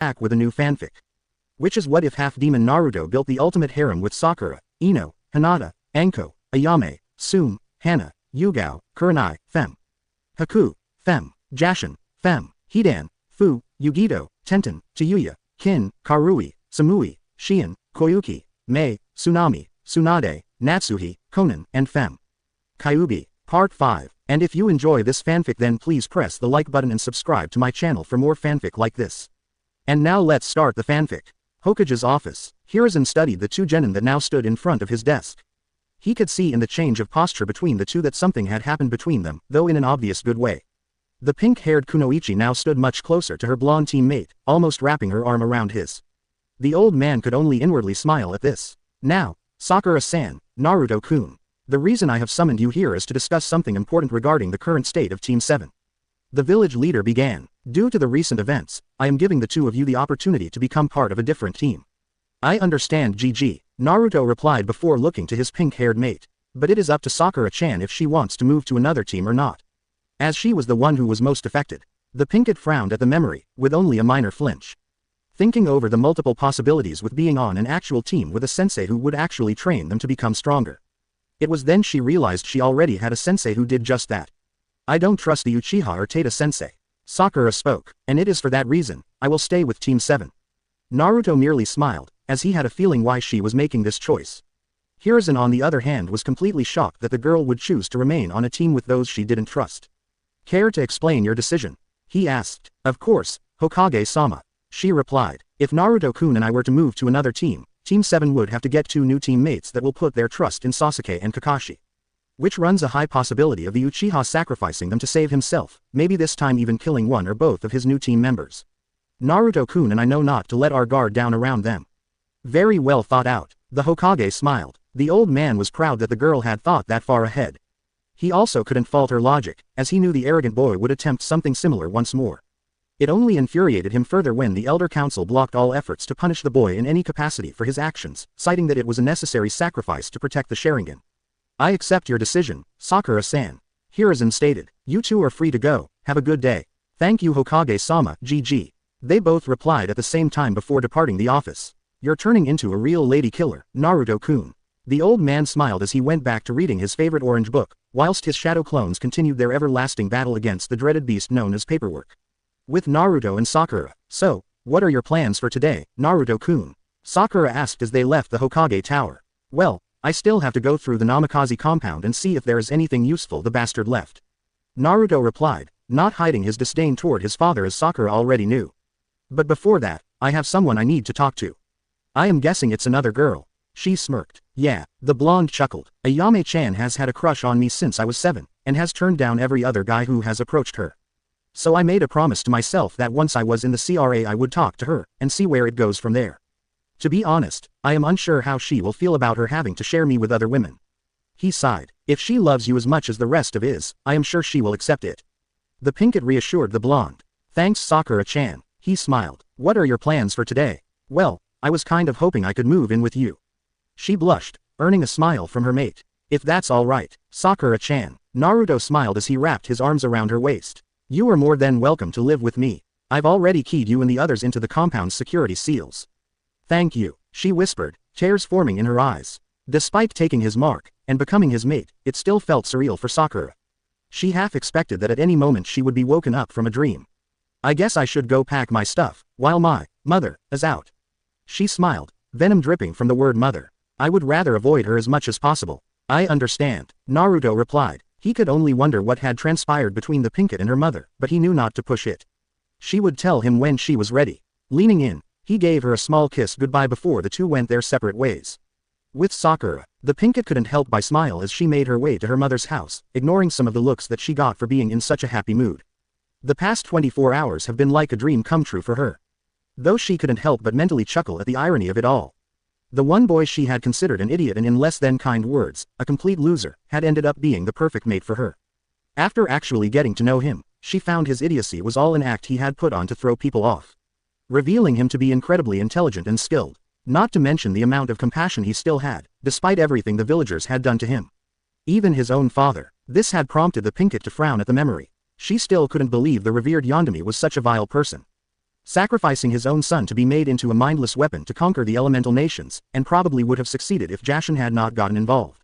back with a new fanfic. Which is what if half-demon Naruto built the ultimate harem with Sakura, Ino, Hinata, Anko, Ayame, Tsume, Hana, Yugao, Kurenai, Fem. Haku, Fem, Jashin, Fem, Hidan, Fu, Yugito, Tenten, Tayuya, Kin, Karui, Samui, Shion, Koyuki, Mei, Tsunami, Tsunade, Natsuhi, Konan, and Fem. Kyubi, Part 5, and if you enjoy this fanfic then please press the like button and subscribe to my channel for more fanfic like this. And now let's start the fanfic. Hokage's office. Hiruzen studied the two genin that now stood in front of his desk. He could see in the change of posture between the two that something had happened between them, though in an obvious good way. The pink-haired Kunoichi now stood much closer to her blonde teammate, almost wrapping her arm around his. The old man could only inwardly smile at this. Now, Sakura-san, Naruto-kun. The reason I have summoned you here is to discuss something important regarding the current state of Team 7. The village leader began. Due to the recent events, I am giving the two of you the opportunity to become part of a different team. I understand GG, Naruto replied before looking to his pink-haired mate. But it is up to Sakura-chan if she wants to move to another team or not. As she was the one who was most affected. The pinkett frowned at the memory, with only a minor flinch. Thinking over the multiple possibilities with being on an actual team with a sensei who would actually train them to become stronger. It was then she realized she already had a sensei who did just that. I don't trust the Uchiha or Tada sensei. Sakura spoke, and it is for that reason, I will stay with Team 7. Naruto merely smiled, as he had a feeling why she was making this choice. Hiruzen on the other hand was completely shocked that the girl would choose to remain on a team with those she didn't trust. Care to explain your decision? He asked. Of course, Hokage-sama. She replied. If Naruto-kun and I were to move to another team, Team 7 would have to get two new teammates that will put their trust in Sasuke and Kakashi. Which runs a high possibility of the Uchiha sacrificing them to save himself, maybe this time even killing one or both of his new team members. Naruto-kun and I know not to let our guard down around them. Very well thought out. The Hokage smiled. The old man was proud that the girl had thought that far ahead. He also couldn't fault her logic, as he knew the arrogant boy would attempt something similar once more. It only infuriated him further when the Elder Council blocked all efforts to punish the boy in any capacity for his actions, citing that it was a necessary sacrifice to protect the Sharingan. I accept your decision, Sakura-san. Hiruzen stated. You two are free to go, have a good day. Thank you Hokage-sama, GG. They both replied at the same time before departing the office. You're turning into a real lady killer, Naruto-kun. The old man smiled as he went back to reading his favorite orange book, whilst his shadow clones continued their everlasting battle against the dreaded beast known as paperwork. With Naruto and Sakura. So, what are your plans for today, Naruto-kun? Sakura asked as they left the Hokage tower. Well, I still have to go through the Namikaze compound and see if there is anything useful the bastard left. Naruto replied, not hiding his disdain toward his father as Sakura already knew. But before that, I have someone I need to talk to. I am guessing it's another girl. She smirked. Yeah, the blonde chuckled. Ayame-chan has had a crush on me since I was 7, and has turned down every other guy who has approached her. So I made a promise to myself that once I was in the CRA I would talk to her, and see where it goes from there. To be honest, I am unsure how she will feel about her having to share me with other women. He sighed. If she loves you as much as the rest of is, I am sure she will accept it. The pinkett reassured the blonde. Thanks Sakura-chan. He smiled. What are your plans for today? Well, I was kind of hoping I could move in with you. She blushed, earning a smile from her mate. If that's all right, Sakura-chan. Naruto smiled as he wrapped his arms around her waist. You are more than welcome to live with me. I've already keyed you and the others into the compound's security seals. Thank you, she whispered, tears forming in her eyes. Despite taking his mark, and becoming his mate, it still felt surreal for Sakura. She half expected that at any moment she would be woken up from a dream. I guess I should go pack my stuff, while my mother is out. She smiled, venom dripping from the word mother. I would rather avoid her as much as possible. I understand, Naruto replied. He could only wonder what had transpired between the pinkett and her mother, but he knew not to push it. She would tell him when she was ready. Leaning in, he gave her a small kiss goodbye before the two went their separate ways. With Sakura, the pinkett couldn't help but smile as she made her way to her mother's house, ignoring some of the looks that she got for being in such a happy mood. The past 24 hours have been like a dream come true for her. Though she couldn't help but mentally chuckle at the irony of it all. The one boy she had considered an idiot and in less than kind words, a complete loser, had ended up being the perfect mate for her. After actually getting to know him, she found his idiocy was all an act he had put on to throw people off. Revealing him to be incredibly intelligent and skilled. Not to mention the amount of compassion he still had, despite everything the villagers had done to him. Even his own father. This had prompted the pinkett to frown at the memory. She still couldn't believe the revered Yondeami was such a vile person. sacrificing his own son to be made into a mindless weapon to conquer the elemental nations, and probably would have succeeded if Jashin had not gotten involved.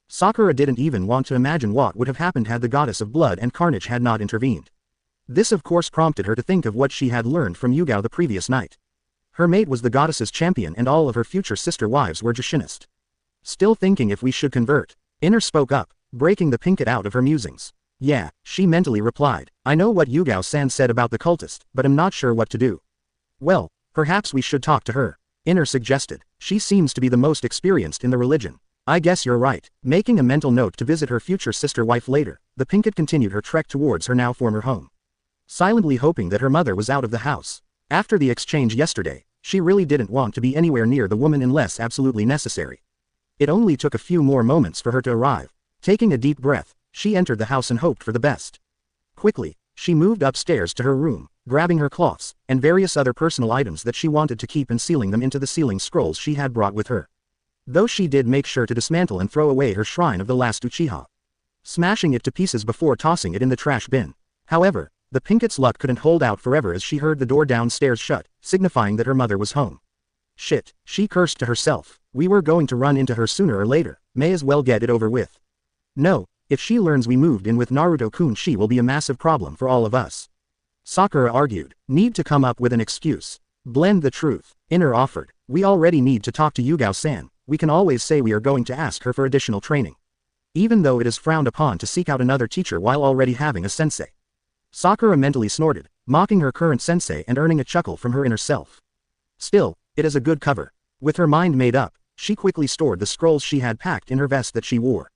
Sakura didn't even want to imagine what would have happened had the goddess of blood and carnage had not intervened. This of course prompted her to think of what she had learned from Yugao the previous night. Her mate was the goddess's champion and all of her future sister wives were Jashinist. Still thinking if we should convert, Inner spoke up, breaking the Pinkett out of her musings. Yeah, she mentally replied, I know what Yugao-san said about the cultist, but I'm not sure what to do. Well, perhaps we should talk to her, Inner suggested. She seems to be the most experienced in the religion. I guess you're right. Making a mental note to visit her future sister wife later, the Pinkett continued her trek towards her now former home. Silently hoping that her mother was out of the house. After the exchange yesterday, she really didn't want to be anywhere near the woman unless absolutely necessary. It only took a few more moments for her to arrive. Taking a deep breath, she entered the house and hoped for the best. Quickly, she moved upstairs to her room, grabbing her cloths, and various other personal items that she wanted to keep and sealing them into the sealing scrolls she had brought with her. Though she did make sure to dismantle and throw away her shrine of the last Uchiha, smashing it to pieces before tossing it in the trash bin. However, the Pinkett's luck couldn't hold out forever as she heard the door downstairs shut, signifying that her mother was home. Shit, she cursed to herself. We were going to run into her sooner or later, may as well get it over with. No. If she learns we moved in with Naruto-kun, she will be a massive problem for all of us. Sakura argued. Need to come up with an excuse. Blend the truth. Inner offered. We already need to talk to Yugao-san. We can always say we are going to ask her for additional training. Even though it is frowned upon to seek out another teacher while already having a sensei. Sakura mentally snorted, mocking her current sensei and earning a chuckle from her inner self. Still, it is a good cover. With her mind made up, she quickly stored the scrolls she had packed in her vest that she wore.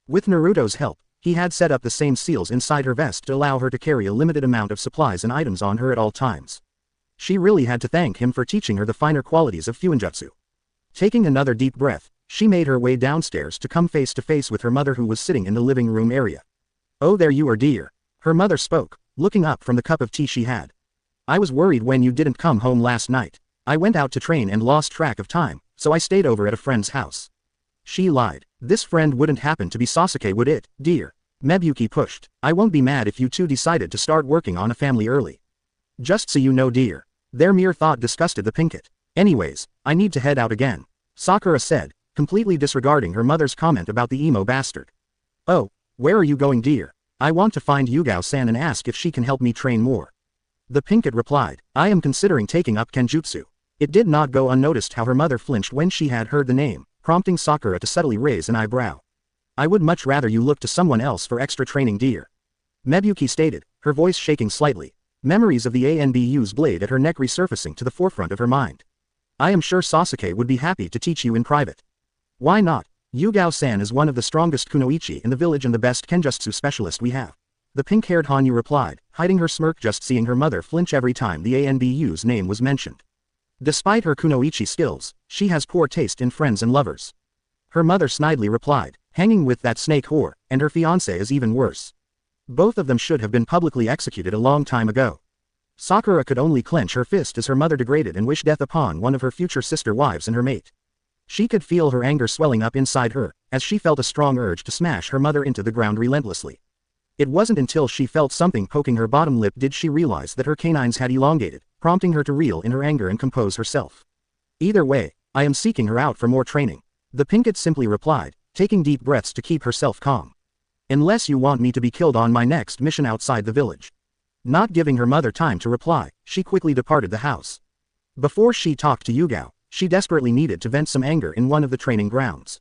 With Naruto's help, he had set up the same seals inside her vest to allow her to carry a limited amount of supplies and items on her at all times. She really had to thank him for teaching her the finer qualities of Fuinjutsu. Taking another deep breath, she made her way downstairs to come face to face with her mother who was sitting in the living room area. Oh, there you are, dear. Her mother spoke, looking up from the cup of tea she had. I was worried when you didn't come home last night. I went out to train and lost track of time, so I stayed over at a friend's house. She lied. This friend wouldn't happen to be Sasuke, would it, dear? Mebuyuki pushed. I won't be mad if you two decided to start working on a family early. Just so you know, dear. Their mere thought disgusted the Pinkett. Anyways, I need to head out again, Sakura said, completely disregarding her mother's comment about the emo bastard. Oh, where are you going, dear? I want to find Yugao-san and ask if she can help me train more. The Pinkett replied. I am considering taking up Kenjutsu. It did not go unnoticed how her mother flinched when she had heard the name, prompting Sakura to subtly raise an eyebrow. I would much rather you look to someone else for extra training, dear. Mebuyuki stated, her voice shaking slightly. Memories of the ANBU's blade at her neck resurfacing to the forefront of her mind. I am sure Sasuke would be happy to teach you in private. Why not? Yugao-san is one of the strongest kunoichi in the village and the best kenjutsu specialist we have. The pink-haired Hanyu replied, hiding her smirk just seeing her mother flinch every time the ANBU's name was mentioned. Despite her kunoichi skills, she has poor taste in friends and lovers. Her mother snidely replied, hanging with that snake whore, and her fiancé is even worse. Both of them should have been publicly executed a long time ago. Sakura could only clench her fist as her mother degraded and wished death upon one of her future sister wives and her mate. She could feel her anger swelling up inside her, as she felt a strong urge to smash her mother into the ground relentlessly. It wasn't until she felt something poking her bottom lip did she realize that her canines had elongated, prompting her to reel in her anger and compose herself. Either way, I am seeking her out for more training. The Pinkett simply replied, taking deep breaths to keep herself calm. Unless you want me to be killed on my next mission outside the village. Not giving her mother time to reply, she quickly departed the house. Before she talked to Yugao, she desperately needed to vent some anger in one of the training grounds.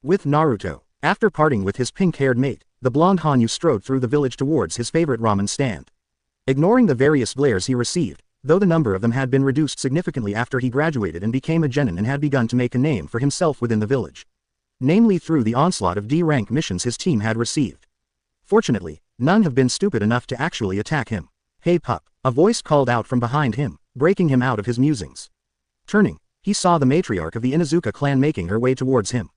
With Naruto, after parting with his pink-haired mate, the blonde Hanyu strode through the village towards his favorite ramen stand. Ignoring the various blares he received, though the number of them had been reduced significantly after he graduated and became a genin and had begun to make a name for himself within the village. Namely through the onslaught of D-rank missions his team had received. Fortunately, none have been stupid enough to actually attack him. Hey pup, a voice called out from behind him, breaking him out of his musings. Turning, he saw the matriarch of the Inuzuka clan making her way towards him.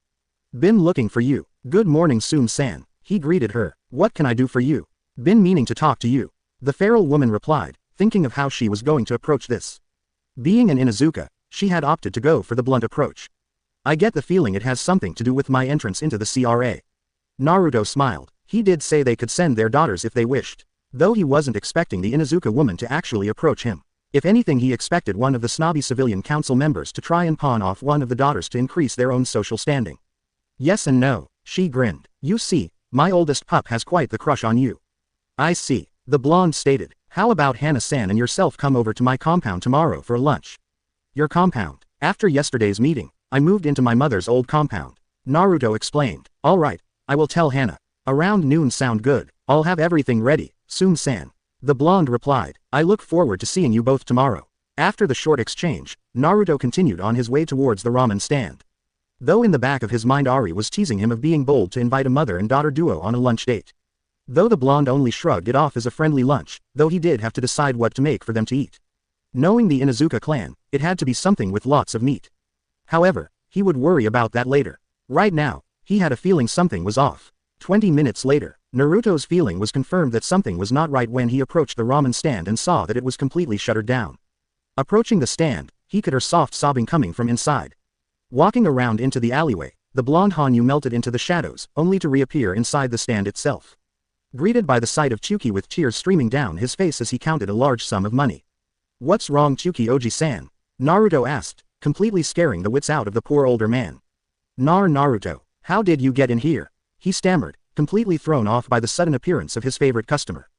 Been looking for you. Good morning, Tsume-san, he greeted her. What can I do for you? Been meaning to talk to you. The feral woman replied, thinking of how she was going to approach this. Being an Inuzuka, she had opted to go for the blunt approach. I get the feeling it has something to do with my entrance into the CRA. Naruto smiled. He did say they could send their daughters if they wished, though he wasn't expecting the Inuzuka woman to actually approach him. If anything, he expected one of the snobby civilian council members to try and pawn off one of the daughters to increase their own social standing. Yes and no, she grinned. You see, my oldest pup has quite the crush on you. I see, the blonde stated. How about Hana-san and yourself come over to my compound tomorrow for lunch? Your compound? After yesterday's meeting, I moved into my mother's old compound. Naruto explained. Alright, I will tell Hana. Around noon sound good, I'll have everything ready, Tsume-san. The blonde replied. I look forward to seeing you both tomorrow. After the short exchange, Naruto continued on his way towards the ramen stand. Though in the back of his mind Ari was teasing him of being bold to invite a mother and daughter duo on a lunch date. Though the blonde only shrugged it off as a friendly lunch, though he did have to decide what to make for them to eat. Knowing the Inuzuka clan, it had to be something with lots of meat. However, he would worry about that later. Right now, he had a feeling something was off. 20 minutes later, Naruto's feeling was confirmed that something was not right when he approached the ramen stand and saw that it was completely shuttered down. Approaching the stand, he could hear soft sobbing coming from inside. Walking around into the alleyway, the blonde Hanyu melted into the shadows, only to reappear inside the stand itself. Greeted by the sight of Chuki with tears streaming down his face as he counted a large sum of money. What's wrong, Chuki Oji-san? Naruto asked, completely scaring the wits out of the poor older man. Naruto, how did you get in here? He stammered, completely thrown off by the sudden appearance of his favorite customer.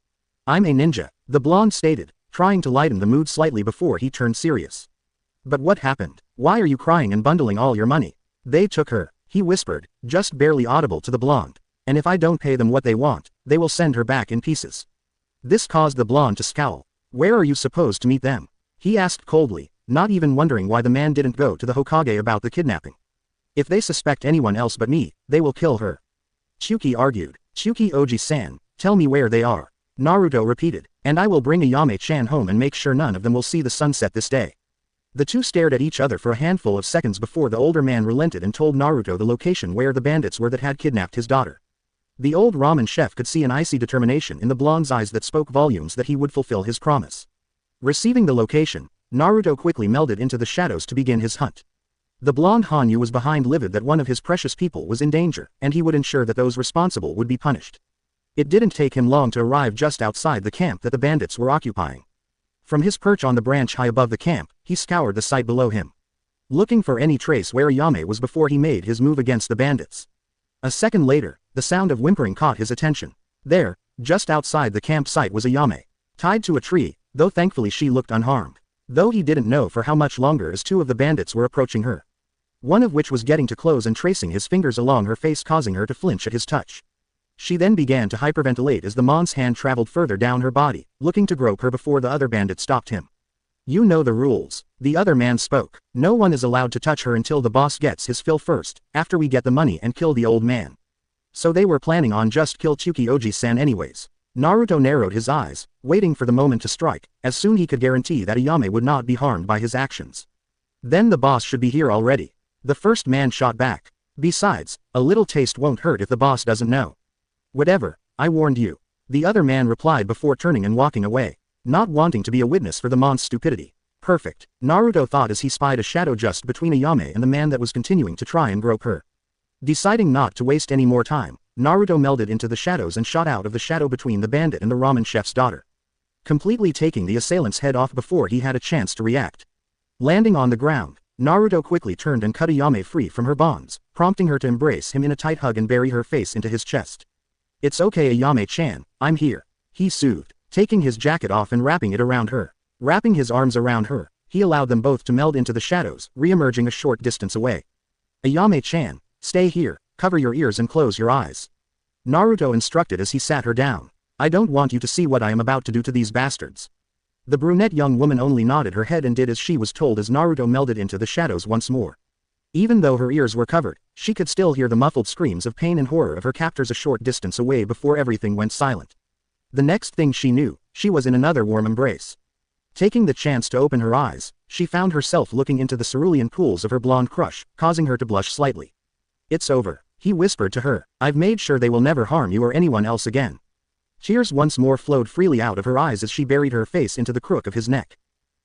I'm a ninja, the blonde stated, trying to lighten the mood slightly before he turned serious. But what happened? Why are you crying and bundling all your money? They took her, he whispered, just barely audible to the blonde. And if I don't pay them what they want, they will send her back in pieces. This caused the blonde to scowl. Where are you supposed to meet them? He asked coldly, not even wondering why the man didn't go to the Hokage about the kidnapping. If they suspect anyone else but me, they will kill her. Chuki argued. Chuki Oji-san, tell me where they are. Naruto repeated, and I will bring Ayame-chan home and make sure none of them will see the sunset this day. The two stared at each other for a handful of seconds before the older man relented and told Naruto the location where the bandits were that had kidnapped his daughter. The old ramen chef could see an icy determination in the blonde's eyes that spoke volumes that he would fulfill his promise. Receiving the location, Naruto quickly melded into the shadows to begin his hunt. The blonde Hanyu was behind, livid that one of his precious people was in danger, and he would ensure that those responsible would be punished. It didn't take him long to arrive just outside the camp that the bandits were occupying. From his perch on the branch high above the camp, he scoured the site below him, looking for any trace where Ayame was before he made his move against the bandits. A second later, the sound of whimpering caught his attention. There, just outside the campsite was Ayame, tied to a tree, though thankfully she looked unharmed. Though he didn't know for how much longer, as two of the bandits were approaching her. One of which was getting too close and tracing his fingers along her face, causing her to flinch at his touch. She then began to hyperventilate as the mon's hand traveled further down her body, looking to grope her before the other bandit stopped him. You know the rules, the other man spoke. No one is allowed to touch her until the boss gets his fill first, after we get the money and kill the old man. So they were planning on just kill Chuki Oji-san anyways. Naruto narrowed his eyes, waiting for the moment to strike, as soon he could guarantee that Ayame would not be harmed by his actions. Then the boss should be here already. The first man shot back. Besides, a little taste won't hurt if the boss doesn't know. Whatever, I warned you. The other man replied before turning and walking away, not wanting to be a witness for the mon's stupidity. Perfect, Naruto thought as he spied a shadow just between Ayame and the man that was continuing to try and grope her. Deciding not to waste any more time, Naruto melded into the shadows and shot out of the shadow between the bandit and the ramen chef's daughter, completely taking the assailant's head off before he had a chance to react. Landing on the ground, Naruto quickly turned and cut Ayame free from her bonds, prompting her to embrace him in a tight hug and bury her face into his chest. It's okay, Ayame-chan, I'm here, he soothed, taking his jacket off and wrapping it around her. Wrapping his arms around her, he allowed them both to meld into the shadows, re-emerging a short distance away. Ayame-chan, stay here, cover your ears and close your eyes. Naruto instructed as he sat her down. I don't want you to see what I am about to do to these bastards. The brunette young woman only nodded her head and did as she was told as Naruto melded into the shadows once more. Even though her ears were covered, she could still hear the muffled screams of pain and horror of her captors a short distance away before everything went silent. The next thing she knew, she was in another warm embrace. Taking the chance to open her eyes, she found herself looking into the cerulean pools of her blonde crush, causing her to blush slightly. It's over, he whispered to her. I've made sure they will never harm you or anyone else again. Tears once more flowed freely out of her eyes as she buried her face into the crook of his neck,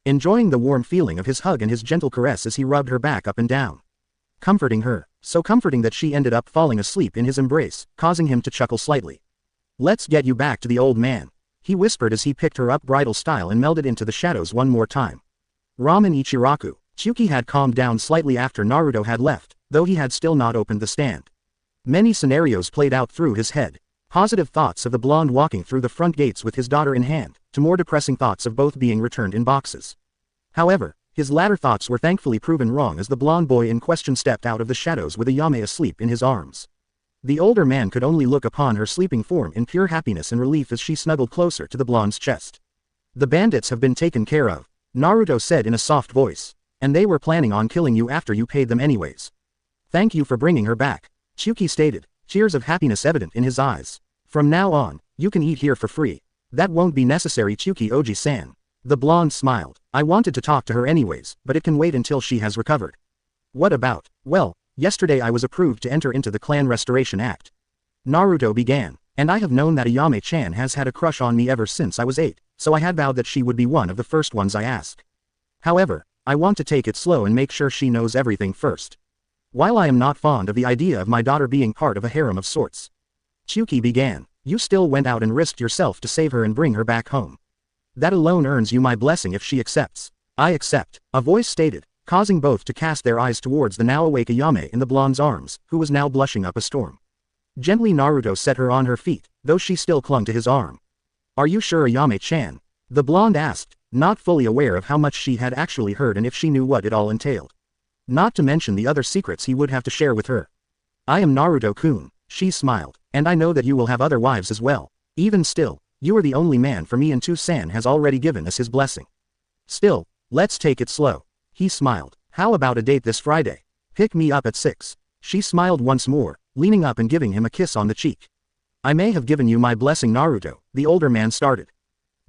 enjoying the warm feeling of his hug and his gentle caress as he rubbed her back up and down, comforting her, so comforting that she ended up falling asleep in his embrace, causing him to chuckle slightly. Let's get you back to the old man. he whispered as he picked her up bridal style and melded into the shadows one more time. Ramen Ichiraku. Tsuki had calmed down slightly after Naruto had left, though he had still not opened the stand. Many scenarios played out through his head. Positive thoughts of the blonde walking through the front gates with his daughter in hand, to more depressing thoughts of both being returned in boxes. However, his latter thoughts were thankfully proven wrong as the blonde boy in question stepped out of the shadows with Ayame asleep in his arms. The older man could only look upon her sleeping form in pure happiness and relief as she snuggled closer to the blonde's chest. The bandits have been taken care of, Naruto said in a soft voice. And they were planning on killing you after you paid them anyways. Thank you for bringing her back, Tsuki stated, tears of happiness evident in his eyes. From now on, you can eat here for free. That won't be necessary, Tsuki Oji-san. The blonde smiled. I wanted to talk to her anyways, but it can wait until she has recovered. What about? Well, yesterday I was approved to enter into the Clan Restoration Act. Naruto began, and I have known that Ayame-chan has had a crush on me ever since I was 8, so I had vowed that she would be one of the first ones I asked. However, I want to take it slow and make sure she knows everything first. While I am not fond of the idea of my daughter being part of a harem of sorts. Tsuki began, you still went out and risked yourself to save her and bring her back home. That alone earns you my blessing if she accepts. I accept, a voice stated, causing both to cast their eyes towards the now awake Ayame in the blonde's arms, who was now blushing up a storm. Gently Naruto set her on her feet, though she still clung to his arm. Are you sure, Ayame-chan? The blonde asked, not fully aware of how much she had actually heard and if she knew what it all entailed. Not to mention the other secrets he would have to share with her. I am Naruto-kun, she smiled, and I know that you will have other wives as well. Even still, you are the only man for me and Tu-san has already given us his blessing. Still, let's take it slow. He smiled. How about a date this Friday? Pick me up at 6. She smiled once more, leaning up and giving him a kiss on the cheek. I may have given you my blessing, Naruto, the older man started.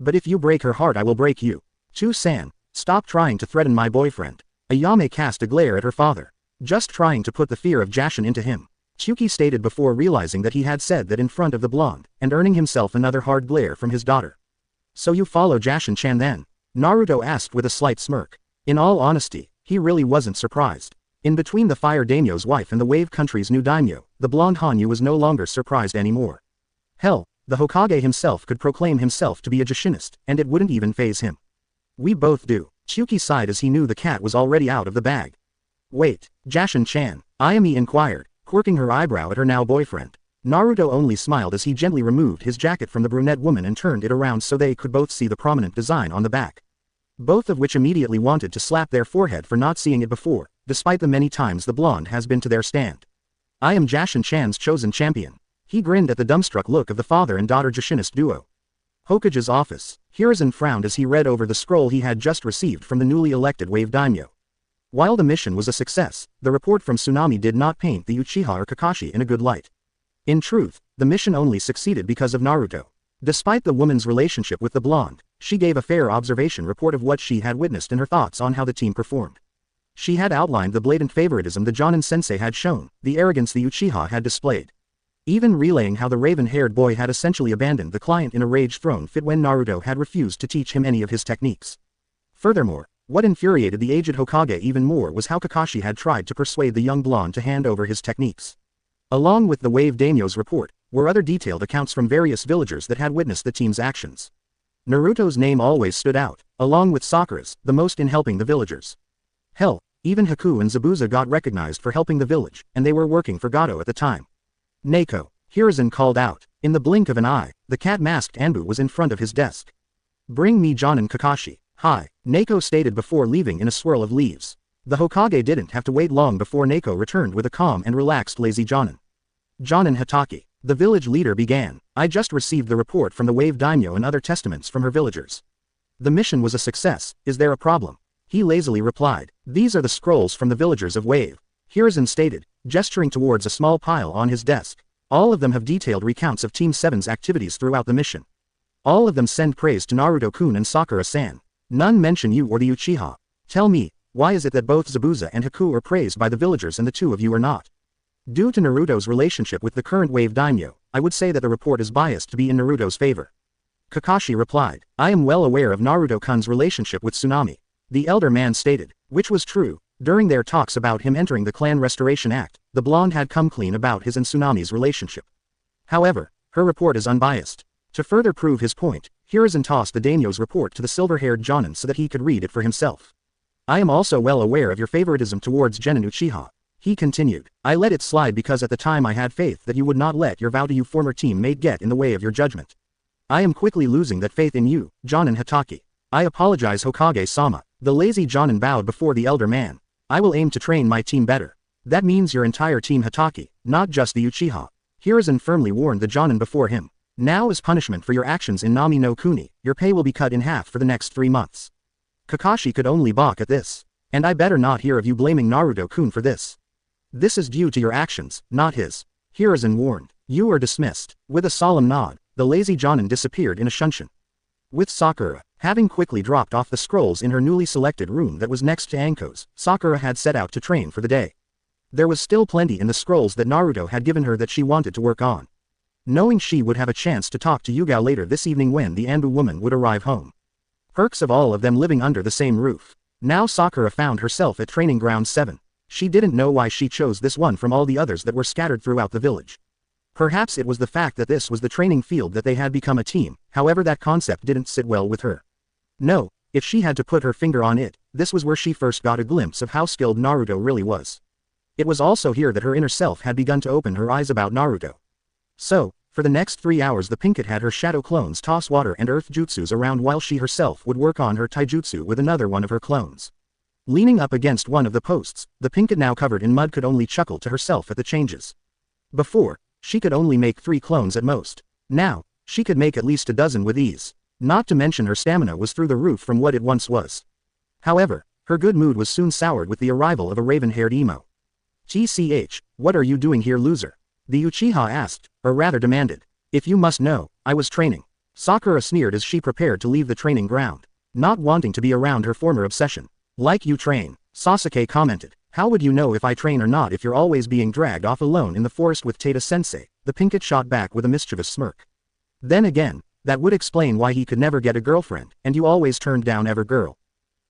But if you break her heart I will break you. Tu-san, stop trying to threaten my boyfriend. Ayame cast a glare at her father. Just trying to put the fear of Jashin into him. Tsuki stated before realizing that he had said that in front of the blonde, and earning himself another hard glare from his daughter. So you follow Jashin-chan then? Naruto asked with a slight smirk. In all honesty, he really wasn't surprised. In between the Fire Daimyo's wife and the Wave Country's new daimyo, the blonde Hanyu was no longer surprised anymore. Hell, the Hokage himself could proclaim himself to be a Jashinist, and it wouldn't even faze him. We both do. Tsuki sighed as he knew the cat was already out of the bag. Wait, Jashin-chan, Ayame inquired, quirking her eyebrow at her now boyfriend. Naruto only smiled as he gently removed his jacket from the brunette woman and turned it around so they could both see the prominent design on the back. Both of which immediately wanted to slap their forehead for not seeing it before, despite the many times the blonde has been to their stand. I am Jashin-chan's chosen champion. He grinned at the dumbstruck look of the father and daughter Jashinist duo. Hokage's office. Hiruzen frowned as he read over the scroll he had just received from the newly elected Wave Daimyo. While the mission was a success, the report from Tsunami did not paint the Uchiha or Kakashi in a good light. In truth, the mission only succeeded because of Naruto. Despite the woman's relationship with the blonde, she gave a fair observation report of what she had witnessed and her thoughts on how the team performed. She had outlined the blatant favoritism the Jonin-sensei had shown, the arrogance the Uchiha had displayed. Even relaying how the raven-haired boy had essentially abandoned the client in a rage thrown fit when Naruto had refused to teach him any of his techniques. Furthermore, what infuriated the aged Hokage even more was how Kakashi had tried to persuade the young blonde to hand over his techniques. Along with the Wave Daimyo's report, were other detailed accounts from various villagers that had witnessed the team's actions. Naruto's name always stood out, along with Sakura's, the most in helping the villagers. Hell, even Haku and Zabuza got recognized for helping the village, and they were working for Gato at the time. Neko, Hiruzen called out. In the blink of an eye, the cat-masked Anbu was in front of his desk. Bring me Jonin Kakashi. Hi, Neko stated before leaving in a swirl of leaves. The Hokage didn't have to wait long before Neko returned with a calm and relaxed lazy Jonin. Jonin Hataki. The village leader began. I just received the report from the Wave Daimyo and other testaments from her villagers. The mission was a success. Is there a problem? He lazily replied. These are the scrolls from the villagers of Wave. Hiruzen stated, gesturing towards a small pile on his desk. All of them have detailed recounts of Team 7's activities throughout the mission. All of them send praise to Naruto-kun and Sakura-san. None mention you or the Uchiha. Tell me, why is it that both Zabuza and Haku are praised by the villagers and the two of you are not? Due to Naruto's relationship with the current Wave Daimyo, I would say that the report is biased to be in Naruto's favor. Kakashi replied, I am well aware of Naruto-kun's relationship with Tsunami. The elder man stated, which was true. During their talks about him entering the Clan Restoration Act, the blonde had come clean about his and Tsunami's relationship. However, her report is unbiased. To further prove his point, Hiruzen tossed the daimyo's report to the silver-haired Jonin so that he could read it for himself. I am also well aware of your favoritism towards Genin Uchiha. He continued. I let it slide because at the time I had faith that you would not let your vow to your former teammate get in the way of your judgment. I am quickly losing that faith in you, Jonin Hitaki. I apologize Hokage-sama. The lazy Jonin bowed before the elder man. I will aim to train my team better. That means your entire team Hitaki, not just the Uchiha. Hiruzen firmly warned the Jonin before him. Now as punishment for your actions in Nami no Kuni, your pay will be cut in half for the next 3 months. Kakashi could only balk at this. And I better not hear of you blaming Naruto-kun for this. This is due to your actions, not his. Hiruzen warned. You are dismissed. With a solemn nod, the lazy Jonin disappeared in a shunshin. With Sakura, having quickly dropped off the scrolls in her newly selected room that was next to Anko's, Sakura had set out to train for the day. There was still plenty in the scrolls that Naruto had given her that she wanted to work on. Knowing she would have a chance to talk to Yugao later this evening when the Anbu woman would arrive home. Perks of all of them living under the same roof. Now Sakura found herself at Training Ground 7. She didn't know why she chose this one from all the others that were scattered throughout the village. Perhaps it was the fact that this was the training field that they had become a team, however that concept didn't sit well with her. No, if she had to put her finger on it, this was where she first got a glimpse of how skilled Naruto really was. It was also here that her inner self had begun to open her eyes about Naruto. So, for the next 3 hours the Pinkett had her shadow clones toss water and earth jutsus around while she herself would work on her taijutsu with another one of her clones. Leaning up against one of the posts, the Pinkett now covered in mud could only chuckle to herself at the changes. Before, she could only make 3 clones at most. Now, she could make at least a dozen with ease. Not to mention her stamina was through the roof from what it once was. However, her good mood was soon soured with the arrival of a raven-haired emo. "TCH, what are you doing here, loser?" the Uchiha asked, or rather demanded. "If you must know, I was training." Sakura sneered as she prepared to leave the training ground, not wanting to be around her former obsession. "Like you train," Sasuke commented. "How would you know if I train or not if you're always being dragged off alone in the forest with Tada-sensei?" the Pinkett shot back with a mischievous smirk. "Then again, that would explain why he could never get a girlfriend, and you always turned down every girl."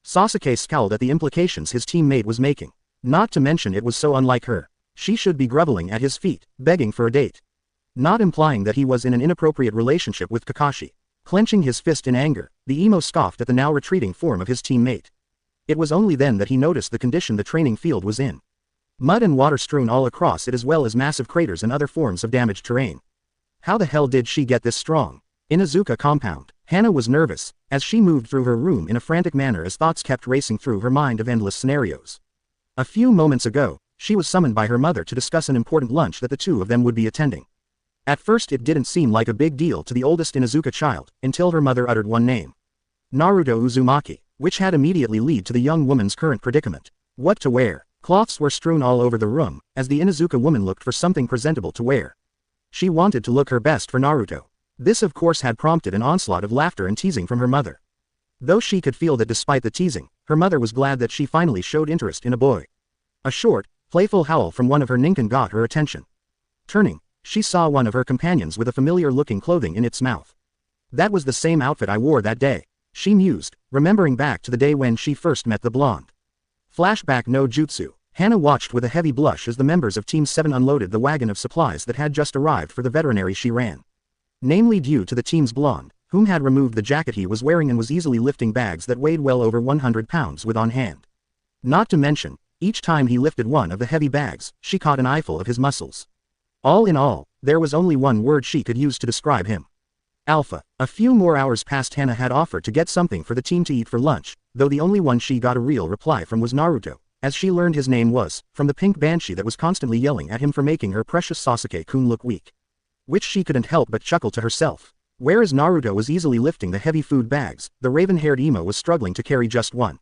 Sasuke scowled at the implications his teammate was making. Not to mention it was so unlike her. She should be groveling at his feet, begging for a date. Not implying that he was in an inappropriate relationship with Kakashi. Clenching his fist in anger, the emo scoffed at the now retreating form of his teammate. It was only then that he noticed the condition the training field was in. Mud and water strewn all across it as well as massive craters and other forms of damaged terrain. How the hell did she get this strong? In Izuka compound, Hana was nervous, as she moved through her room in a frantic manner as thoughts kept racing through her mind of endless scenarios. A few moments ago, she was summoned by her mother to discuss an important lunch that the two of them would be attending. At first it didn't seem like a big deal to the oldest Inuzuka child, until her mother uttered one name. Naruto Uzumaki, which had immediately led to the young woman's current predicament. What to wear? Cloths were strewn all over the room, as the Inuzuka woman looked for something presentable to wear. She wanted to look her best for Naruto. This of course had prompted an onslaught of laughter and teasing from her mother. Though she could feel that despite the teasing, her mother was glad that she finally showed interest in a boy. A short, playful howl from one of her ninken got her attention. Turning, she saw one of her companions with a familiar-looking clothing in its mouth. "That was the same outfit I wore that day," she mused, remembering back to the day when she first met the blonde. Flashback no jutsu. Hana watched with a heavy blush as the members of Team 7 unloaded the wagon of supplies that had just arrived for the veterinary she ran. Namely due to the team's blonde, whom had removed the jacket he was wearing and was easily lifting bags that weighed well over 100 pounds with on hand. Not to mention, each time he lifted one of the heavy bags, she caught an eyeful of his muscles. All in all, there was only one word she could use to describe him. Alpha. A few more hours passed. Hana had offered to get something for the team to eat for lunch, though the only one she got a real reply from was Naruto, as she learned his name was, from the pink banshee that was constantly yelling at him for making her precious Sasuke-kun look weak. Which she couldn't help but chuckle to herself. Whereas Naruto was easily lifting the heavy food bags, the raven-haired emo was struggling to carry just one.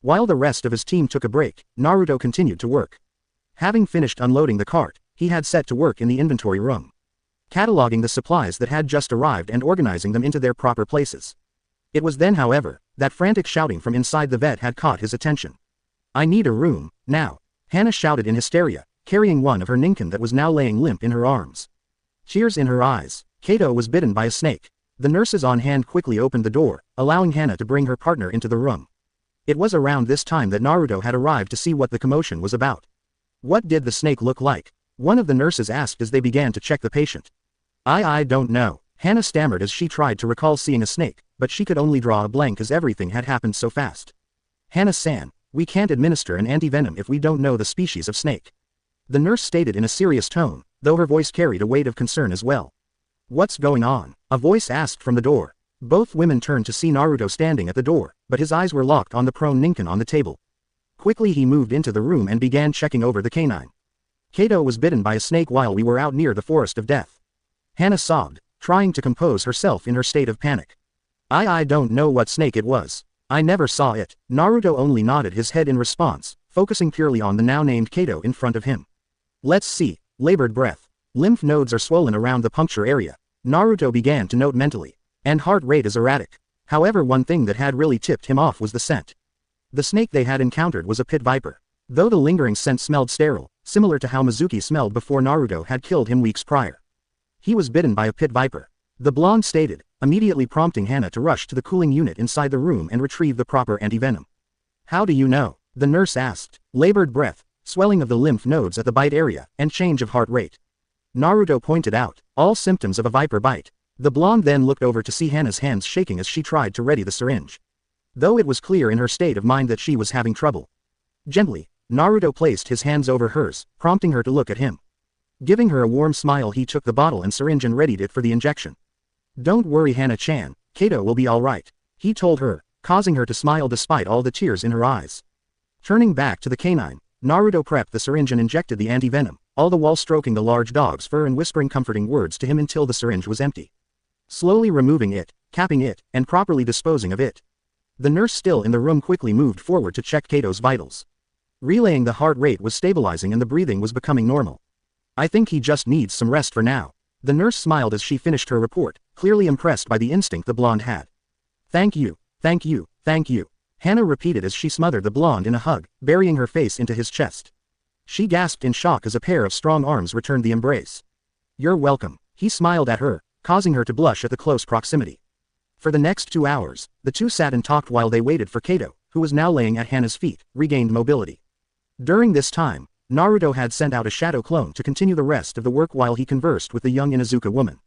While the rest of his team took a break, Naruto continued to work. Having finished unloading the cart, he had set to work in the inventory room, cataloging the supplies that had just arrived and organizing them into their proper places. It was then, however, that frantic shouting from inside the vet had caught his attention. "I need a room, now," Hana shouted in hysteria, carrying one of her ninken that was now laying limp in her arms. Tears in her eyes, Kato was bitten by a snake. The nurses on hand quickly opened the door, allowing Hana to bring her partner into the room. It was around this time that Naruto had arrived to see what the commotion was about. "What did the snake look like?" one of the nurses asked as they began to check the patient. I don't know," Hana stammered as she tried to recall seeing a snake, but she could only draw a blank as everything had happened so fast. Hana-san, we can't administer an anti-venom if we don't know the species of snake. The nurse stated in a serious tone, though her voice carried a weight of concern as well. What's going on? A voice asked from the door. Both women turned to see Naruto standing at the door, but his eyes were locked on the prone ninkin on the table. Quickly he moved into the room and began checking over the canine. Kato was bitten by a snake while we were out near the forest of death. Hana sobbed, trying to compose herself in her state of panic. I don't know what snake it was. I never saw it. Naruto only nodded his head in response, focusing purely on the now named Kato in front of him. Let's see. Labored breath. Lymph nodes are swollen around the puncture area. Naruto began to note mentally. And heart rate is erratic. However, one thing that had really tipped him off was the scent. The snake they had encountered was a pit viper. Though the lingering scent smelled sterile, similar to how Mizuki smelled before Naruto had killed him weeks prior. He was bitten by a pit viper. The blonde stated, immediately prompting Hana to rush to the cooling unit inside the room and retrieve the proper antivenom. How do you know? The nurse asked. Labored breath, swelling of the lymph nodes at the bite area, and change of heart rate. Naruto pointed out, all symptoms of a viper bite. The blonde then looked over to see Hana's hands shaking as she tried to ready the syringe. Though it was clear in her state of mind that she was having trouble. Gently, Naruto placed his hands over hers, prompting her to look at him. Giving her a warm smile, he took the bottle and syringe and readied it for the injection. Don't worry, Hana-chan, Kato will be alright, he told her, causing her to smile despite all the tears in her eyes. Turning back to the canine, Naruto prepped the syringe and injected the anti-venom, all the while stroking the large dog's fur and whispering comforting words to him until the syringe was empty. Slowly removing it, capping it, and properly disposing of it. The nurse still in the room quickly moved forward to check Kato's vitals. Relaying the heart rate was stabilizing and the breathing was becoming normal. I think he just needs some rest for now. The nurse smiled as she finished her report, clearly impressed by the instinct the blonde had. Thank you, thank you, thank you. Hana repeated as she smothered the blonde in a hug, burying her face into his chest. She gasped in shock as a pair of strong arms returned the embrace. You're welcome, he smiled at her, causing her to blush at the close proximity. For the next 2 hours, the two sat and talked while they waited for Kato, who was now laying at Hana's feet, regained mobility. During this time, Naruto had sent out a shadow clone to continue the rest of the work while he conversed with the young Inuzuka woman.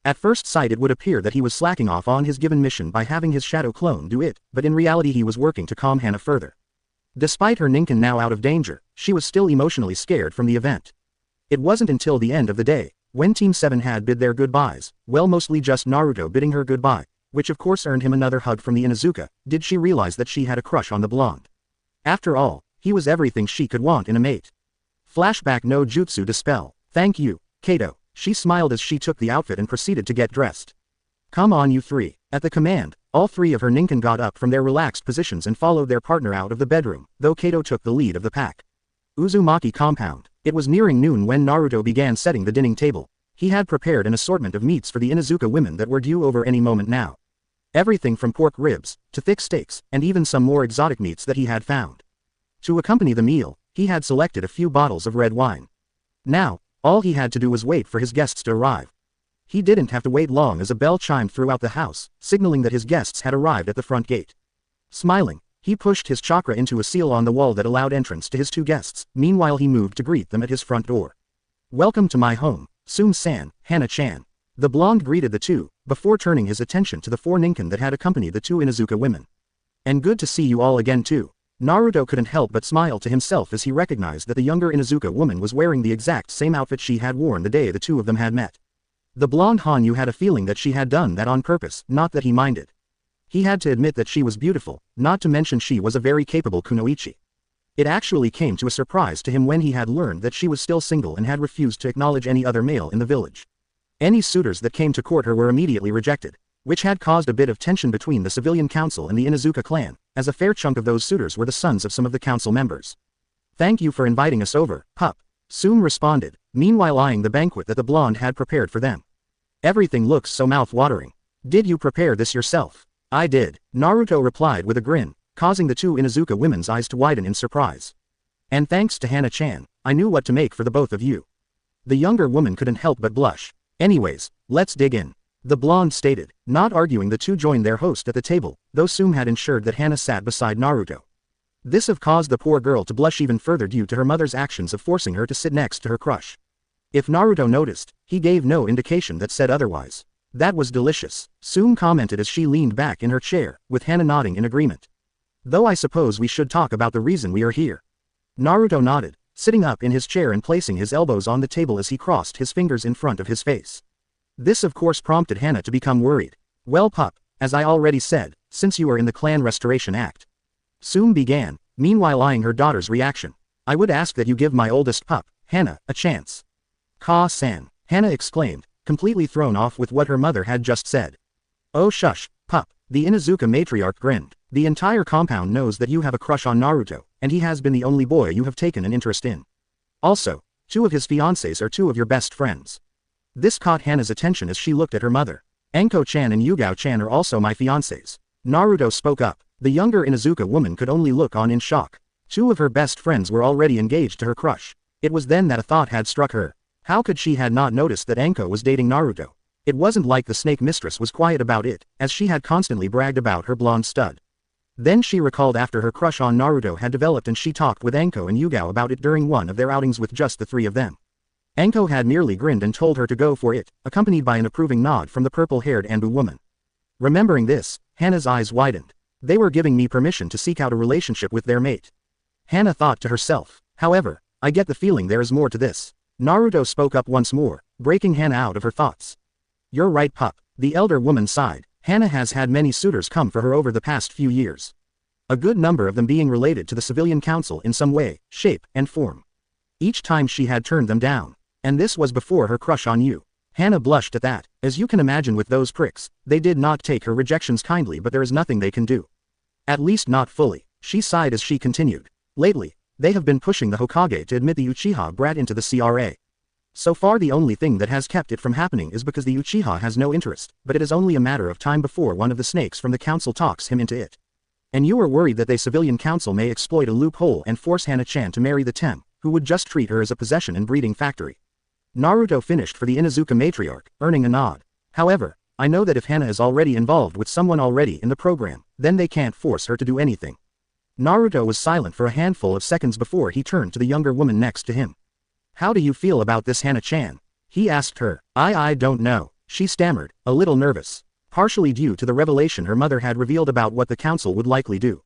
At first sight it would appear that he was slacking off on his given mission by having his shadow clone do it, but in reality he was working to calm Hana further. Despite her ninkin now out of danger, she was still emotionally scared from the event. It wasn't until the end of the day, when Team 7 had bid their goodbyes, well mostly just Naruto bidding her goodbye, which of course earned him another hug from the Inuzuka, did she realize that she had a crush on the blonde. After all, he was everything she could want in a mate. Flashback no jutsu dispel. Thank you, Kato, she smiled as she took the outfit and proceeded to get dressed. Come on you three. At the command, all three of her ninkin got up from their relaxed positions and followed their partner out of the bedroom, though Kato took the lead of the pack. Uzumaki compound. It was nearing noon when Naruto began setting the dining table. He had prepared an assortment of meats for the Inuzuka women that were due over any moment now. Everything from pork ribs, to thick steaks, and even some more exotic meats that he had found. To accompany the meal, he had selected a few bottles of red wine. Now, all he had to do was wait for his guests to arrive. He didn't have to wait long as a bell chimed throughout the house, signaling that his guests had arrived at the front gate. Smiling, he pushed his chakra into a seal on the wall that allowed entrance to his two guests, meanwhile he moved to greet them at his front door. Welcome to my home, Tsume-san, Hana-chan. The blonde greeted the two, before turning his attention to the four ninkin that had accompanied the two Inuzuka women. And good to see you all again too. Naruto couldn't help but smile to himself as he recognized that the younger Inuzuka woman was wearing the exact same outfit she had worn the day the two of them had met. The blonde Hanyu had a feeling that she had done that on purpose, not that he minded. He had to admit that she was beautiful, not to mention she was a very capable kunoichi. It actually came to a surprise to him when he had learned that she was still single and had refused to acknowledge any other male in the village. Any suitors that came to court her were immediately rejected, which had caused a bit of tension between the civilian council and the Inuzuka clan, as a fair chunk of those suitors were the sons of some of the council members. Thank you for inviting us over, pup. Tsume responded, meanwhile eyeing the banquet that the blonde had prepared for them. Everything looks so mouth-watering. Did you prepare this yourself? I did, Naruto replied with a grin, causing the two Inuzuka women's eyes to widen in surprise. And thanks to Hana-chan, I knew what to make for the both of you. The younger woman couldn't help but blush. Anyways, let's dig in. The blonde stated, not arguing. The two joined their host at the table, though Tsume had ensured that Hana sat beside Naruto. This have caused the poor girl to blush even further due to her mother's actions of forcing her to sit next to her crush. If Naruto noticed, he gave no indication that said otherwise. That was delicious, Tsume commented as she leaned back in her chair, with Hana nodding in agreement. Though I suppose we should talk about the reason we are here. Naruto nodded, sitting up in his chair and placing his elbows on the table as he crossed his fingers in front of his face. This of course prompted Hana to become worried. Well pup, as I already said, since you are in the Clan Restoration Act. Tsume began, meanwhile eyeing her daughter's reaction. I would ask that you give my oldest pup, Hana, a chance. Ka-san, Hana exclaimed, completely thrown off with what her mother had just said. Oh shush, pup, the Inuzuka matriarch grinned. The entire compound knows that you have a crush on Naruto, and he has been the only boy you have taken an interest in. Also, 2 of his fiancés are 2 of your best friends. This caught Hana's attention as she looked at her mother. Anko-chan and Yugao-chan are also my fiancés. Naruto spoke up. The younger Inuzuka woman could only look on in shock. 2 of her best friends were already engaged to her crush. It was then that a thought had struck her. How could she had not noticed that Anko was dating Naruto? It wasn't like the snake mistress was quiet about it, as she had constantly bragged about her blonde stud. Then she recalled after her crush on Naruto had developed and she talked with Anko and Yugao about it during one of their outings with just the 3 of them. Anko had merely grinned and told her to go for it, accompanied by an approving nod from the purple-haired Anbu woman. Remembering this, Hana's eyes widened. They were giving me permission to seek out a relationship with their mate. Hana thought to herself. However, I get the feeling there is more to this. Naruto spoke up once more, breaking Hana out of her thoughts. You're right pup, the elder woman sighed. Hana has had many suitors come for her over the past few years. A good number of them being related to the civilian council in some way, shape, and form. Each time she had turned them down. And this was before her crush on you. Hana blushed at that. As you can imagine with those pricks, they did not take her rejections kindly, but there is nothing they can do. At least not fully. She sighed as she continued. Lately, they have been pushing the Hokage to admit the Uchiha brat into the CRA. So far the only thing that has kept it from happening is because the Uchiha has no interest, but it is only a matter of time before one of the snakes from the council talks him into it. And you are worried that the civilian council may exploit a loophole and force Hana-chan to marry the Tem, who would just treat her as a possession and breeding factory. Naruto finished for the Inuzuka matriarch, earning a nod. However, I know that if Hana is already involved with someone already in the program, then they can't force her to do anything. Naruto was silent for a handful of seconds before he turned to the younger woman next to him. How do you feel about this Hana-chan? He asked her. I don't know, she stammered, a little nervous. Partially due to the revelation her mother had revealed about what the council would likely do.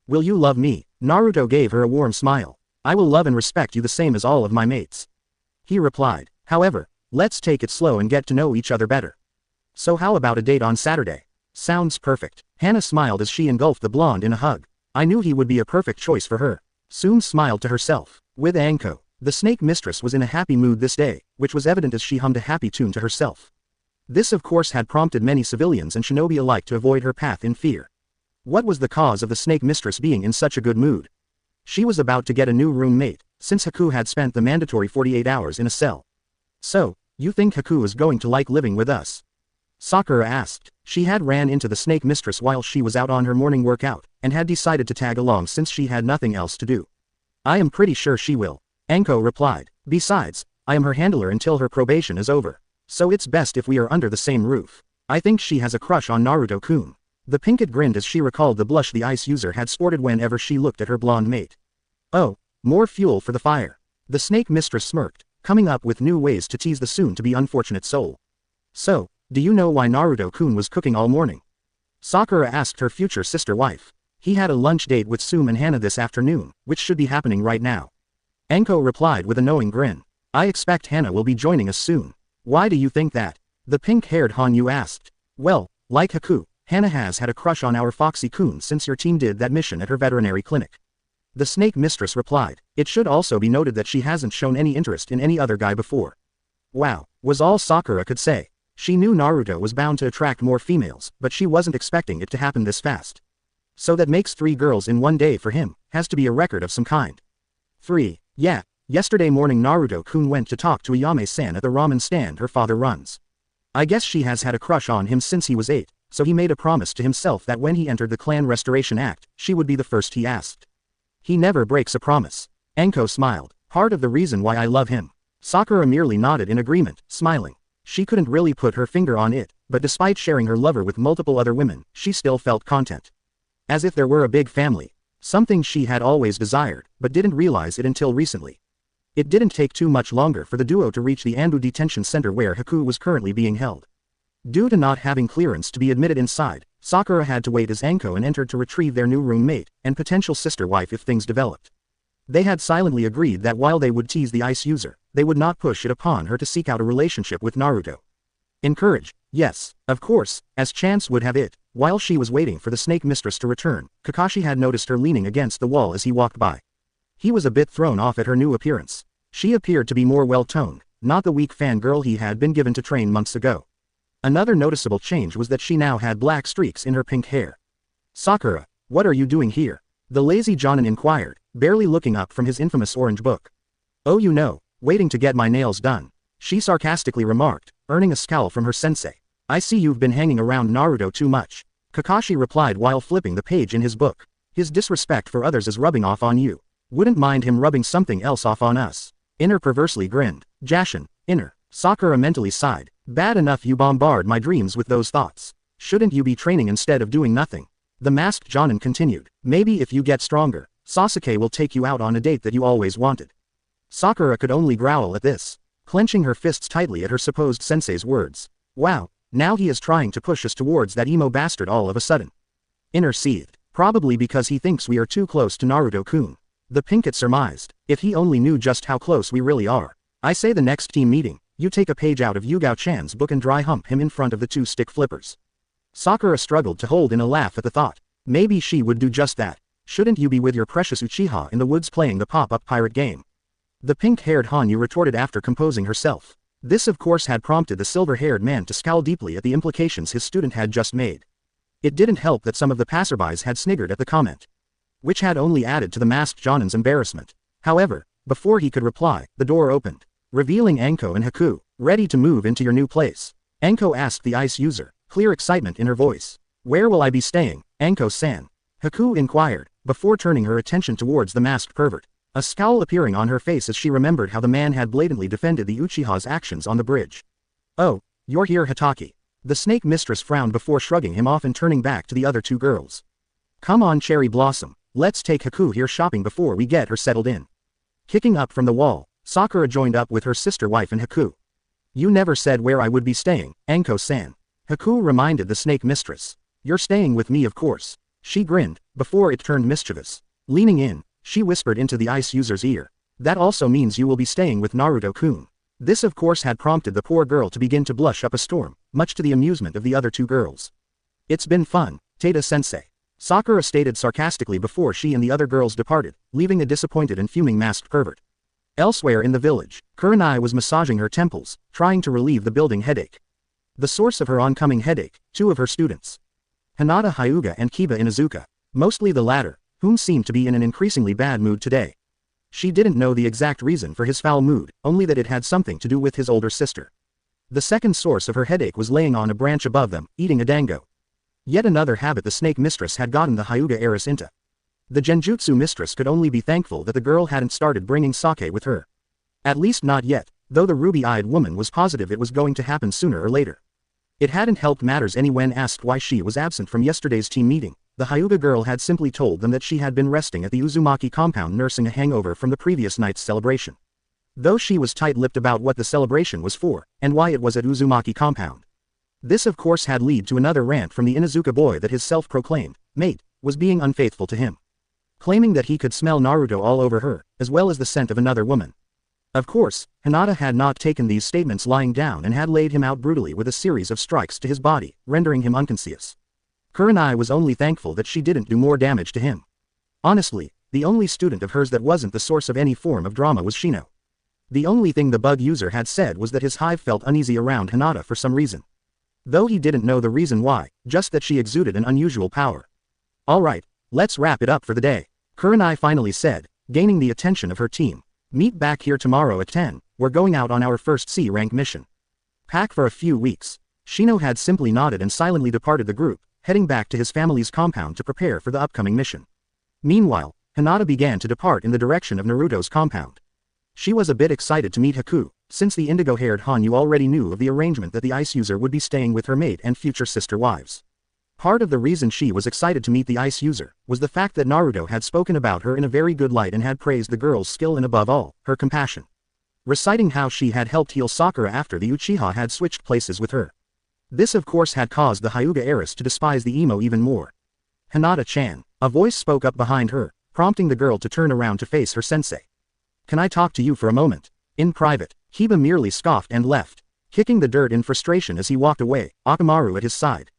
Will you love me? Naruto gave her a warm smile. I will love and respect you the same as all of my mates. He replied. However, let's take it slow and get to know each other better. So how about a date on Saturday? Sounds perfect. Hana smiled as she engulfed the blonde in a hug. I knew he would be a perfect choice for her. Tsume smiled to herself. With Anko, the snake mistress was in a happy mood this day, which was evident as she hummed a happy tune to herself. This of course had prompted many civilians and shinobi alike to avoid her path in fear. What was the cause of the snake mistress being in such a good mood? She was about to get a new roommate, since Haku had spent the mandatory 48 hours in a cell. So, you think Haku is going to like living with us? Sakura asked. She had ran into the snake mistress while she was out on her morning workout, and had decided to tag along since she had nothing else to do. I am pretty sure she will. Anko replied. Besides, I am her handler until her probation is over. So it's best if we are under the same roof. I think she has a crush on Naruto-kun. The pinkett grinned as she recalled the blush the ice user had sported whenever she looked at her blonde mate. Oh, more fuel for the fire. The snake mistress smirked, coming up with new ways to tease the soon-to-be unfortunate soul. So, do you know why Naruto-kun was cooking all morning? Sakura asked her future sister wife. He had a lunch date with Tsume and Hana this afternoon, which should be happening right now. Anko replied with a knowing grin. I expect Hana will be joining us soon. Why do you think that? The pink-haired Hanyu asked. Well, like Haku, Hana has had a crush on our Foxy-kun since your team did that mission at her veterinary clinic. The snake mistress replied. It should also be noted that she hasn't shown any interest in any other guy before. Wow, was all Sakura could say. She knew Naruto was bound to attract more females, but she wasn't expecting it to happen this fast. So that makes 3 girls in one day for him, has to be a record of some kind. 3. Yeah, yesterday morning Naruto-kun went to talk to Ayame-san at the ramen stand her father runs. I guess she has had a crush on him since he was 8, so he made a promise to himself that when he entered the Clan Restoration Act, she would be the first he asked. He never breaks a promise. Anko smiled. Part of the reason why I love him. Sakura merely nodded in agreement, smiling. She couldn't really put her finger on it, but despite sharing her lover with multiple other women, she still felt content. As if there were a big family. Something she had always desired, but didn't realize it until recently. It didn't take too much longer for the duo to reach the Anbu detention center where Haku was currently being held. Due to not having clearance to be admitted inside, Sakura had to wait as Anko and entered to retrieve their new roommate and potential sister wife if things developed. They had silently agreed that while they would tease the ice user, they would not push it upon her to seek out a relationship with Naruto. Encourage, yes, of course, as chance would have it, while she was waiting for the snake mistress to return, Kakashi had noticed her leaning against the wall as he walked by. He was a bit thrown off at her new appearance. She appeared to be more well-toned, not the weak fangirl he had been given to train months ago. Another noticeable change was that she now had black streaks in her pink hair. Sakura, what are you doing here? The lazy Jonin inquired, barely looking up from his infamous orange book. Oh, you know, waiting to get my nails done, she sarcastically remarked, earning a scowl from her sensei. I see you've been hanging around Naruto too much, Kakashi replied while flipping the page in his book. His disrespect for others is rubbing off on you. Wouldn't mind him rubbing something else off on us. Inner perversely grinned. Jashin, inner. Sakura mentally sighed. Bad enough you bombard my dreams with those thoughts. Shouldn't you be training instead of doing nothing? The masked Jonin continued. Maybe if you get stronger, Sasuke will take you out on a date that you always wanted. Sakura could only growl at this, clenching her fists tightly at her supposed sensei's words. Wow, now he is trying to push us towards that emo bastard all of a sudden. Inner seethed. Probably because he thinks we are too close to Naruto-kun. The Pinkett surmised. If he only knew just how close we really are. I say the next team meeting, you take a page out of Yugao-chan's book and dry hump him in front of the two stick flippers. Sakura struggled to hold in a laugh at the thought. Maybe she would do just that. Shouldn't you be with your precious Uchiha in the woods playing the pop-up pirate game? The pink-haired Hanyu retorted after composing herself. This of course had prompted the silver-haired man to scowl deeply at the implications his student had just made. It didn't help that some of the passerbys had sniggered at the comment, which had only added to the masked Jonin's embarrassment. However, before he could reply, the door opened, revealing Anko and Haku. Ready to move into your new place? Anko asked the ice user, clear excitement in her voice. Where will I be staying, Anko-san? Haku inquired, before turning her attention towards the masked pervert. A scowl appearing on her face as she remembered how the man had blatantly defended the Uchiha's actions on the bridge. Oh, you're here, Hataki. The snake mistress frowned before shrugging him off and turning back to the other two girls. Come on, Cherry Blossom, let's take Haku here shopping before we get her settled in. Kicking up from the wall, Sakura joined up with her sister wife and Haku. You never said where I would be staying, Anko-san. Haku reminded the snake mistress. You're staying with me of course. She grinned, before it turned mischievous. Leaning in, she whispered into the ice user's ear. That also means you will be staying with Naruto-kun. This of course had prompted the poor girl to begin to blush up a storm, much to the amusement of the other two girls. It's been fun, Tada-sensei. Sakura stated sarcastically before she and the other girls departed, leaving a disappointed and fuming masked pervert. Elsewhere in the village, Kurenai was massaging her temples, trying to relieve the building headache. The source of her oncoming headache, two of her students, Hinata Hyuga and Kiba Inuzuka, mostly the latter, whom seemed to be in an increasingly bad mood today. She didn't know the exact reason for his foul mood, only that it had something to do with his older sister. The second source of her headache was laying on a branch above them, eating a dango. Yet another habit the snake mistress had gotten the Hyuga heiress into. The Genjutsu mistress could only be thankful that the girl hadn't started bringing sake with her. At least not yet, though the ruby-eyed woman was positive it was going to happen sooner or later. It hadn't helped matters any when asked why she was absent from yesterday's team meeting. The Hyuga girl had simply told them that she had been resting at the Uzumaki compound nursing a hangover from the previous night's celebration. Though she was tight-lipped about what the celebration was for, and why it was at Uzumaki compound. This of course had led to another rant from the Inuzuka boy that his self-proclaimed mate was being unfaithful to him, claiming that he could smell Naruto all over her, as well as the scent of another woman. Of course, Hinata had not taken these statements lying down and had laid him out brutally with a series of strikes to his body, rendering him unconscious. Kurenai was only thankful that she didn't do more damage to him. Honestly, the only student of hers that wasn't the source of any form of drama was Shino. The only thing the bug user had said was that his hive felt uneasy around Hinata for some reason. Though he didn't know the reason why, just that she exuded an unusual power. Alright, let's wrap it up for the day, Kurenai finally said, gaining the attention of her team. Meet back here tomorrow at 10, we're going out on our first C-rank mission. Pack for a few weeks. Shino had simply nodded and silently departed the group, heading back to his family's compound to prepare for the upcoming mission. Meanwhile, Hinata began to depart in the direction of Naruto's compound. She was a bit excited to meet Haku, since the indigo-haired Hanyu already knew of the arrangement that the ice user would be staying with her mate and future sister wives. Part of the reason she was excited to meet the ice user was the fact that Naruto had spoken about her in a very good light and had praised the girl's skill and above all, her compassion, reciting how she had helped heal Sakura after the Uchiha had switched places with her. This of course had caused the Hyuga heiress to despise the emo even more. Hinata-chan. A voice spoke up behind her, prompting the girl to turn around to face her sensei. Can I talk to you for a moment? In private, Kiba merely scoffed and left, kicking the dirt in frustration as he walked away, Akamaru at his side.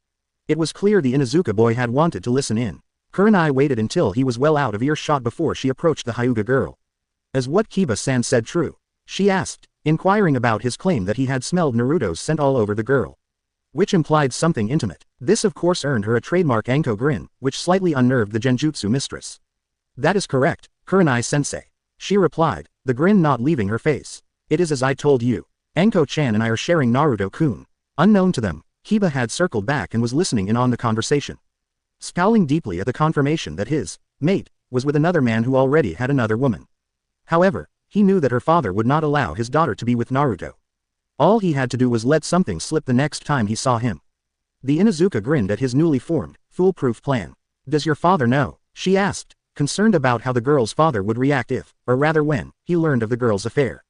It was clear the Inuzuka boy had wanted to listen in. Kurenai waited until he was well out of earshot before she approached the Hyuga girl. Is what Kiba-san said true? She asked, inquiring about his claim that he had smelled Naruto's scent all over the girl, which implied something intimate. This of course earned her a trademark Anko grin, which slightly unnerved the Genjutsu mistress. That is correct, Kurenai-sensei. She replied, the grin not leaving her face. It is as I told you. Anko-chan and I are sharing Naruto-kun. Unknown to them, Kiba had circled back and was listening in on the conversation, scowling deeply at the confirmation that his mate was with another man who already had another woman. However, he knew that her father would not allow his daughter to be with Naruto. All he had to do was let something slip the next time he saw him. The Inuzuka grinned at his newly formed, foolproof plan. Does your father know? She asked, concerned about how the girl's father would react if, or rather when, he learned of the girl's affair.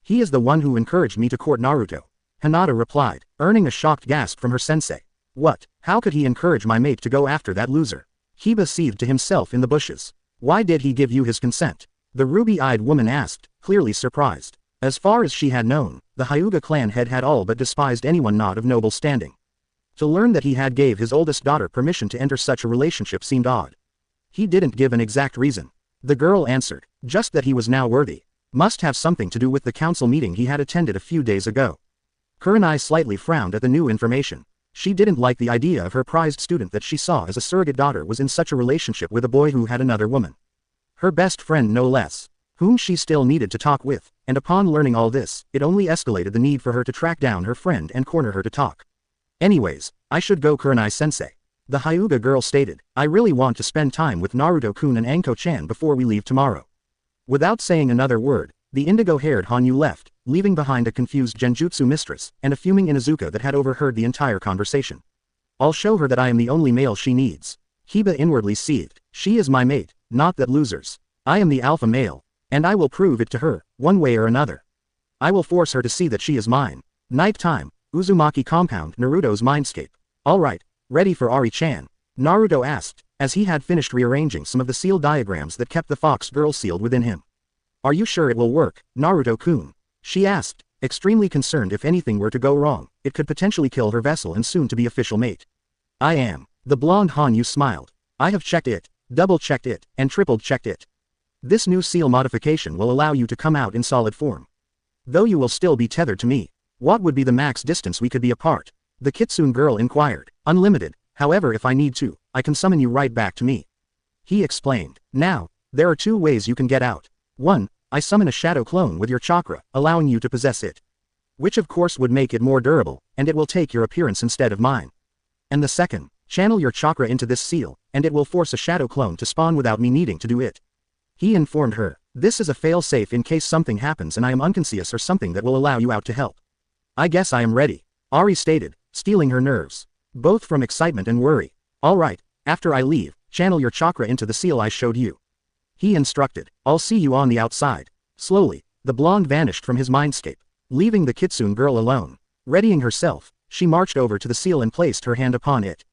He is the one who encouraged me to court Naruto. Hinata replied, earning a shocked gasp from her sensei. What? How could he encourage my mate to go after that loser? Kiba seethed to himself in the bushes. Why did he give you his consent? The ruby-eyed woman asked, clearly surprised. As far as she had known, the Hyuga clan head had all but despised anyone not of noble standing. To learn that he had gave his oldest daughter permission to enter such a relationship seemed odd. He didn't give an exact reason. The girl answered, just that he was now worthy. Must have something to do with the council meeting he had attended a few days ago. Kurenai slightly frowned at the new information. She didn't like the idea of her prized student that she saw as a surrogate daughter was in such a relationship with a boy who had another woman. Her best friend no less, whom she still needed to talk with, and upon learning all this, it only escalated the need for her to track down her friend and corner her to talk. Anyways, I should go, Kurenai-sensei. The Hyuga girl stated, I really want to spend time with Naruto-kun and Anko-chan before we leave tomorrow. Without saying another word, the indigo-haired Hanyu left, leaving behind a confused Genjutsu mistress and a fuming Inuzuka that had overheard the entire conversation. I'll show her that I am the only male she needs. Kiba inwardly seethed. She is my mate, not that loser's. I am the alpha male, and I will prove it to her, one way or another. I will force her to see that she is mine. Night time, Uzumaki compound, Naruto's mindscape. Alright, ready for Ari-chan? Naruto asked, as he had finished rearranging some of the seal diagrams that kept the fox girl sealed within him. Are you sure it will work, Naruto-kun? She asked, extremely concerned if anything were to go wrong, it could potentially kill her vessel and soon-to-be official mate. I am. The blonde Hanyu smiled. I have checked it, double-checked it, and triple-checked it. This new seal modification will allow you to come out in solid form. Though you will still be tethered to me. What would be the max distance we could be apart? The Kitsune girl inquired. Unlimited, however if I need to, I can summon you right back to me. He explained. Now, there are two ways you can get out. 1. I summon a shadow clone with your chakra, allowing you to possess it. Which of course would make it more durable, and it will take your appearance instead of mine. And the second, channel your chakra into this seal, and it will force a shadow clone to spawn without me needing to do it. He informed her, this is a fail-safe in case something happens and I am unconscious or something that will allow you out to help. I guess I am ready. Ari stated, stealing her nerves, both from excitement and worry. Alright, after I leave, channel your chakra into the seal I showed you. He instructed, I'll see you on the outside. Slowly, the blonde vanished from his mindscape, leaving the Kitsune girl alone. Readying herself, she marched over to the seal and placed her hand upon it.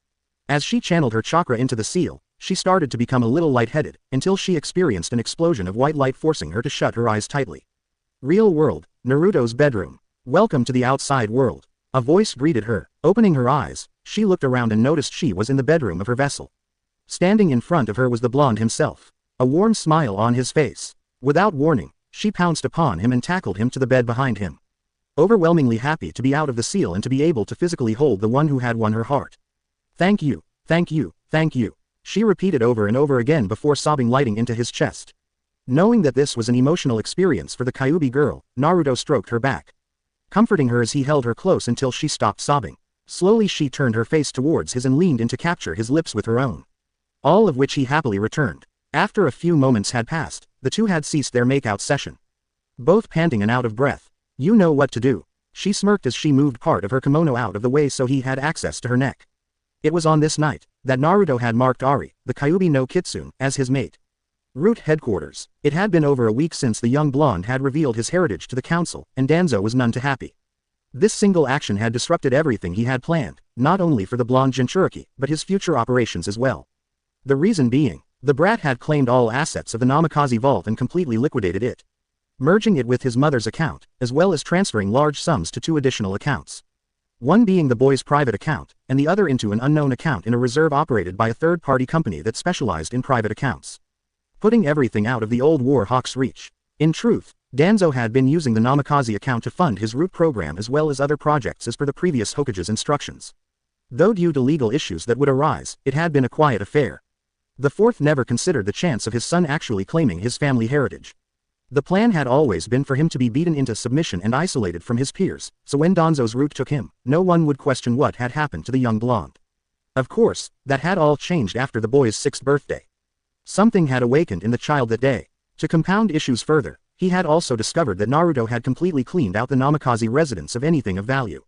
As she channeled her chakra into the seal, she started to become a little lightheaded, until she experienced an explosion of white light forcing her to shut her eyes tightly. Real world, Naruto's bedroom. Welcome to the outside world. A voice greeted her. Opening her eyes, she looked around and noticed she was in the bedroom of her vessel. Standing in front of her was the blonde himself. A warm smile on his face. Without warning, she pounced upon him and tackled him to the bed behind him. Overwhelmingly happy to be out of the seal and to be able to physically hold the one who had won her heart. Thank you, thank you, thank you. She repeated over and over again before sobbing lighting into his chest. Knowing that this was an emotional experience for the Kyuubi girl, Naruto stroked her back, comforting her as he held her close until she stopped sobbing. Slowly she turned her face towards his and leaned in to capture his lips with her own. All of which he happily returned. After a few moments had passed, the two had ceased their make-out session. Both panting and out of breath. You know what to do. She smirked as she moved part of her kimono out of the way so he had access to her neck. It was on this night that Naruto had marked Ari, the Kyuubi no Kitsune, as his mate. Root headquarters. It had been over a week since the young blonde had revealed his heritage to the council, and Danzo was none too happy. This single action had disrupted everything he had planned, not only for the blonde Jinchuriki, but his future operations as well. The reason being, the brat had claimed all assets of the Namikaze vault and completely liquidated it, merging it with his mother's account, as well as transferring large sums to two additional accounts. One being the boy's private account, and the other into an unknown account in a reserve operated by a third-party company that specialized in private accounts, putting everything out of the old War Hawk's reach. In truth, Danzo had been using the Namikaze account to fund his root program as well as other projects as per the previous Hokage's instructions. Though due to legal issues that would arise, it had been a quiet affair. The fourth never considered the chance of his son actually claiming his family heritage. The plan had always been for him to be beaten into submission and isolated from his peers, so when Danzo's route took him, no one would question what had happened to the young blonde. Of course, that had all changed after the boy's 6th birthday. Something had awakened in the child that day. To compound issues further, he had also discovered that Naruto had completely cleaned out the Namikaze residence of anything of value.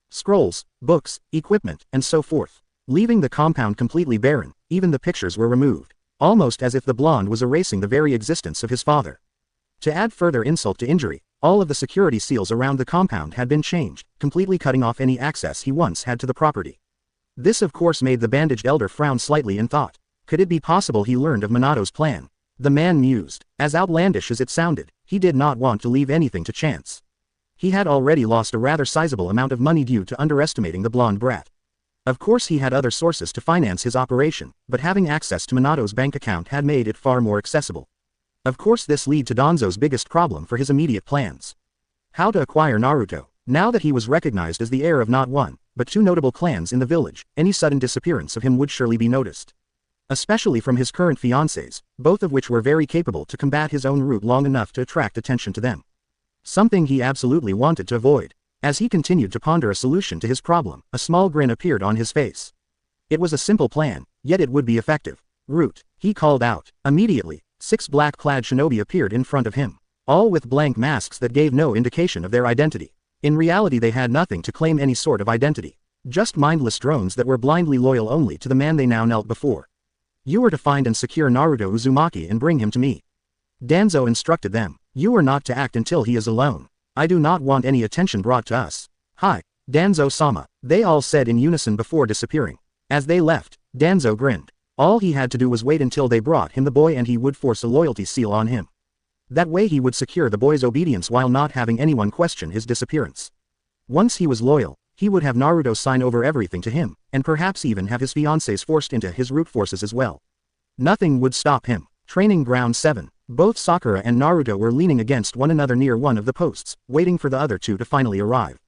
Scrolls, books, equipment, and so forth. Leaving the compound completely barren, even the pictures were removed, almost as if the blonde was erasing the very existence of his father. To add further insult to injury, all of the security seals around the compound had been changed, completely cutting off any access he once had to the property. This of course made the bandaged elder frown slightly in thought. Could it be possible he learned of Minato's plan? The man mused. As outlandish as it sounded, he did not want to leave anything to chance. He had already lost a rather sizable amount of money due to underestimating the blonde brat. Of course he had other sources to finance his operation, but having access to Minato's bank account had made it far more accessible. Of course this led to Danzo's biggest problem for his immediate plans. How to acquire Naruto. Now that he was recognized as the heir of not one, but two notable clans in the village, any sudden disappearance of him would surely be noticed. Especially from his current fiancés, both of which were very capable to combat his own route long enough to attract attention to them. Something he absolutely wanted to avoid. As he continued to ponder a solution to his problem, a small grin appeared on his face. It was a simple plan, yet it would be effective. Root, he called out. Immediately, 6 black-clad shinobi appeared in front of him, all with blank masks that gave no indication of their identity. In reality they had nothing to claim any sort of identity. Just mindless drones that were blindly loyal only to the man they now knelt before. You are to find and secure Naruto Uzumaki and bring him to me. Danzo instructed them. You are not to act until he is alone. I do not want any attention brought to us. Hi, Danzo-sama, they all said in unison before disappearing. As they left, Danzo grinned. All he had to do was wait until they brought him the boy and he would force a loyalty seal on him. That way he would secure the boy's obedience while not having anyone question his disappearance. Once he was loyal, he would have Naruto sign over everything to him, and perhaps even have his fiancés forced into his root forces as well. Nothing would stop him. Training Ground 7. Both Sakura and Naruto were leaning against one another near one of the posts, waiting for the other two to finally arrive.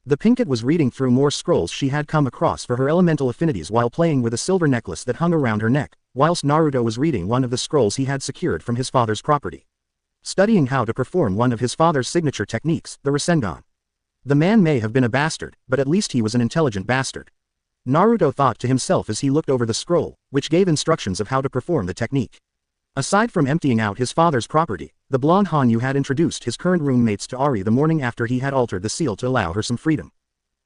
The Pinkett was reading through more scrolls she had come across for her elemental affinities while playing with a silver necklace that hung around her neck, whilst Naruto was reading one of the scrolls he had secured from his father's property. Studying how to perform one of his father's signature techniques, the Rasengan. The man may have been a bastard, but at least he was an intelligent bastard. Naruto thought to himself as he looked over the scroll, which gave instructions of how to perform the technique. Aside from emptying out his father's property, the blonde Hanyu had introduced his current roommates to Ari the morning after he had altered the seal to allow her some freedom.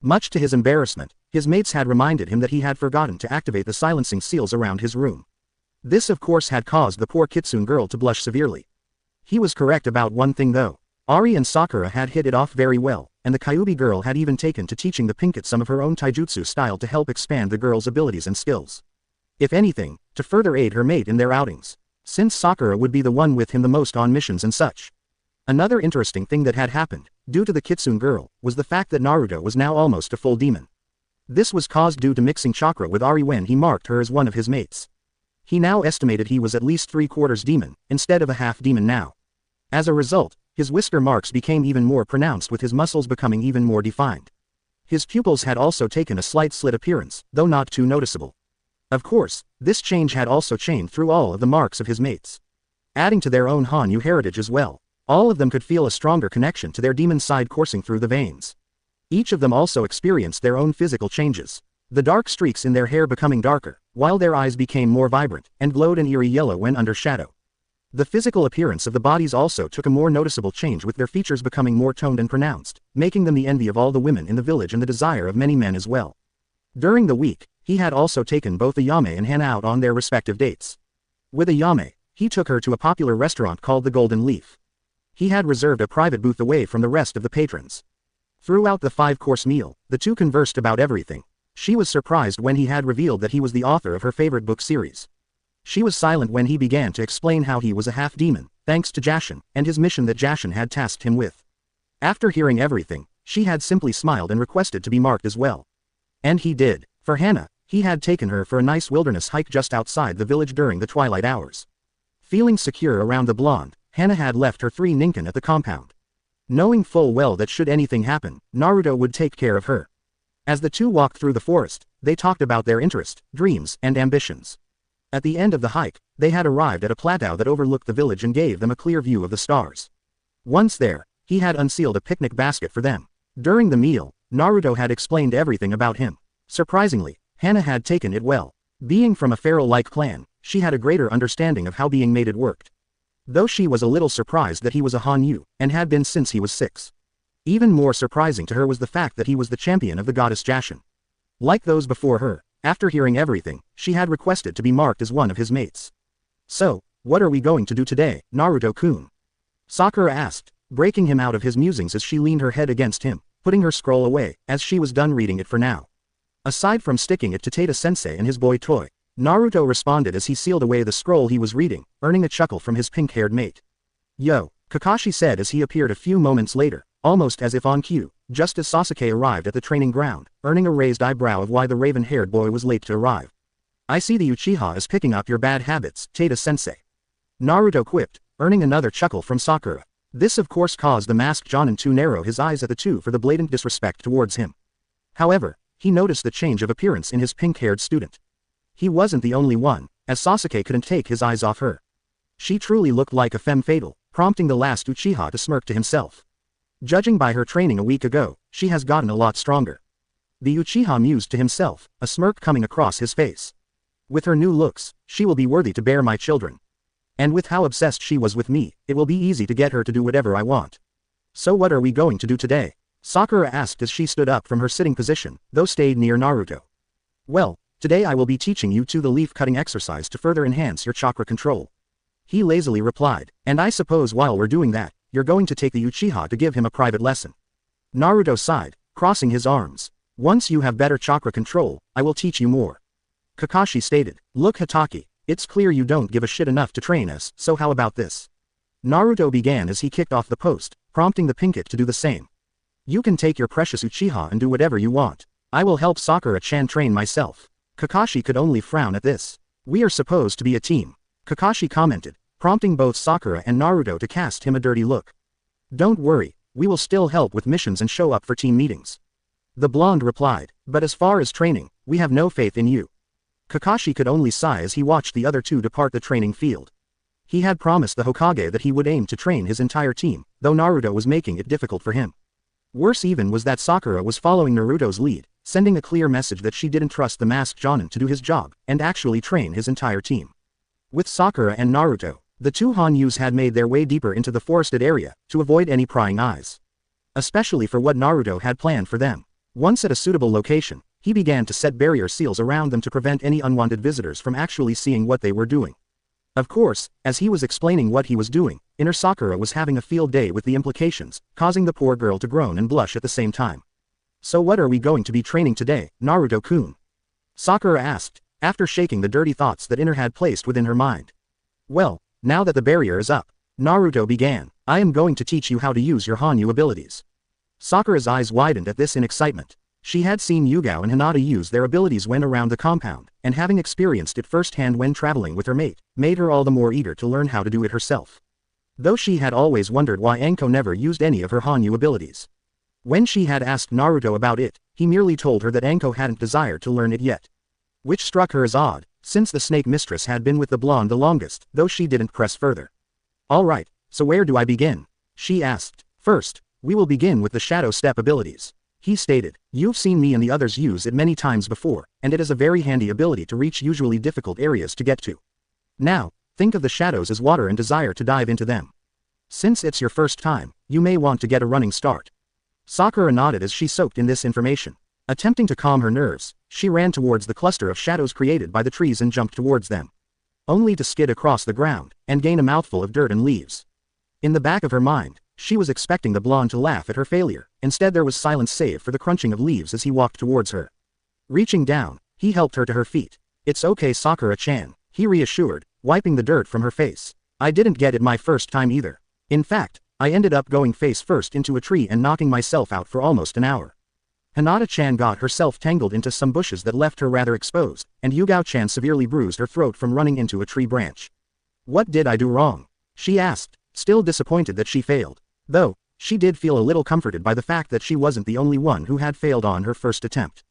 Much to his embarrassment, his mates had reminded him that he had forgotten to activate the silencing seals around his room. This of course had caused the poor Kitsune girl to blush severely. He was correct about one thing though. Ari and Sakura had hit it off very well, and the Kyuubi girl had even taken to teaching the Pinkett some of her own taijutsu style to help expand the girl's abilities and skills. If anything, to further aid her mate in their outings, since Sakura would be the one with him the most on missions and such. Another interesting thing that had happened, due to the Kitsune girl, was the fact that Naruto was now almost a full demon. This was caused due to mixing chakra with Ari when he marked her as one of his mates. He now estimated he was at least 3/4 demon, instead of a half demon now. As a result, his whisker marks became even more pronounced with his muscles becoming even more defined. His pupils had also taken a slight slit appearance, though not too noticeable. Of course, this change had also chained through all of the marks of his mates. Adding to their own Hanyu heritage as well, all of them could feel a stronger connection to their demon side coursing through the veins. Each of them also experienced their own physical changes. The dark streaks in their hair becoming darker, while their eyes became more vibrant, and glowed an eerie yellow when under shadow. The physical appearance of the bodies also took a more noticeable change with their features becoming more toned and pronounced, making them the envy of all the women in the village and the desire of many men as well. During the week, he had also taken both Ayame and Hana out on their respective dates. With Ayame, he took her to a popular restaurant called the Golden Leaf. He had reserved a private booth away from the rest of the patrons. Throughout the 5-course meal, the two conversed about everything. She was surprised when he had revealed that he was the author of her favorite book series. She was silent when he began to explain how he was a half-demon, thanks to Jashin, and his mission that Jashin had tasked him with. After hearing everything, she had simply smiled and requested to be marked as well. And he did. For Hana, he had taken her for a nice wilderness hike just outside the village during the twilight hours. Feeling secure around the blonde, Hana had left her 3 ninkin at the compound. Knowing full well that should anything happen, Naruto would take care of her. As the two walked through the forest, they talked about their interests, dreams, and ambitions. At the end of the hike, they had arrived at a plateau that overlooked the village and gave them a clear view of the stars. Once there, he had unsealed a picnic basket for them. During the meal, Naruto had explained everything about him. Surprisingly, Hana had taken it well. Being from a feral-like clan, she had a greater understanding of how being mated worked. Though she was a little surprised that he was a Hanyu, and had been since he was 6. Even more surprising to her was the fact that he was the champion of the goddess Jashin. Like those before her, after hearing everything, she had requested to be marked as one of his mates. So, what are we going to do today, Naruto-kun? Sakura asked, breaking him out of his musings as she leaned her head against him, putting her scroll away, as she was done reading it for now. Aside from sticking it to Tada-sensei and his boy toy, Naruto responded as he sealed away the scroll he was reading, earning a chuckle from his pink-haired mate. Yo, Kakashi said as he appeared a few moments later, almost as if on cue, just as Sasuke arrived at the training ground, earning a raised eyebrow of why the raven-haired boy was late to arrive. I see the Uchiha is picking up your bad habits, Tada-sensei. Naruto quipped, earning another chuckle from Sakura. This of course caused the masked Jonin to narrow his eyes at the two for the blatant disrespect towards him. However, he noticed the change of appearance in his pink-haired student. He wasn't the only one, as Sasuke couldn't take his eyes off her. She truly looked like a femme fatale, prompting the last Uchiha to smirk to himself. Judging by her training a week ago, she has gotten a lot stronger. The Uchiha mused to himself, a smirk coming across his face. With her new looks, she will be worthy to bear my children. And with how obsessed she was with me, it will be easy to get her to do whatever I want. So what are we going to do today? Sakura asked as she stood up from her sitting position, though stayed near Naruto. Well, today I will be teaching you the leaf-cutting exercise to further enhance your chakra control. He lazily replied, and I suppose while we're doing that, you're going to take the Uchiha to give him a private lesson. Naruto sighed, crossing his arms. Once you have better chakra control, I will teach you more. Kakashi stated, look Hatake, it's clear you don't give a shit enough to train us, so how about this? Naruto began as he kicked off the post, prompting the Pinkett to do the same. You can take your precious Uchiha and do whatever you want. I will help Sakura-chan train myself. Kakashi could only frown at this. We are supposed to be a team. Kakashi commented, prompting both Sakura and Naruto to cast him a dirty look. Don't worry, we will still help with missions and show up for team meetings. The blonde replied, but as far as training, we have no faith in you. Kakashi could only sigh as he watched the other two depart the training field. He had promised the Hokage that he would aim to train his entire team, though Naruto was making it difficult for him. Worse even was that Sakura was following Naruto's lead, sending a clear message that she didn't trust the masked Jonin to do his job, and actually train his entire team. With Sakura and Naruto, the two Hanyus had made their way deeper into the forested area, to avoid any prying eyes. Especially for what Naruto had planned for them. Once at a suitable location, he began to set barrier seals around them to prevent any unwanted visitors from actually seeing what they were doing. Of course, as he was explaining what he was doing, inner Sakura was having a field day with the implications, causing the poor girl to groan and blush at the same time. So what are we going to be training today, Naruto-kun? Sakura asked, after shaking the dirty thoughts that Inner had placed within her mind. Well, now that the barrier is up, Naruto began, I am going to teach you how to use your Hanyu abilities. Sakura's eyes widened at this in excitement. She had seen Yugao and Hinata use their abilities when around the compound, and having experienced it firsthand when traveling with her mate, made her all the more eager to learn how to do it herself. Though she had always wondered why Anko never used any of her Hanyu abilities. When she had asked Naruto about it, he merely told her that Anko hadn't desired to learn it yet. Which struck her as odd, since the snake mistress had been with the blonde the longest, though she didn't press further. Alright, so where do I begin? She asked. First, we will begin with the shadow step abilities. He stated, you've seen me and the others use it many times before, and it is a very handy ability to reach usually difficult areas to get to. Now, think of the shadows as water and desire to dive into them. Since it's your first time, you may want to get a running start. Sakura nodded as she soaked in this information. Attempting to calm her nerves, she ran towards the cluster of shadows created by the trees and jumped towards them. Only to skid across the ground, and gain a mouthful of dirt and leaves. In the back of her mind, She was expecting the blonde to laugh at her failure, instead there was silence save for the crunching of leaves as he walked towards her. Reaching down, he helped her to her feet. "It's okay Sakura-chan," he reassured, wiping the dirt from her face. "I didn't get it my first time either. In fact, I ended up going face first into a tree and knocking myself out for almost an hour." Hinata-chan got herself tangled into some bushes that left her rather exposed, and Yugao-chan severely bruised her throat from running into a tree branch. "What did I do wrong?" she asked, still disappointed that she failed. Though, she did feel a little comforted by the fact that she wasn't the only one who had failed on her first attempt.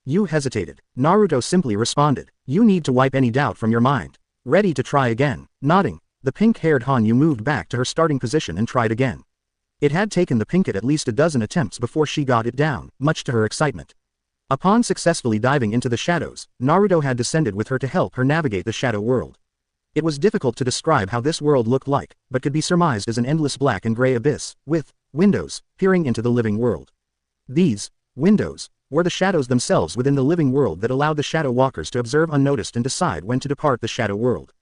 "You hesitated," Naruto simply responded. "You need to wipe any doubt from your mind. Ready to try again." Nodding, the pink-haired Hanyu moved back to her starting position and tried again. It had taken the pinkette at least a dozen attempts before she got it down, much to her excitement. Upon successfully diving into the shadows, Naruto had descended with her to help her navigate the shadow world. It was difficult to describe how this world looked like, but could be surmised as an endless black and gray abyss, with windows peering into the living world. These windows were the shadows themselves within the living world that allowed the shadow walkers to observe unnoticed and decide when to depart the shadow world.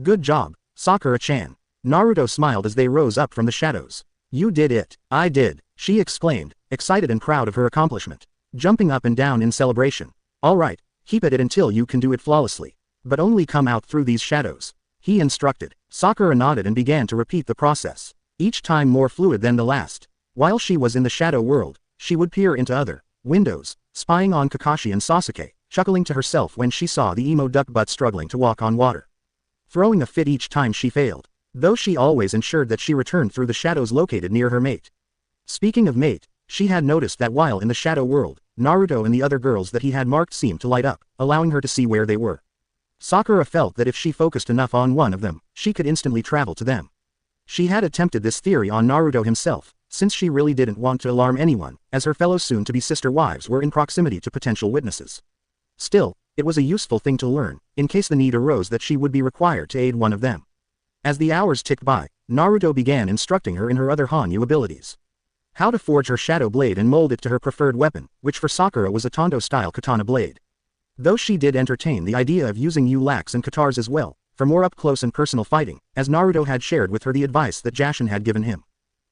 "Good job, Sakura-chan." Naruto smiled as they rose up from the shadows. "You did it." "I did," she exclaimed, excited and proud of her accomplishment, jumping up and down in celebration. "All right, keep at it until you can do it flawlessly. But only come out through these shadows," he instructed. Sakura nodded and began to repeat the process, each time more fluid than the last. While she was in the shadow world, she would peer into other windows, spying on Kakashi and Sasuke, chuckling to herself when she saw the emo duck butt struggling to walk on water, throwing a fit each time she failed, though she always ensured that she returned through the shadows located near her mate. Speaking of mate, she had noticed that while in the shadow world, Naruto and the other girls that he had marked seemed to light up, allowing her to see where they were. Sakura felt that if she focused enough on one of them, she could instantly travel to them. She had attempted this theory on Naruto himself, since she really didn't want to alarm anyone, as her fellow soon-to-be sister wives were in proximity to potential witnesses. Still, it was a useful thing to learn, in case the need arose that she would be required to aid one of them. As the hours ticked by, Naruto began instructing her in her other Hanyu abilities. How to forge her shadow blade and mold it to her preferred weapon, which for Sakura was a Tondo-style katana blade. Though she did entertain the idea of using yu-lax and katars as well, for more up-close and personal fighting, as Naruto had shared with her the advice that Jashin had given him.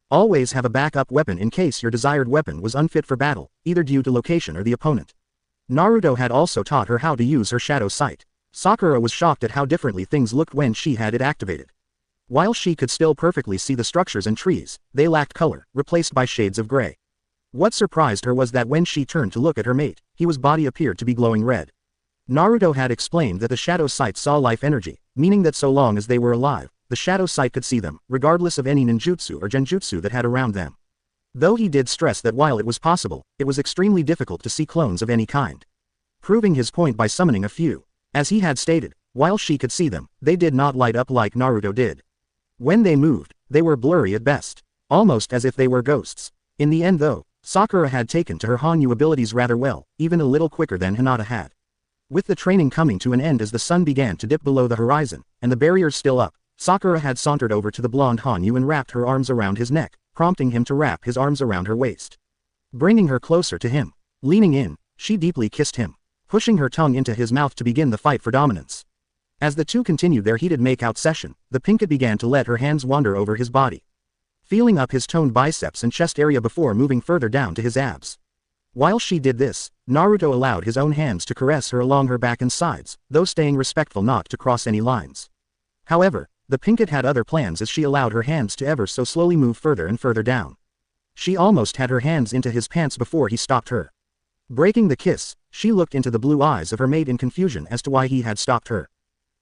Always have a backup weapon in case your desired weapon was unfit for battle, either due to location or the opponent. Naruto had also taught her how to use her shadow sight. Sakura was shocked at how differently things looked when she had it activated. While she could still perfectly see the structures and trees, they lacked color, replaced by shades of gray. What surprised her was that when she turned to look at her mate, his body appeared to be glowing red. Naruto had explained that the shadow sight saw life energy, meaning that so long as they were alive, the shadow sight could see them, regardless of any ninjutsu or genjutsu that had around them. Though he did stress that while it was possible, it was extremely difficult to see clones of any kind. Proving his point by summoning a few. As he had stated, while she could see them, they did not light up like Naruto did. When they moved, they were blurry at best, almost as if they were ghosts. In the end though, Sakura had taken to her Hanyu abilities rather well, even a little quicker than Hinata had. With the training coming to an end as the sun began to dip below the horizon, and the barriers still up, Sakura had sauntered over to the blonde Hanyu and wrapped her arms around his neck, prompting him to wrap his arms around her waist. Bringing her closer to him. Leaning in, she deeply kissed him, pushing her tongue into his mouth to begin the fight for dominance. As the two continued their heated make-out session, the pinkette began to let her hands wander over his body, feeling up his toned biceps and chest area before moving further down to his abs. While she did this, Naruto allowed his own hands to caress her along her back and sides, though staying respectful not to cross any lines. However, the pinkette had other plans as she allowed her hands to ever so slowly move further and further down. She almost had her hands into his pants before he stopped her. Breaking the kiss, she looked into the blue eyes of her mate in confusion as to why he had stopped her.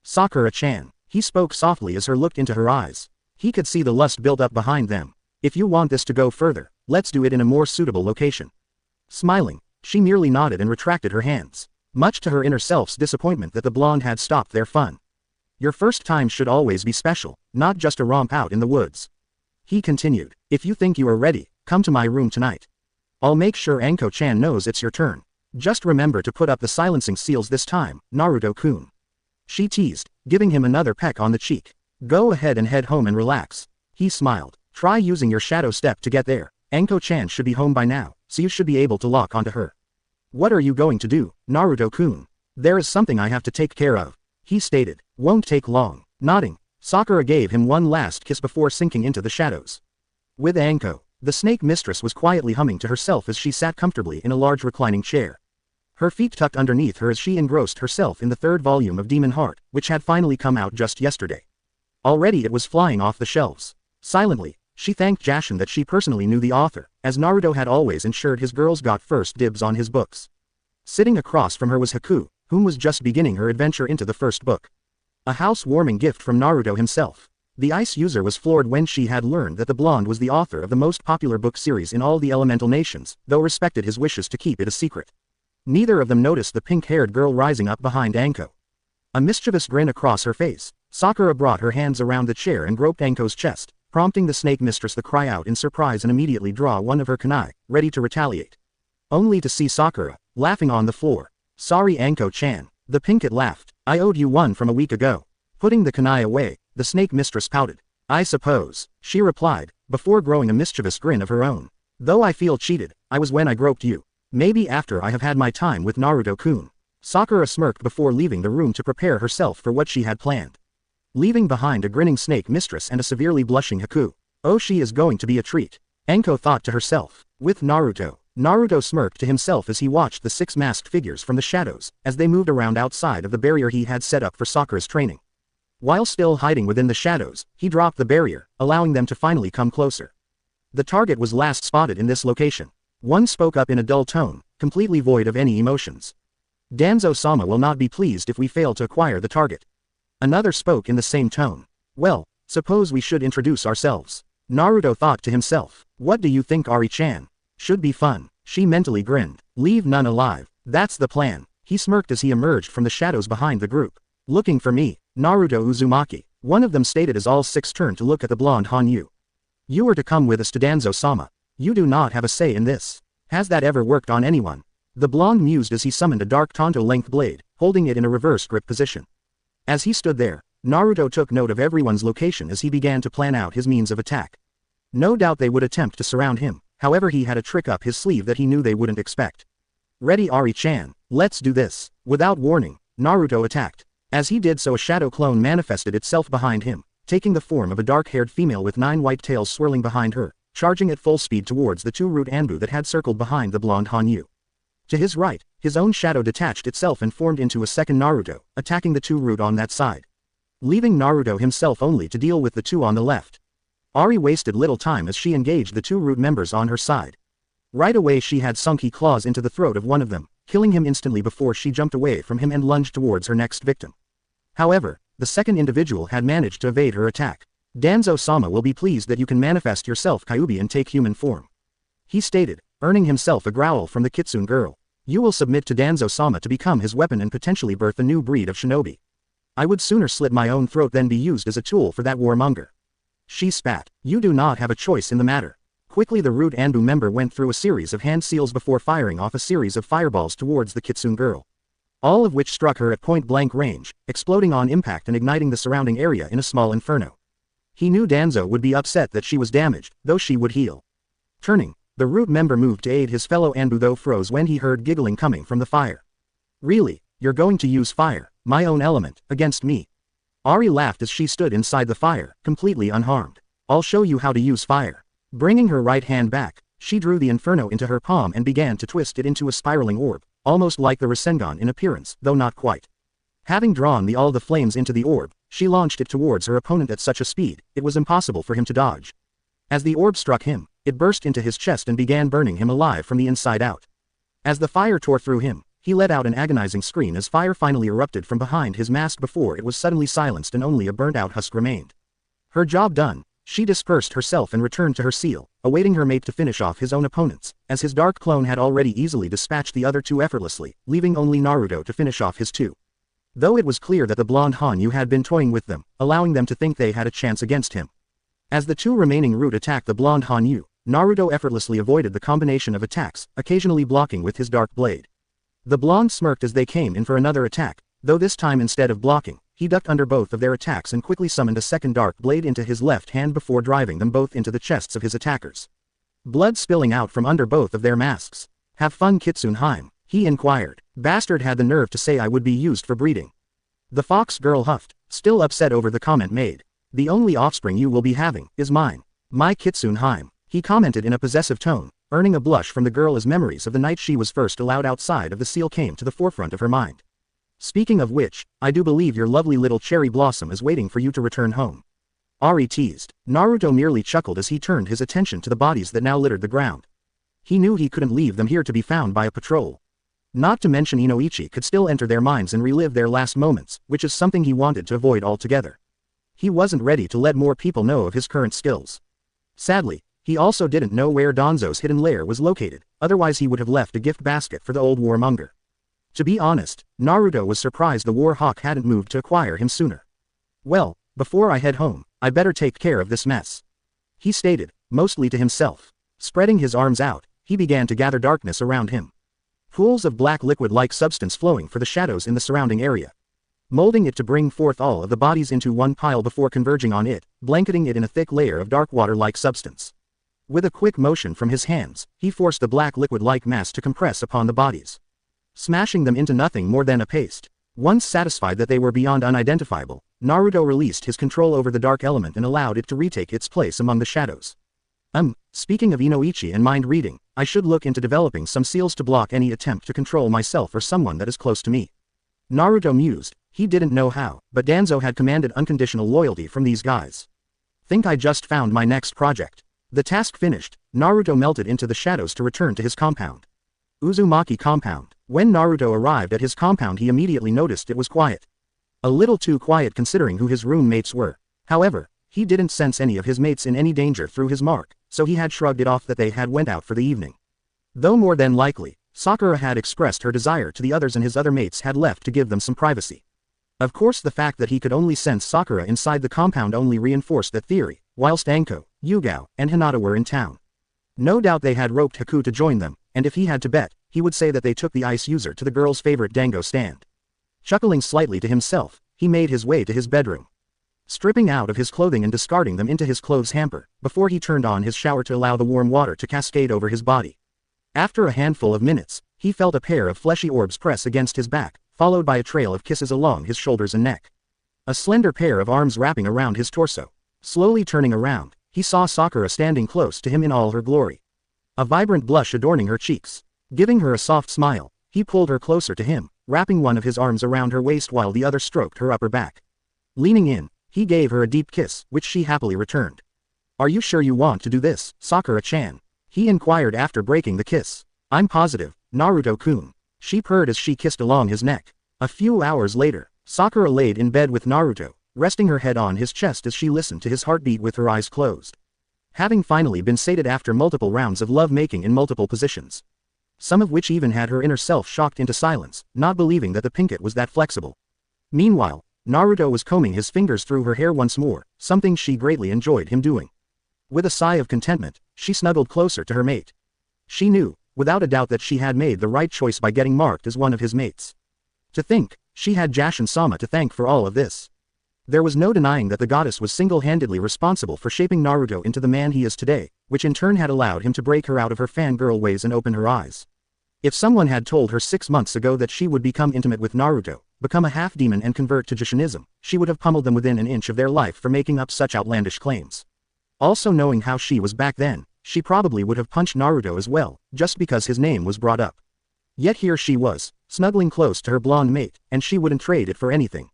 "Sakura-chan," he spoke softly as her looked into her eyes. He could see the lust build up behind them. "If you want this to go further, let's do it in a more suitable location." Smiling, she merely nodded and retracted her hands, much to her inner self's disappointment that the blonde had stopped their fun. "Your first time should always be special, not just a romp out in the woods," he continued. "If you think you are ready, come to my room tonight. I'll make sure Anko-chan knows it's your turn. Just remember to put up the silencing seals this time, Naruto-kun," she teased, giving him another peck on the cheek. "Go ahead and head home and relax," he smiled. "Try using your shadow step to get there. Anko-chan should be home by now, so you should be able to lock onto her." "What are you going to do, Naruto-kun?" "There is something I have to take care of," he stated. "Won't take long." Nodding, Sakura gave him one last kiss before sinking into the shadows. With Anko, the snake mistress was quietly humming to herself as she sat comfortably in a large reclining chair. Her feet tucked underneath her as she engrossed herself in the third volume of Demon Heart, which had finally come out just yesterday. Already it was flying off the shelves. Silently, she thanked Jashin that she personally knew the author, as Naruto had always ensured his girls got first dibs on his books. Sitting across from her was Haku, whom was just beginning her adventure into the first book. A house-warming gift from Naruto himself. The ice user was floored when she had learned that the blonde was the author of the most popular book series in all the elemental nations, though respected his wishes to keep it a secret. Neither of them noticed the pink-haired girl rising up behind Anko. A mischievous grin across her face, Sakura brought her hands around the chair and groped Anko's chest, prompting the snake mistress to cry out in surprise and immediately draw one of her kunai, ready to retaliate. Only to see Sakura, laughing on the floor. Sorry Anko-chan. The pinkett laughed. I owed you one from a week ago. Putting the kunai away, the snake mistress pouted. I suppose, she replied, before growing a mischievous grin of her own. Though I feel cheated, I was when I groped you. Maybe after I have had my time with Naruto-kun. Sakura smirked before leaving the room to prepare herself for what she had planned. Leaving behind a grinning snake mistress and a severely blushing Haku. Oh, she is going to be a treat. Anko thought to herself. With Naruto. Naruto smirked to himself as he watched the 6 masked figures from the shadows, as they moved around outside of the barrier he had set up for Sakura's training. While still hiding within the shadows, he dropped the barrier, allowing them to finally come closer. The target was last spotted in this location. One spoke up in a dull tone, completely void of any emotions. Danzo-sama will not be pleased if we fail to acquire the target. Another spoke in the same tone. Well, suppose we should introduce ourselves. Naruto thought to himself. What do you think, Ari-chan? Should be fun. She mentally grinned. Leave none alive. That's the plan. He smirked as he emerged from the shadows behind the group. Looking for me, Naruto Uzumaki. One of them stated as all 6 turned to look at the blonde Hanyu. You are to come with us to Danzo-sama. You do not have a say in this. Has that ever worked on anyone? The blonde mused as he summoned a dark Tonto-length blade, holding it in a reverse grip position. As he stood there, Naruto took note of everyone's location as he began to plan out his means of attack. No doubt they would attempt to surround him, however he had a trick up his sleeve that he knew they wouldn't expect. Ready Ari-chan, let's do this. Without warning, Naruto attacked. As he did so a shadow clone manifested itself behind him, taking the form of a dark-haired female with 9 white tails swirling behind her, charging at full speed towards the 2 root Anbu that had circled behind the blonde Hanyu. To his right, his own shadow detached itself and formed into a second Naruto, attacking the 2 root on that side. Leaving Naruto himself only to deal with the 2 on the left. Ari wasted little time as she engaged the 2 root members on her side. Right away she had sunk claws into the throat of one of them, killing him instantly before she jumped away from him and lunged towards her next victim. However, the second individual had managed to evade her attack. Danzo-sama will be pleased that you can manifest yourself Kyuubi and take human form. He stated, earning himself a growl from the Kitsune girl. You will submit to Danzo-sama to become his weapon and potentially birth a new breed of shinobi. I would sooner slit my own throat than be used as a tool for that warmonger. She spat. You do not have a choice in the matter. Quickly the root Anbu member went through a series of hand seals before firing off a series of fireballs towards the Kitsune girl. All of which struck her at point-blank range, exploding on impact and igniting the surrounding area in a small inferno. He knew Danzo would be upset that she was damaged, though she would heal. Turning, the root member moved to aid his fellow Anbu though froze when he heard giggling coming from the fire. Really, you're going to use fire, my own element, against me? Ari laughed as she stood inside the fire, completely unharmed. I'll show you how to use fire. Bringing her right hand back, she drew the inferno into her palm and began to twist it into a spiraling orb, almost like the Rasengan in appearance, though not quite. Having drawn all the flames into the orb, she launched it towards her opponent at such a speed, it was impossible for him to dodge. As the orb struck him, it burst into his chest and began burning him alive from the inside out. As the fire tore through him, he let out an agonizing scream as fire finally erupted from behind his mask before it was suddenly silenced and only a burnt-out husk remained. Her job done, she dispersed herself and returned to her seal, awaiting her mate to finish off his own opponents, as his dark clone had already easily dispatched the other 2 effortlessly, leaving only Naruto to finish off his 2. Though it was clear that the blonde Hanyu had been toying with them, allowing them to think they had a chance against him. As the 2 remaining root attacked the blonde Hanyu, Naruto effortlessly avoided the combination of attacks, occasionally blocking with his dark blade. The blonde smirked as they came in for another attack, though this time instead of blocking, he ducked under both of their attacks and quickly summoned a second dark blade into his left hand before driving them both into the chests of his attackers. Blood spilling out from under both of their masks. Have fun Kitsune Heim, he inquired. Bastard had the nerve to say I would be used for breeding. The fox girl huffed, still upset over the comment made. The only offspring you will be having, is mine. My kitsune Haim, he commented in a possessive tone, earning a blush from the girl as memories of the night she was first allowed outside of the seal came to the forefront of her mind. Speaking of which, I do believe your lovely little cherry blossom is waiting for you to return home. Ari teased. Naruto merely chuckled as he turned his attention to the bodies that now littered the ground. He knew he couldn't leave them here to be found by a patrol. Not to mention Inoichi could still enter their minds and relive their last moments, which is something he wanted to avoid altogether. He wasn't ready to let more people know of his current skills. Sadly, he also didn't know where Danzo's hidden lair was located, otherwise he would have left a gift basket for the old warmonger. To be honest, Naruto was surprised the war hawk hadn't moved to acquire him sooner. Well, before I head home, I better take care of this mess, he stated, mostly to himself. Spreading his arms out, he began to gather darkness around him. Pools of black liquid-like substance flowing for the shadows in the surrounding area. Molding it to bring forth all of the bodies into one pile before converging on it, blanketing it in a thick layer of dark water-like substance. With a quick motion from his hands, he forced the black liquid-like mass to compress upon the bodies, smashing them into nothing more than a paste. Once satisfied that they were beyond unidentifiable, Naruto released his control over the dark element and allowed it to retake its place among the shadows. Speaking of Inoichi and mind reading, I should look into developing some seals to block any attempt to control myself or someone that is close to me. Naruto mused. He didn't know how, but Danzo had commanded unconditional loyalty from these guys. Think I just found my next project. The task finished, Naruto melted into the shadows to return to his compound. Uzumaki compound. When Naruto arrived at his compound he immediately noticed it was quiet. A little too quiet considering who his roommates were. However, he didn't sense any of his mates in any danger through his mark, so he had shrugged it off that they had went out for the evening. Though more than likely, Sakura had expressed her desire to the others and his other mates had left to give them some privacy. Of course the fact that he could only sense Sakura inside the compound only reinforced that theory, whilst Anko, Yugao, and Hinata were in town. No doubt they had roped Haku to join them, and if he had to bet, he would say that they took the ice user to the girl's favorite dango stand. Chuckling slightly to himself, he made his way to his bedroom. Stripping out of his clothing and discarding them into his clothes hamper, before he turned on his shower to allow the warm water to cascade over his body. After a handful of minutes, he felt a pair of fleshy orbs press against his back, followed by a trail of kisses along his shoulders and neck. A slender pair of arms wrapping around his torso. Slowly turning around, he saw Sakura standing close to him in all her glory. A vibrant blush adorning her cheeks. Giving her a soft smile, he pulled her closer to him, wrapping one of his arms around her waist while the other stroked her upper back. Leaning in, he gave her a deep kiss, which she happily returned. Are you sure you want to do this, Sakura-chan? He inquired after breaking the kiss. I'm positive, Naruto-kun. She purred as she kissed along his neck. A few hours later, Sakura laid in bed with Naruto, resting her head on his chest as she listened to his heartbeat with her eyes closed. Having finally been sated after multiple rounds of love-making in multiple positions. Some of which even had her inner self shocked into silence, not believing that the pinkett was that flexible. Meanwhile, Naruto was combing his fingers through her hair once more, something she greatly enjoyed him doing. With a sigh of contentment, she snuggled closer to her mate. She knew, without a doubt, that she had made the right choice by getting marked as one of his mates. To think, she had Jashin-sama to thank for all of this. There was no denying that the goddess was single-handedly responsible for shaping Naruto into the man he is today, which in turn had allowed him to break her out of her fangirl ways and open her eyes. If someone had told her 6 months ago that she would become intimate with Naruto, become a half-demon and convert to Jashinism, she would have pummeled them within an inch of their life for making up such outlandish claims. Also knowing how she was back then, she probably would have punched Naruto as well, just because his name was brought up. Yet here she was, snuggling close to her blonde mate, and she wouldn't trade it for anything.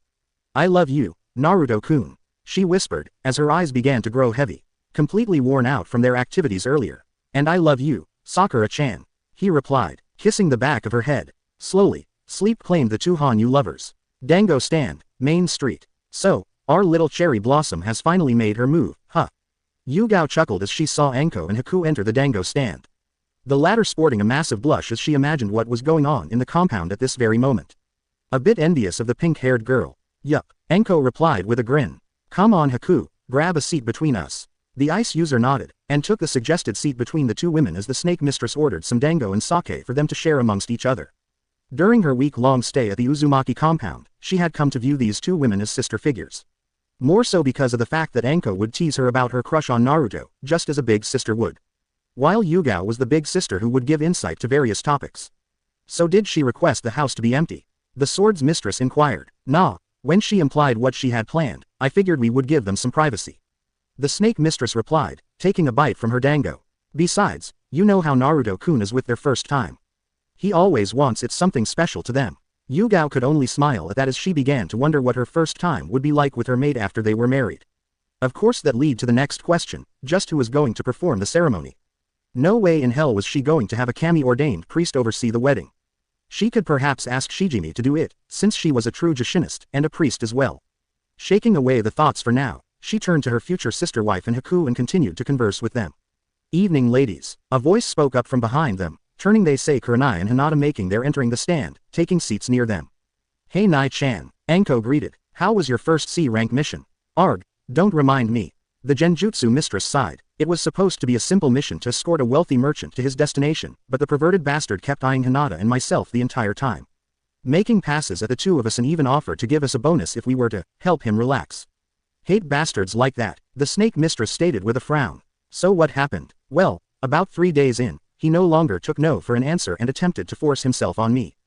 I love you, Naruto-kun, she whispered, as her eyes began to grow heavy, completely worn out from their activities earlier. And I love you, Sakura-chan, he replied, kissing the back of her head. Slowly, sleep claimed the two Hanyu lovers. Dango stand, Main Street. So, our little cherry blossom has finally made her move, huh? Yugao chuckled as she saw Anko and Haku enter the dango stand. The latter sporting a massive blush as she imagined what was going on in the compound at this very moment. A bit envious of the pink-haired girl. Yup, Anko replied with a grin. Come on Haku, grab a seat between us. The ice user nodded, and took the suggested seat between the two women as the snake mistress ordered some dango and sake for them to share amongst each other. During her week-long stay at the Uzumaki compound, she had come to view these two women as sister figures. More so because of the fact that Anko would tease her about her crush on Naruto, just as a big sister would. While Yugao was the big sister who would give insight to various topics. So did she request the house to be empty? The sword's mistress inquired. Nah, when she implied what she had planned, I figured we would give them some privacy. The snake mistress replied, taking a bite from her dango. Besides, you know how Naruto-kun is with their first time. He always wants it something special to them. Yugao could only smile at that as she began to wonder what her first time would be like with her maid after they were married. Of course that led to the next question, just who was going to perform the ceremony. No way in hell was she going to have a kami-ordained priest oversee the wedding. She could perhaps ask Shijimi to do it, since she was a true Jushinist and a priest as well. Shaking away the thoughts for now, she turned to her future sister-wife and Haku and continued to converse with them. Evening ladies, a voice spoke up from behind them, turning they say Kurenai and Hinata making their entering the stand, taking seats near them. Hey Nai-chan, Anko greeted, how was your first C-rank mission? Arg, don't remind me. The Genjutsu mistress sighed. It was supposed to be a simple mission to escort a wealthy merchant to his destination, but the perverted bastard kept eyeing Hinata and myself the entire time. Making passes at the two of us and even offered to give us a bonus if we were to help him relax. Hate bastards like that, the snake mistress stated with a frown. So what happened? Well, about 3 days in, he no longer took no for an answer and attempted to force himself on me.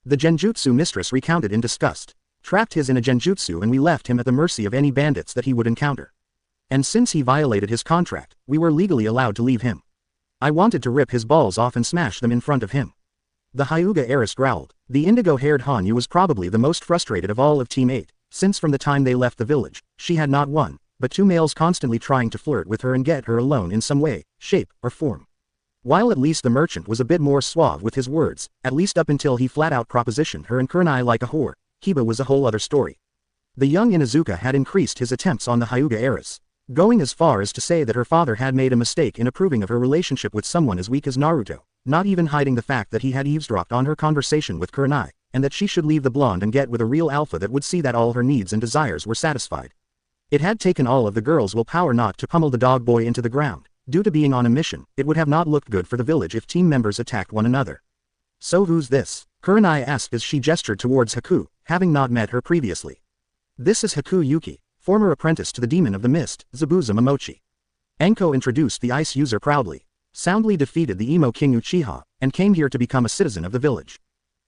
The Genjutsu mistress recounted in disgust. Trapped his in a Genjutsu and we left him at the mercy of any bandits that he would encounter. And since he violated his contract, we were legally allowed to leave him. I wanted to rip his balls off and smash them in front of him. The Hyuga heiress growled. The indigo-haired Hanyu was probably the most frustrated of all of Team 8, since from the time they left the village, she had not one, but 2 males constantly trying to flirt with her and get her alone in some way, shape, or form. While at least the merchant was a bit more suave with his words, at least up until he flat-out propositioned her and Kurenai like a whore, Kiba was a whole other story. The young Inuzuka had increased his attempts on the Hyuga heiress, going as far as to say that her father had made a mistake in approving of her relationship with someone as weak as Naruto, not even hiding the fact that he had eavesdropped on her conversation with Kurenai, and that she should leave the blonde and get with a real alpha that would see that all her needs and desires were satisfied. It had taken all of the girls' willpower not to pummel the dog boy into the ground. Due to being on a mission, it would have not looked good for the village if team members attacked one another. So who's this? Kurenai asked as she gestured towards Haku, having not met her previously. This is Haku Yuki, former apprentice to the Demon of the Mist, Zabuza Momochi. Anko introduced the ice user proudly. Soundly defeated the emo king Uchiha, and came here to become a citizen of the village.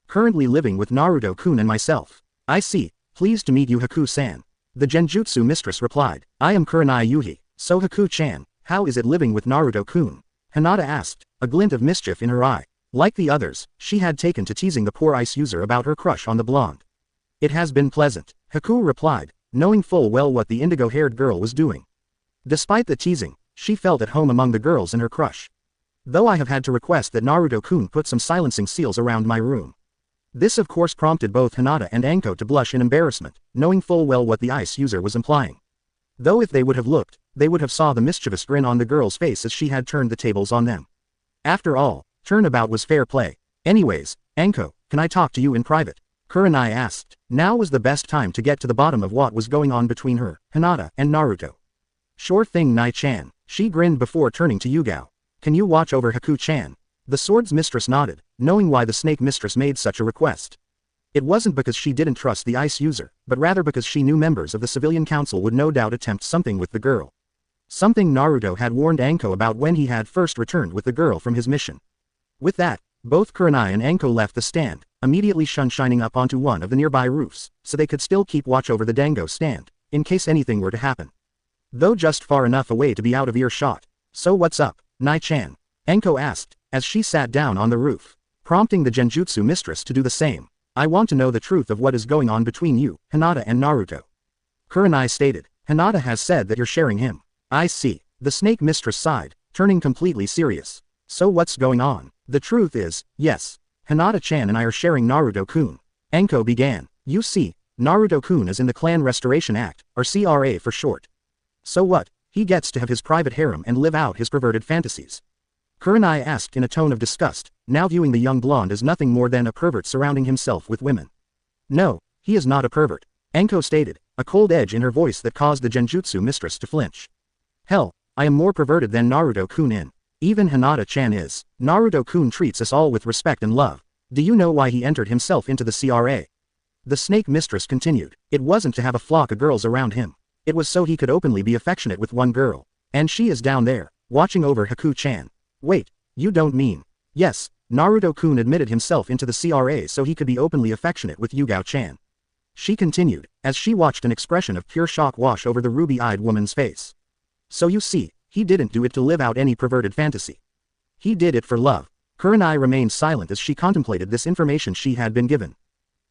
Currently living with Naruto-kun and myself. I see, pleased to meet you Haku-san. The Genjutsu mistress replied. I am Kurenai Yuhi, so Haku-chan, how is it living with Naruto-kun? Hinata asked, a glint of mischief in her eye. Like the others, she had taken to teasing the poor ice user about her crush on the blonde. It has been pleasant, Haku replied, knowing full well what the indigo-haired girl was doing. Despite the teasing, she felt at home among the girls and her crush. Though I have had to request that Naruto-kun put some silencing seals around my room. This of course prompted both Hinata and Anko to blush in embarrassment, knowing full well what the ice user was implying. Though if they would have looked, they would have saw the mischievous grin on the girl's face as she had turned the tables on them. After all, turnabout was fair play. Anyways, Anko, can I talk to you in private? Kurenai asked. Now was the best time to get to the bottom of what was going on between her, Hinata, and Naruto. Sure thing Nai-chan, she grinned before turning to Yugao. Can you watch over Haku-chan? The sword's mistress nodded, knowing why the snake mistress made such a request. It wasn't because she didn't trust the ice user, but rather because she knew members of the civilian council would no doubt attempt something with the girl. Something Naruto had warned Anko about when he had first returned with the girl from his mission. With that, both Kurenai and Anko left the stand, immediately shining up onto one of the nearby roofs, so they could still keep watch over the dango stand, in case anything were to happen. Though just far enough away to be out of earshot. So what's up, Nai-chan? Anko asked, as she sat down on the roof, prompting the Genjutsu mistress to do the same. I want to know the truth of what is going on between you, Hinata and Naruto. Kurenai stated. Hinata has said that you're sharing him. I see. The snake mistress sighed, turning completely serious. So what's going on? The truth is, yes. Hinata-chan and I are sharing Naruto-kun. Anko began. You see, Naruto-kun is in the Clan Restoration Act, or CRA for short. So what? He gets to have his private harem and live out his perverted fantasies. Kurenai asked in a tone of disgust, now viewing the young blonde as nothing more than a pervert surrounding himself with women. No, he is not a pervert, Anko stated, a cold edge in her voice that caused the Genjutsu mistress to flinch. Hell, I am more perverted than Naruto-kun in. Even Hinata-chan is. Naruto-kun treats us all with respect and love. Do you know why he entered himself into the CRA? The snake mistress continued. It wasn't to have a flock of girls around him. It was so he could openly be affectionate with one girl. And she is down there, watching over Haku-chan. Wait, you don't mean. Yes, Naruto-kun admitted himself into the CRA so he could be openly affectionate with Yugao-chan. She continued, as she watched an expression of pure shock wash over the ruby-eyed woman's face. So you see, he didn't do it to live out any perverted fantasy. He did it for love. Kurenai remained silent as she contemplated this information she had been given.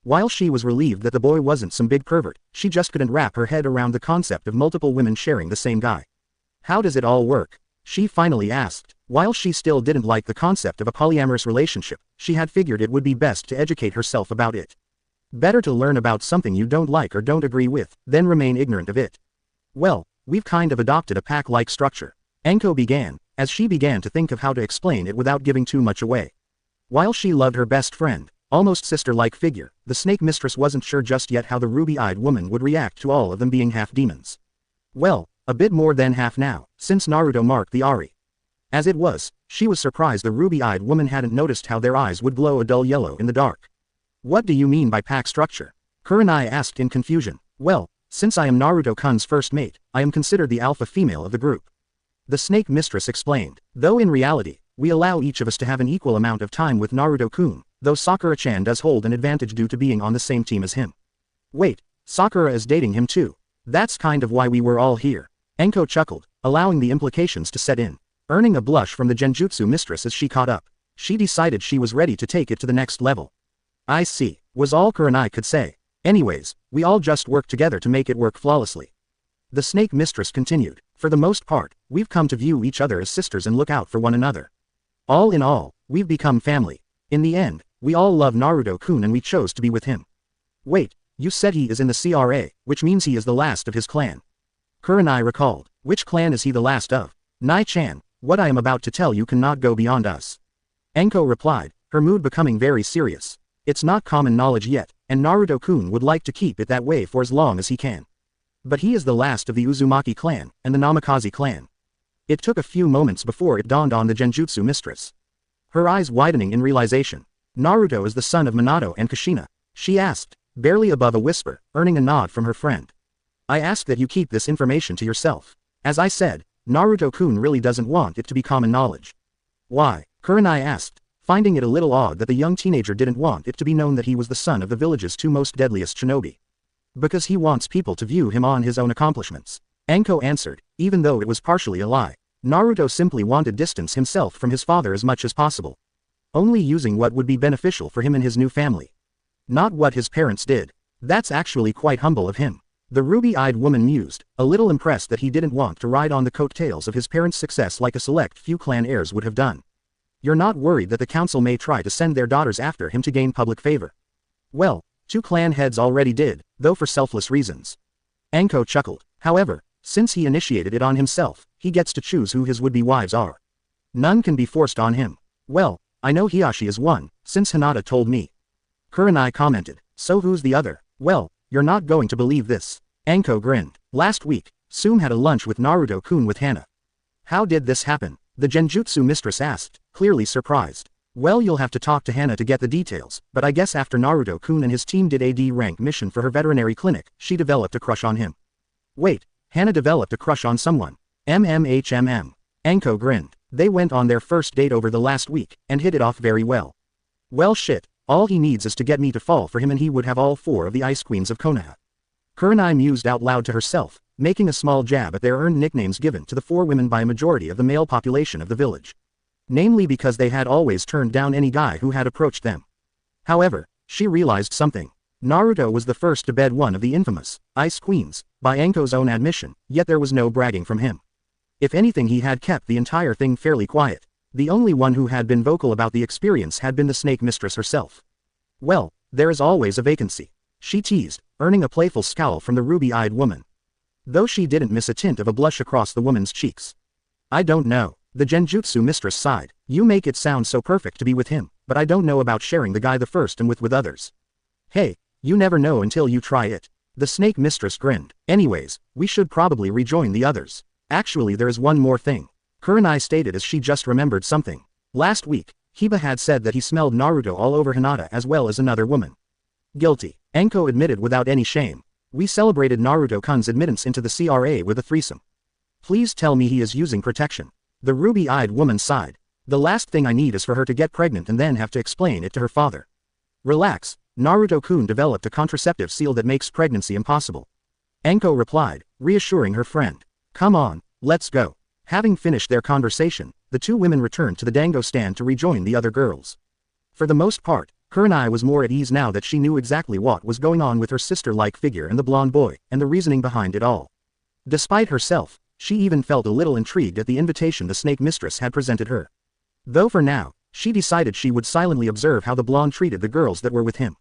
While she was relieved that the boy wasn't some big pervert, she just couldn't wrap her head around the concept of multiple women sharing the same guy. How does it all work? She finally asked. While she still didn't like the concept of a polyamorous relationship, she had figured it would be best to educate herself about it. Better to learn about something you don't like or don't agree with, than remain ignorant of it. Well, we've kind of adopted a pack-like structure. Anko began, as she began to think of how to explain it without giving too much away. While she loved her best friend, almost sister-like figure, the snake mistress wasn't sure just yet how the ruby-eyed woman would react to all of them being half-demons. Well, a bit more than half now, since Naruto marked the Ari. As it was, she was surprised the ruby-eyed woman hadn't noticed how their eyes would glow a dull yellow in the dark. What do you mean by pack structure? Kurenai asked in confusion. Well, since I am Naruto-kun's first mate, I am considered the alpha female of the group. The snake mistress explained. Though in reality, we allow each of us to have an equal amount of time with Naruto-kun, though Sakura-chan does hold an advantage due to being on the same team as him. Wait, Sakura is dating him too. That's kind of why we were all here. Anko chuckled, allowing the implications to set in. Earning a blush from the genjutsu mistress as she caught up. She decided she was ready to take it to the next level. I see, was all Kurenai could say. Anyways, we all just work together to make it work flawlessly. The snake mistress continued. For the most part, we've come to view each other as sisters and look out for one another. All in all, we've become family. In the end, we all love Naruto-kun and we chose to be with him. Wait, you said he is in the CRA, which means he is the last of his clan. Kurenai recalled. Which clan is he the last of? Nai-chan, what I am about to tell you cannot go beyond us. Anko replied, her mood becoming very serious. It's not common knowledge yet, and Naruto-kun would like to keep it that way for as long as he can. But he is the last of the Uzumaki clan, and the Namikaze clan. It took a few moments before it dawned on the genjutsu mistress. Her eyes widening in realization. Naruto is the son of Minato and Kushina. She asked, barely above a whisper, earning a nod from her friend. I ask that you keep this information to yourself. As I said, Naruto-kun really doesn't want it to be common knowledge. Why? Kurenai asked, finding it a little odd that the young teenager didn't want it to be known that he was the son of the village's two most deadliest shinobi. Because he wants people to view him on his own accomplishments. Anko answered, even though it was partially a lie. Naruto simply wanted to distance himself from his father as much as possible. Only using what would be beneficial for him and his new family. Not what his parents did. That's actually quite humble of him. The ruby-eyed woman mused, a little impressed that he didn't want to ride on the coattails of his parents' success like a select few clan heirs would have done. You're not worried that the council may try to send their daughters after him to gain public favor? Well, 2 clan heads already did, though for selfless reasons. Anko chuckled. However, since he initiated it on himself, he gets to choose who his would-be wives are. None can be forced on him. Well, I know Hiashi is one, since Hinata told me. Kurenai commented. So who's the other? Well, you're not going to believe this. Anko grinned. Last week, Tsume had a lunch with Naruto-kun with Hana. How did this happen? The genjutsu mistress asked, clearly surprised. Well, you'll have to talk to Hana to get the details, but I guess after Naruto-kun and his team did a D-rank mission for her veterinary clinic, she developed a crush on him. Wait, Hana developed a crush on someone. Anko grinned. They went on their first date over the last week, and hit it off very well. Well shit, all he needs is to get me to fall for him and he would have all 4 of the ice queens of Konoha. Kurenai mused out loud to herself, making a small jab at their earned nicknames given to the 4 women by a majority of the male population of the village. Namely because they had always turned down any guy who had approached them. However, she realized something. Naruto was the first to bed one of the infamous Ice Queens, by Anko's own admission, yet there was no bragging from him. If anything, he had kept the entire thing fairly quiet. The only one who had been vocal about the experience had been the snake mistress herself. Well, there is always a vacancy. She teased, earning a playful scowl from the ruby-eyed woman. Though she didn't miss a tint of a blush across the woman's cheeks. I don't know. The genjutsu mistress sighed. You make it sound so perfect to be with him, but I don't know about sharing the guy the first and with others. Hey, you never know until you try it. The snake mistress grinned. Anyways, we should probably rejoin the others. Actually, there is one more thing. Kurenai stated as she just remembered something. Last week, Hiba had said that he smelled Naruto all over Hinata as well as another woman. Guilty. Anko admitted without any shame. We celebrated Naruto-kun's admittance into the CRA with a threesome. Please tell me he is using protection. The ruby-eyed woman sighed. The last thing I need is for her to get pregnant and then have to explain it to her father. Relax, Naruto-kun developed a contraceptive seal that makes pregnancy impossible. Anko replied, reassuring her friend. Come on, Let's go. Having finished their conversation, the two women returned to the dango stand to rejoin the other girls. For the most part, Kurenai was more at ease now that she knew exactly what was going on with her sister-like figure and the blonde boy, and the reasoning behind it all. Despite herself, she even felt a little intrigued at the invitation the snake mistress had presented her. Though for now, she decided she would silently observe how the blonde treated the girls that were with him.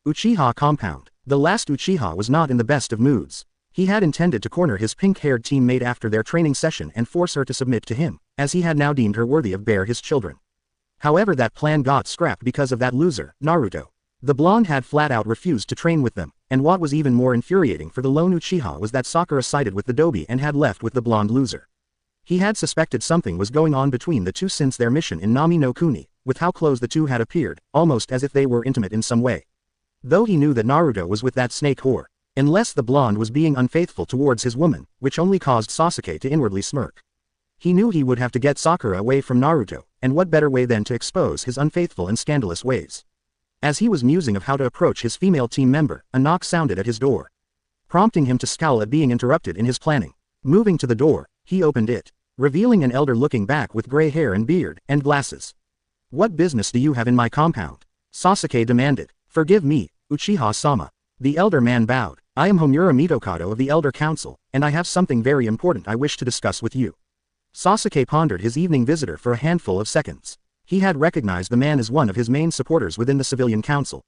Uchiha compound. The last Uchiha was not in the best of moods. He had intended to corner his pink-haired teammate after their training session and force her to submit to him, as he had now deemed her worthy of bear his children. However, that plan got scrapped because of that loser, Naruto. The blonde had flat-out refused to train with them, and what was even more infuriating for the lone Uchiha was that Sakura sided with the Dobi and had left with the blonde loser. He had suspected something was going on between the two since their mission in Nami no Kuni, with how close the two had appeared, almost as if they were intimate in some way. Though he knew that Naruto was with that snake whore, unless the blonde was being unfaithful towards his woman, which only caused Sasuke to inwardly smirk. He knew he would have to get Sakura away from Naruto, and what better way than to expose his unfaithful and scandalous ways. As he was musing of how to approach his female team member, a knock sounded at his door, prompting him to scowl at being interrupted in his planning. Moving to the door, he opened it, revealing an elder looking back with gray hair and beard, and glasses. "What business do you have in my compound?" Sasuke demanded. "Forgive me, Uchiha-sama." The elder man bowed. "I am Homura Mitokado of the Elder Council, and I have something very important I wish to discuss with you." Sasuke pondered his evening visitor for a handful of seconds. He had recognized the man as one of his main supporters within the civilian council.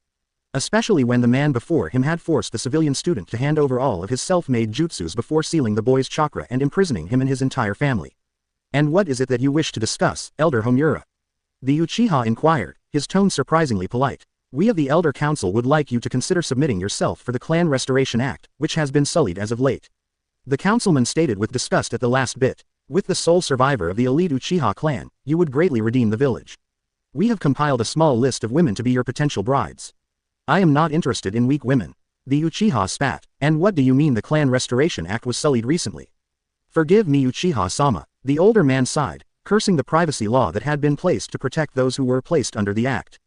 Especially when the man before him had forced the civilian student to hand over all of his self-made jutsus before sealing the boy's chakra and imprisoning him and his entire family. "And what is it that you wish to discuss, Elder Homura?" The Uchiha inquired, his tone surprisingly polite. "We of the Elder Council would like you to consider submitting yourself for the Clan Restoration Act, which has been sullied as of late." The councilman stated with disgust at the last bit. "With the sole survivor of the elite Uchiha clan, you would greatly redeem the village. We have compiled a small list of women to be your potential brides." "I am not interested in weak women." The Uchiha spat. "And what do you mean the Clan Restoration Act was sullied recently?" "Forgive me, Uchiha-sama." The older man sighed, cursing the privacy law that had been placed to protect those who were placed under the act.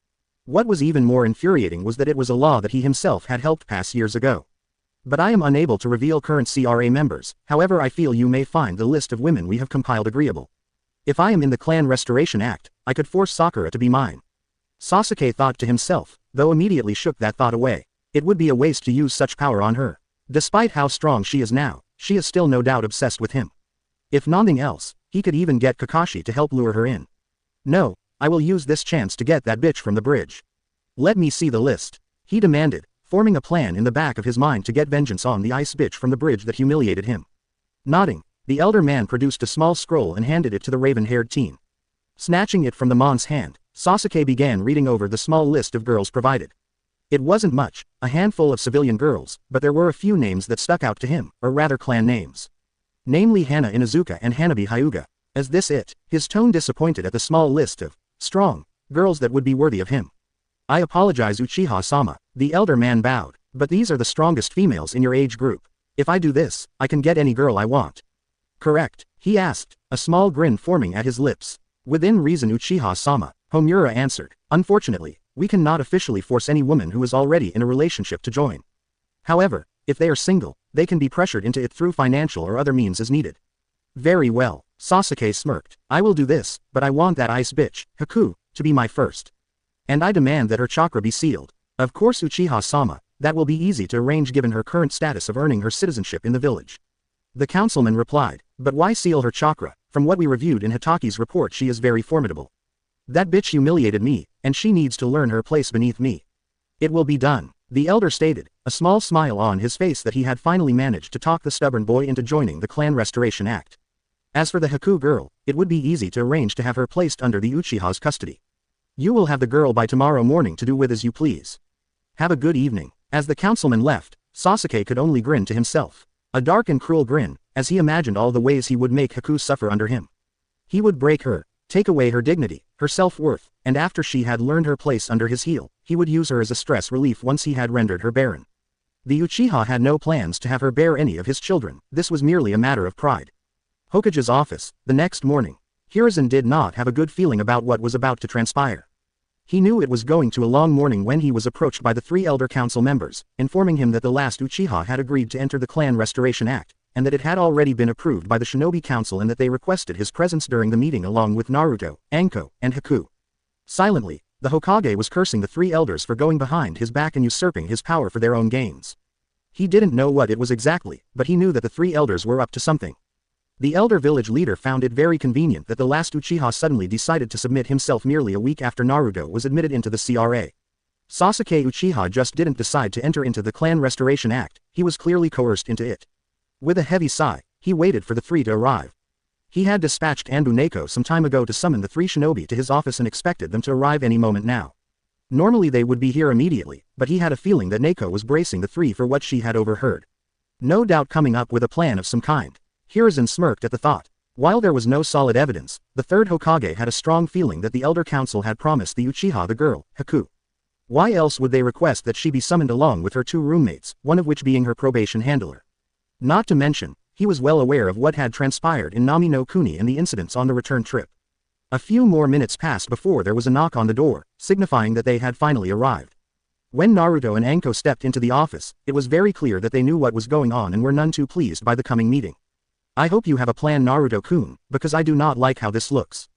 What was even more infuriating was that it was a law that he himself had helped pass years ago. "But I am unable to reveal current CRA members, however I feel you may find the list of women we have compiled agreeable. If I am in the Clan Restoration Act, I could force Sakura to be mine." Sasuke thought to himself, though immediately shook that thought away. It would be a waste to use such power on her. Despite how strong she is now, she is still no doubt obsessed with him. If nothing else, he could even get Kakashi to help lure her in. "No, I will use this chance to get that bitch from the bridge. Let me see the list," he demanded, forming a plan in the back of his mind to get vengeance on the ice bitch from the bridge that humiliated him. Nodding, the elder man produced a small scroll and handed it to the raven-haired teen. Snatching it from the man's hand, Sasuke began reading over the small list of girls provided. It wasn't much, a handful of civilian girls, but there were a few names that stuck out to him, or rather clan names. Namely Hana Inuzuka and Hanabi Hyuga. Is this it? His tone disappointed at the small list of strong girls that would be worthy of him. "I apologize, Uchiha-sama." The elder man bowed. "But these are the strongest females in your age group. If I do this, I can get any girl I want." "Correct?" he asked, a small grin forming at his lips. "Within reason, Uchiha-sama," Homura answered. "Unfortunately, we cannot officially force any woman who is already in a relationship to join. However, if they are single, they can be pressured into it through financial or other means as needed." "Very well," Sasuke smirked. "I will do this, but I want that ice bitch, Haku, to be my first. And I demand that her chakra be sealed." "Of course, Uchiha-sama, that will be easy to arrange given her current status of earning her citizenship in the village." The councilman replied. "But why seal her chakra? From what we reviewed in Hitaki's report, she is very formidable. That bitch humiliated me, and she needs to learn her place beneath me." "It will be done," the elder stated, a small smile on his face that he had finally managed to talk the stubborn boy into joining the Clan Restoration Act. As for the Haku girl, it would be easy to arrange to have her placed under the Uchiha's custody. "You will have the girl by tomorrow morning to do with as you please. Have a good evening." As the councilman left, Sasuke could only grin to himself. A dark and cruel grin, as he imagined all the ways he would make Haku suffer under him. He would break her, take away her dignity, her self-worth, and after she had learned her place under his heel, he would use her as a stress relief once he had rendered her barren. The Uchiha had no plans to have her bear any of his children, this was merely a matter of pride. Hokage's office, the next morning. Hiruzen did not have a good feeling about what was about to transpire. He knew it was going to a long morning when he was approached by the 3 elder council members, informing him that the last Uchiha had agreed to enter the Clan Restoration Act, and that it had already been approved by the Shinobi Council and that they requested his presence during the meeting along with Naruto, Anko, and Haku. Silently, the Hokage was cursing the three elders for going behind his back and usurping his power for their own gains. He didn't know what it was exactly, but he knew that the three elders were up to something. The elder village leader found it very convenient that the last Uchiha suddenly decided to submit himself merely a week after Naruto was admitted into the CRA. Sasuke Uchiha just didn't decide to enter into the Clan Restoration Act, he was clearly coerced into it. With a heavy sigh, he waited for the three to arrive. He had dispatched Anbu Neko some time ago to summon the three shinobi to his office and expected them to arrive any moment now. Normally they would be here immediately, but he had a feeling that Neko was bracing the three for what she had overheard. No doubt coming up with a plan of some kind. Hiruzen smirked at the thought. While there was no solid evidence, the third Hokage had a strong feeling that the Elder Council had promised the Uchiha the girl, Haku. Why else would they request that she be summoned along with her two roommates, one of which being her probation handler? Not to mention, he was well aware of what had transpired in Nami no Kuni and the incidents on the return trip. A few more minutes passed before there was a knock on the door, signifying that they had finally arrived. When Naruto and Anko stepped into the office, it was very clear that they knew what was going on and were none too pleased by the coming meeting. I hope you have a plan, Naruto-kun, because I do not like how this looks.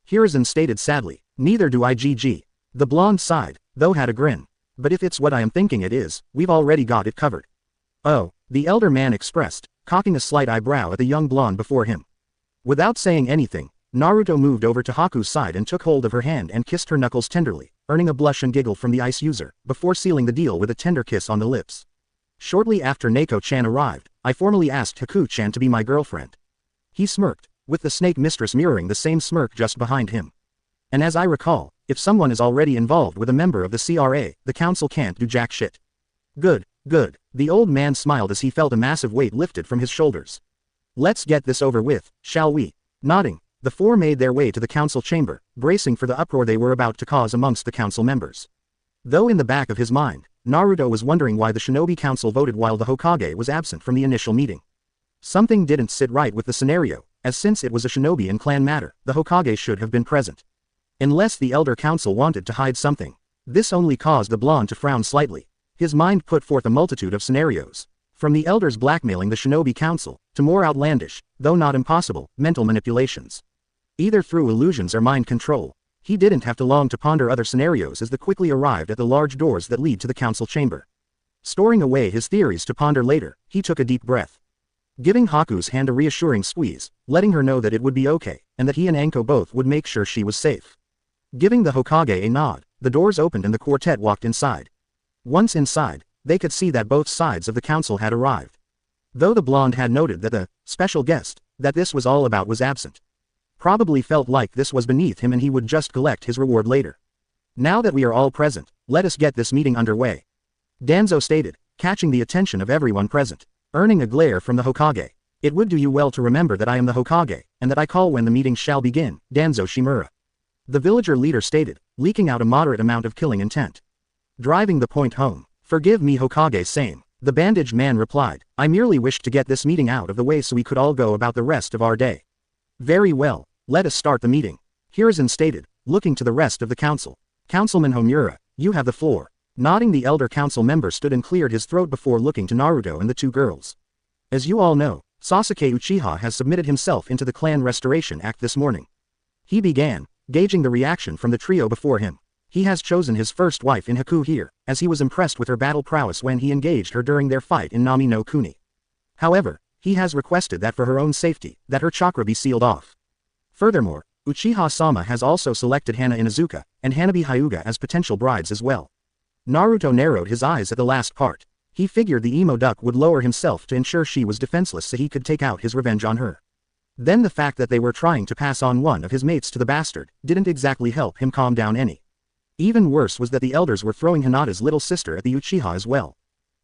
Hiruzen stated sadly. Neither do I, GG. The blonde sighed, though had a grin. But if it's what I am thinking it is, we've already got it covered. Oh, the elder man expressed, cocking a slight eyebrow at the young blonde before him. Without saying anything, Naruto moved over to Haku's side and took hold of her hand and kissed her knuckles tenderly, earning a blush and giggle from the ice user, before sealing the deal with a tender kiss on the lips. Shortly after Neko-chan arrived, I formally asked Haku-chan to be my girlfriend. He smirked, with the snake mistress mirroring the same smirk just behind him. And as I recall, if someone is already involved with a member of the CRA, the council can't do jack shit. Good, good, the old man smiled as he felt a massive weight lifted from his shoulders. Let's get this over with, shall we? Nodding, the four made their way to the council chamber, bracing for the uproar they were about to cause amongst the council members. Though in the back of his mind, Naruto was wondering why the Shinobi Council voted while the Hokage was absent from the initial meeting. Something didn't sit right with the scenario, as since it was a Shinobi and clan matter, the Hokage should have been present. Unless the Elder Council wanted to hide something. This only caused the blonde to frown slightly. His mind put forth a multitude of scenarios. From the elders blackmailing the Shinobi Council, to more outlandish, though not impossible, mental manipulations. Either through illusions or mind control. He didn't have to long to ponder other scenarios as they quickly arrived at the large doors that lead to the council chamber. Storing away his theories to ponder later, he took a deep breath. Giving Haku's hand a reassuring squeeze, letting her know that it would be okay, and that he and Anko both would make sure she was safe. Giving the Hokage a nod, the doors opened and the quartet walked inside. Once inside, they could see that both sides of the council had arrived. Though the blonde had noted that the special guest that this was all about was absent. Probably felt like this was beneath him and he would just collect his reward later. Now that we are all present, let us get this meeting underway. Danzo stated, catching the attention of everyone present, earning a glare from the Hokage. It would do you well to remember that I am the Hokage, and that I call when the meeting shall begin, Danzo Shimura. The villager leader stated, leaking out a moderate amount of killing intent. Driving the point home. Forgive me, Hokage same. The bandaged man replied, I merely wished to get this meeting out of the way so we could all go about the rest of our day. Very well. Let us start the meeting. Hiruzen stated, looking to the rest of the council. Councilman Homura, you have the floor. Nodding, the elder council member stood and cleared his throat before looking to Naruto and the two girls. As you all know, Sasuke Uchiha has submitted himself into the Clan Restoration Act this morning. He began, gauging the reaction from the trio before him. He has chosen his first wife in Haku here, as he was impressed with her battle prowess when he engaged her during their fight in Nami no Kuni. However, he has requested that for her own safety, that her chakra be sealed off. Furthermore, Uchiha-sama has also selected Hana Inuzuka, and Hanabi Hyuga as potential brides as well. Naruto narrowed his eyes at the last part. He figured the emo duck would lower himself to ensure she was defenseless so he could take out his revenge on her. Then the fact that they were trying to pass on one of his mates to the bastard, didn't exactly help him calm down any. Even worse was that the elders were throwing Hinata's little sister at the Uchiha as well.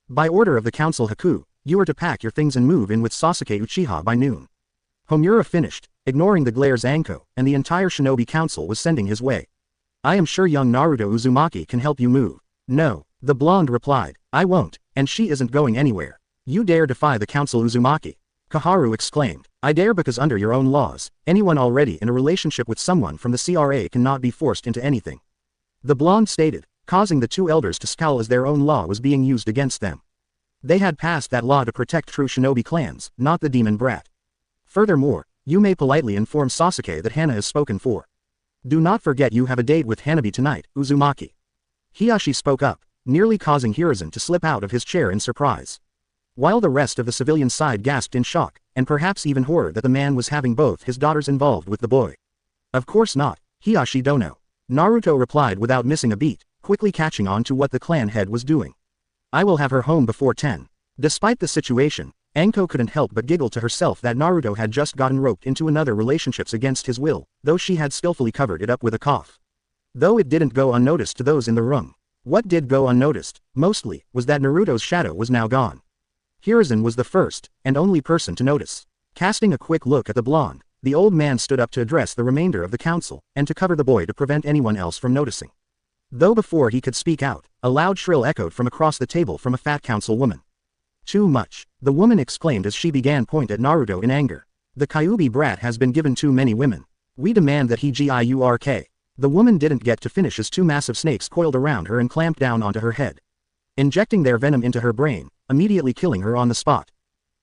By order of the council Haku, you are to pack your things and move in with Sasuke Uchiha by noon. Homura finished, ignoring the glares Anko, and the entire Shinobi Council was sending his way. I am sure young Naruto Uzumaki can help you move. No, the blonde replied, I won't, and she isn't going anywhere. You dare defy the council, Uzumaki? Kaharu exclaimed, I dare because under your own laws, anyone already in a relationship with someone from the CRA cannot be forced into anything. The blonde stated, causing the two elders to scowl as their own law was being used against them. They had passed that law to protect true shinobi clans, not the demon brat. Furthermore, you may politely inform Sasuke that Hana is spoken for. Do not forget you have a date with Hanabi tonight, Uzumaki. Hiashi spoke up, nearly causing Hiruzen to slip out of his chair in surprise. While the rest of the civilian side gasped in shock, and perhaps even horror that the man was having both his daughters involved with the boy. Of course not, Hiashi Dono. Naruto replied without missing a beat, quickly catching on to what the clan head was doing. I will have her home before 10. Despite the situation, Anko couldn't help but giggle to herself that Naruto had just gotten roped into another relationships against his will, though she had skillfully covered it up with a cough. Though it didn't go unnoticed to those in the room. What did go unnoticed, mostly, was that Naruto's shadow was now gone. Hiruzen was the first, and only person to notice. Casting a quick look at the blonde, the old man stood up to address the remainder of the council, and to cover the boy to prevent anyone else from noticing. Though before he could speak out, a loud shrill echoed from across the table from a fat councilwoman. Too much, the woman exclaimed as she began point at Naruto in anger. The Kyuubi brat has been given too many women. We demand that he giurk. The woman didn't get to finish as two massive snakes coiled around her and clamped down onto her head, injecting their venom into her brain, immediately killing her on the spot.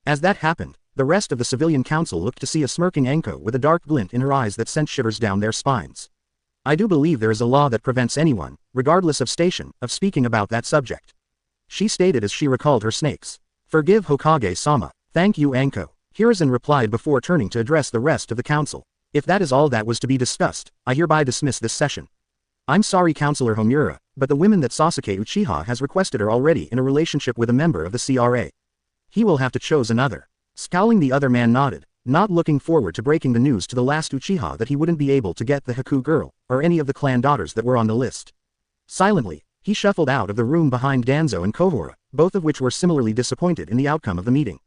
As that happened, the rest of the civilian council looked to see a smirking Anko with a dark glint in her eyes that sent shivers down their spines. I do believe there is a law that prevents anyone, regardless of station, of speaking about that subject. She stated as she recalled her snakes. Forgive Hokage-sama. Thank you Anko. Hiruzen replied before turning to address the rest of the council. If that is all that was to be discussed, I hereby dismiss this session. I'm sorry Counselor Homura, but the women that Sasuke Uchiha has requested are already in a relationship with a member of the CRA. He will have to choose another. Scowling, the other man nodded, not looking forward to breaking the news to the last Uchiha that he wouldn't be able to get the Haku girl, or any of the clan daughters that were on the list. Silently, he shuffled out of the room behind Danzo and Kohora, both of which were similarly disappointed in the outcome of the meeting.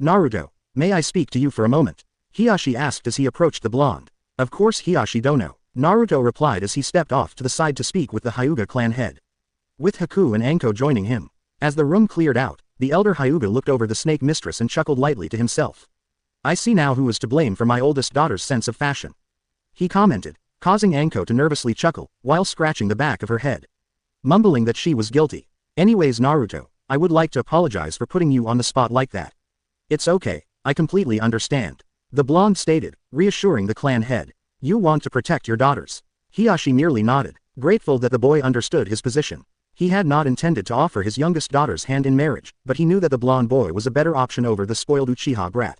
Naruto, may I speak to you for a moment? Hiashi asked as he approached the blonde. Of course Hiashi Dono, Naruto replied as he stepped off to the side to speak with the Hyuga clan head. With Haku and Anko joining him. As the room cleared out, the elder Hyuga looked over the snake mistress and chuckled lightly to himself. I see now who is to blame for my oldest daughter's sense of fashion. He commented, causing Anko to nervously chuckle, while scratching the back of her head. Mumbling that she was guilty. Anyways Naruto, I would like to apologize for putting you on the spot like that. It's okay, I completely understand. The blonde stated, reassuring the clan head. You want to protect your daughters. Hiashi merely nodded, grateful that the boy understood his position. He had not intended to offer his youngest daughter's hand in marriage, but he knew that the blonde boy was a better option over the spoiled Uchiha brat.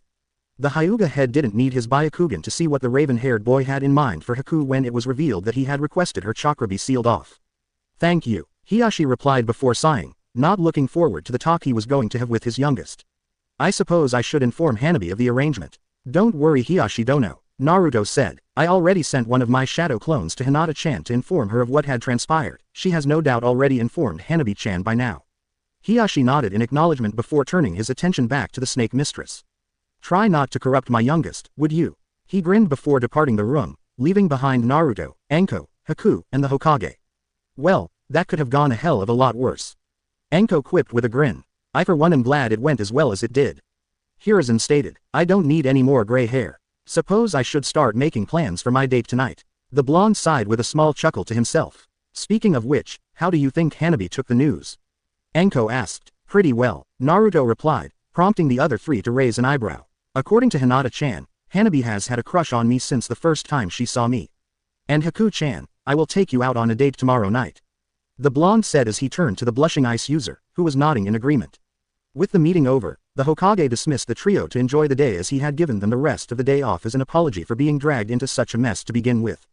The Hyuga head didn't need his Byakugan to see what the raven-haired boy had in mind for Haku when it was revealed that he had requested her chakra be sealed off. Thank you, Hiashi replied before sighing, not looking forward to the talk he was going to have with his youngest. I suppose I should inform Hanabi of the arrangement. Don't worry Hiashi Dono, Naruto said. I already sent one of my shadow clones to Hinata-chan to inform her of what had transpired. She has no doubt already informed Hanabi-chan by now. Hiashi nodded in acknowledgement before turning his attention back to the snake mistress. Try not to corrupt my youngest, would you? He grinned before departing the room, leaving behind Naruto, Anko, Haku, and the Hokage. Well, that could have gone a hell of a lot worse. Anko quipped with a grin. I for one am glad it went as well as it did. Hiruzen stated, I don't need any more gray hair. Suppose I should start making plans for my date tonight. The blonde sighed with a small chuckle to himself. Speaking of which, how do you think Hanabi took the news? Anko asked. Pretty well, Naruto replied, prompting the other three to raise an eyebrow. According to Hinata-chan, Hanabi has had a crush on me since the first time she saw me. And Haku-chan, I will take you out on a date tomorrow night. The blonde said as he turned to the blushing ice user, who was nodding in agreement. With the meeting over, the Hokage dismissed the trio to enjoy the day as he had given them the rest of the day off as an apology for being dragged into such a mess to begin with.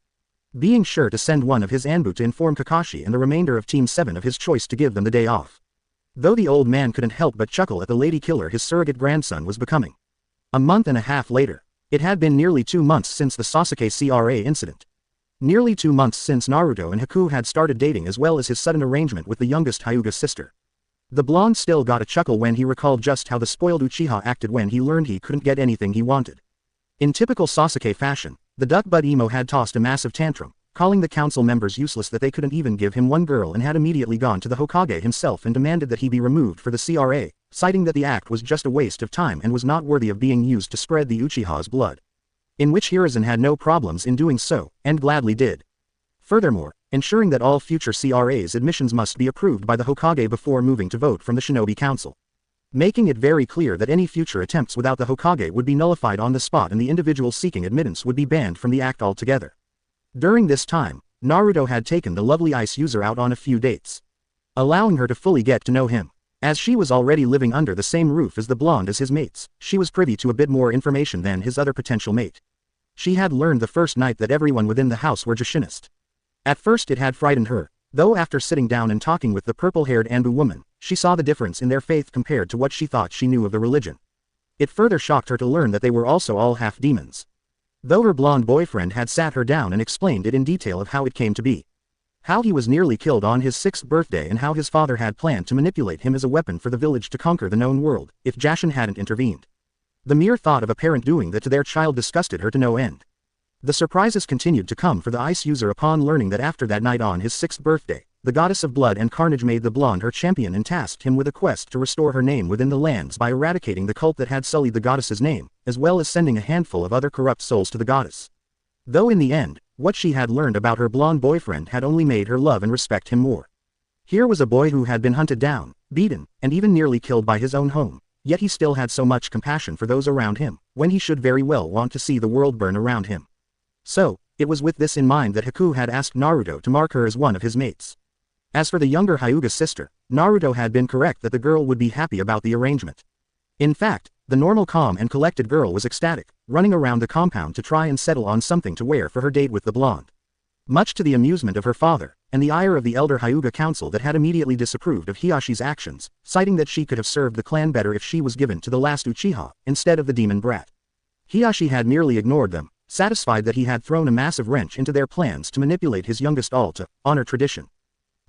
Being sure to send one of his Anbu to inform Kakashi and the remainder of Team 7 of his choice to give them the day off. Though the old man couldn't help but chuckle at the lady killer his surrogate grandson was becoming. A month and a half later, it had been nearly 2 months since the Sasuke CRA incident. Nearly 2 months since Naruto and Haku had started dating as well as his sudden arrangement with the youngest Hyuga sister. The blonde still got a chuckle when he recalled just how the spoiled Uchiha acted when he learned he couldn't get anything he wanted. In typical Sasuke fashion, the duck-butt emo had tossed a massive tantrum, calling the council members useless that they couldn't even give him one girl and had immediately gone to the Hokage himself and demanded that he be removed for the CRA, citing that the act was just a waste of time and was not worthy of being used to spread the Uchiha's blood. In which Hiruzen had no problems in doing so, and gladly did. Furthermore, ensuring that all future CRA's admissions must be approved by the Hokage before moving to vote from the Shinobi Council. making it very clear that any future attempts without the Hokage would be nullified on the spot and the individuals seeking admittance would be banned from the act altogether. During this time, Naruto had taken the lovely ice user out on a few dates, allowing her to fully get to know him. As she was already living under the same roof as the blonde as his mates, she was privy to a bit more information than his other potential mate. She had learned the first night that everyone within the house were Jushinist. At first it had frightened her, though after sitting down and talking with the purple-haired Anbu woman, she saw the difference in their faith compared to what she thought she knew of the religion. It further shocked her to learn that they were also all half demons. Though her blonde boyfriend had sat her down and explained it in detail of how it came to be. How he was nearly killed on his 6th birthday and how his father had planned to manipulate him as a weapon for the village to conquer the known world, if Jashin hadn't intervened. The mere thought of a parent doing that to their child disgusted her to no end. The surprises continued to come for the ice user upon learning that after that night on his 6th birthday, the goddess of blood and carnage made the blonde her champion and tasked him with a quest to restore her name within the lands by eradicating the cult that had sullied the goddess's name, as well as sending a handful of other corrupt souls to the goddess. Though in the end, what she had learned about her blonde boyfriend had only made her love and respect him more. Here was a boy who had been hunted down, beaten, and even nearly killed by his own home, yet he still had so much compassion for those around him, when he should very well want to see the world burn around him. So, it was with this in mind that Haku had asked Naruto to mark her as one of his mates. As for the younger Hyuga's sister, Naruto had been correct that the girl would be happy about the arrangement. In fact, the normal calm and collected girl was ecstatic, running around the compound to try and settle on something to wear for her date with the blonde. Much to the amusement of her father, and the ire of the elder Hyuga council that had immediately disapproved of Hiyashi's actions, citing that she could have served the clan better if she was given to the last Uchiha, instead of the demon brat. Hiyashi had merely ignored them, satisfied that he had thrown a massive wrench into their plans to manipulate his youngest all to honor tradition.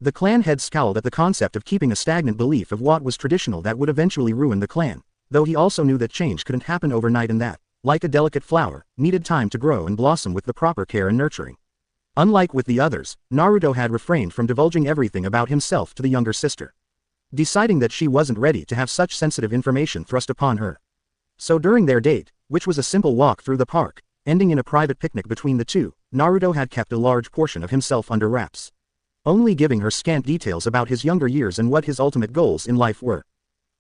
The clan head scowled at the concept of keeping a stagnant belief of what was traditional that would eventually ruin the clan, though he also knew that change couldn't happen overnight and that, like a delicate flower, needed time to grow and blossom with the proper care and nurturing. Unlike with the others, Naruto had refrained from divulging everything about himself to the younger sister, deciding that she wasn't ready to have such sensitive information thrust upon her. So during their date, which was a simple walk through the park, ending in a private picnic between the two, Naruto had kept a large portion of himself under wraps, only giving her scant details about his younger years and what his ultimate goals in life were.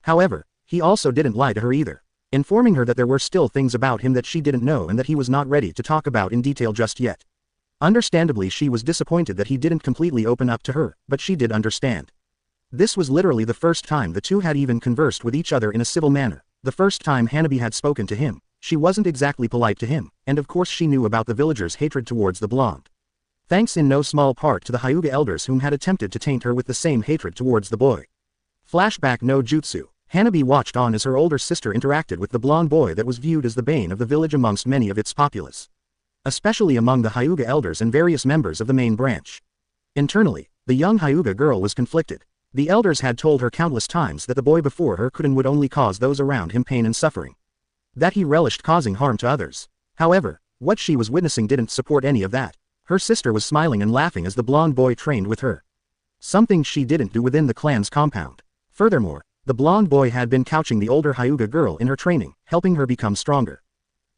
However, he also didn't lie to her either, informing her that there were still things about him that she didn't know and that he was not ready to talk about in detail just yet. Understandably, she was disappointed that he didn't completely open up to her, but she did understand. This was literally the first time the two had even conversed with each other in a civil manner, the first time Hanabi had spoken to him. She wasn't exactly polite to him, and of course she knew about the villagers' hatred towards the blonde. Thanks in no small part to the Hyuga elders whom had attempted to taint her with the same hatred towards the boy. Flashback no jutsu. Hanabi watched on as her older sister interacted with the blonde boy that was viewed as the bane of the village amongst many of its populace, especially among the Hyuga elders and various members of the main branch. Internally, the young Hyuga girl was conflicted. The elders had told her countless times that the boy before her could and would only cause those around him pain and suffering, that he relished causing harm to others. However, what she was witnessing didn't support any of that. Her sister was smiling and laughing as the blonde boy trained with her, something she didn't do within the clan's compound. Furthermore, the blonde boy had been couching the older Hyuga girl in her training, helping her become stronger.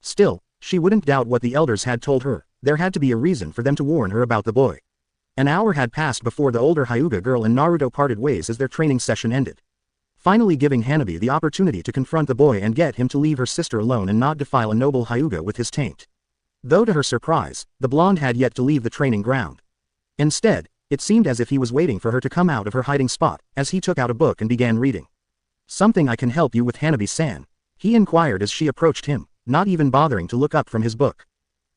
Still, she wouldn't doubt what the elders had told her. There had to be a reason for them to warn her about the boy. An hour had passed before the older Hyuga girl and Naruto parted ways as their training session ended, finally giving Hanabi the opportunity to confront the boy and get him to leave her sister alone and not defile a noble Hyuga with his taint. Though to her surprise, the blonde had yet to leave the training ground. Instead, it seemed as if he was waiting for her to come out of her hiding spot, as he took out a book and began reading. "Something I can help you with, Hanabi-san?" he inquired as she approached him, not even bothering to look up from his book.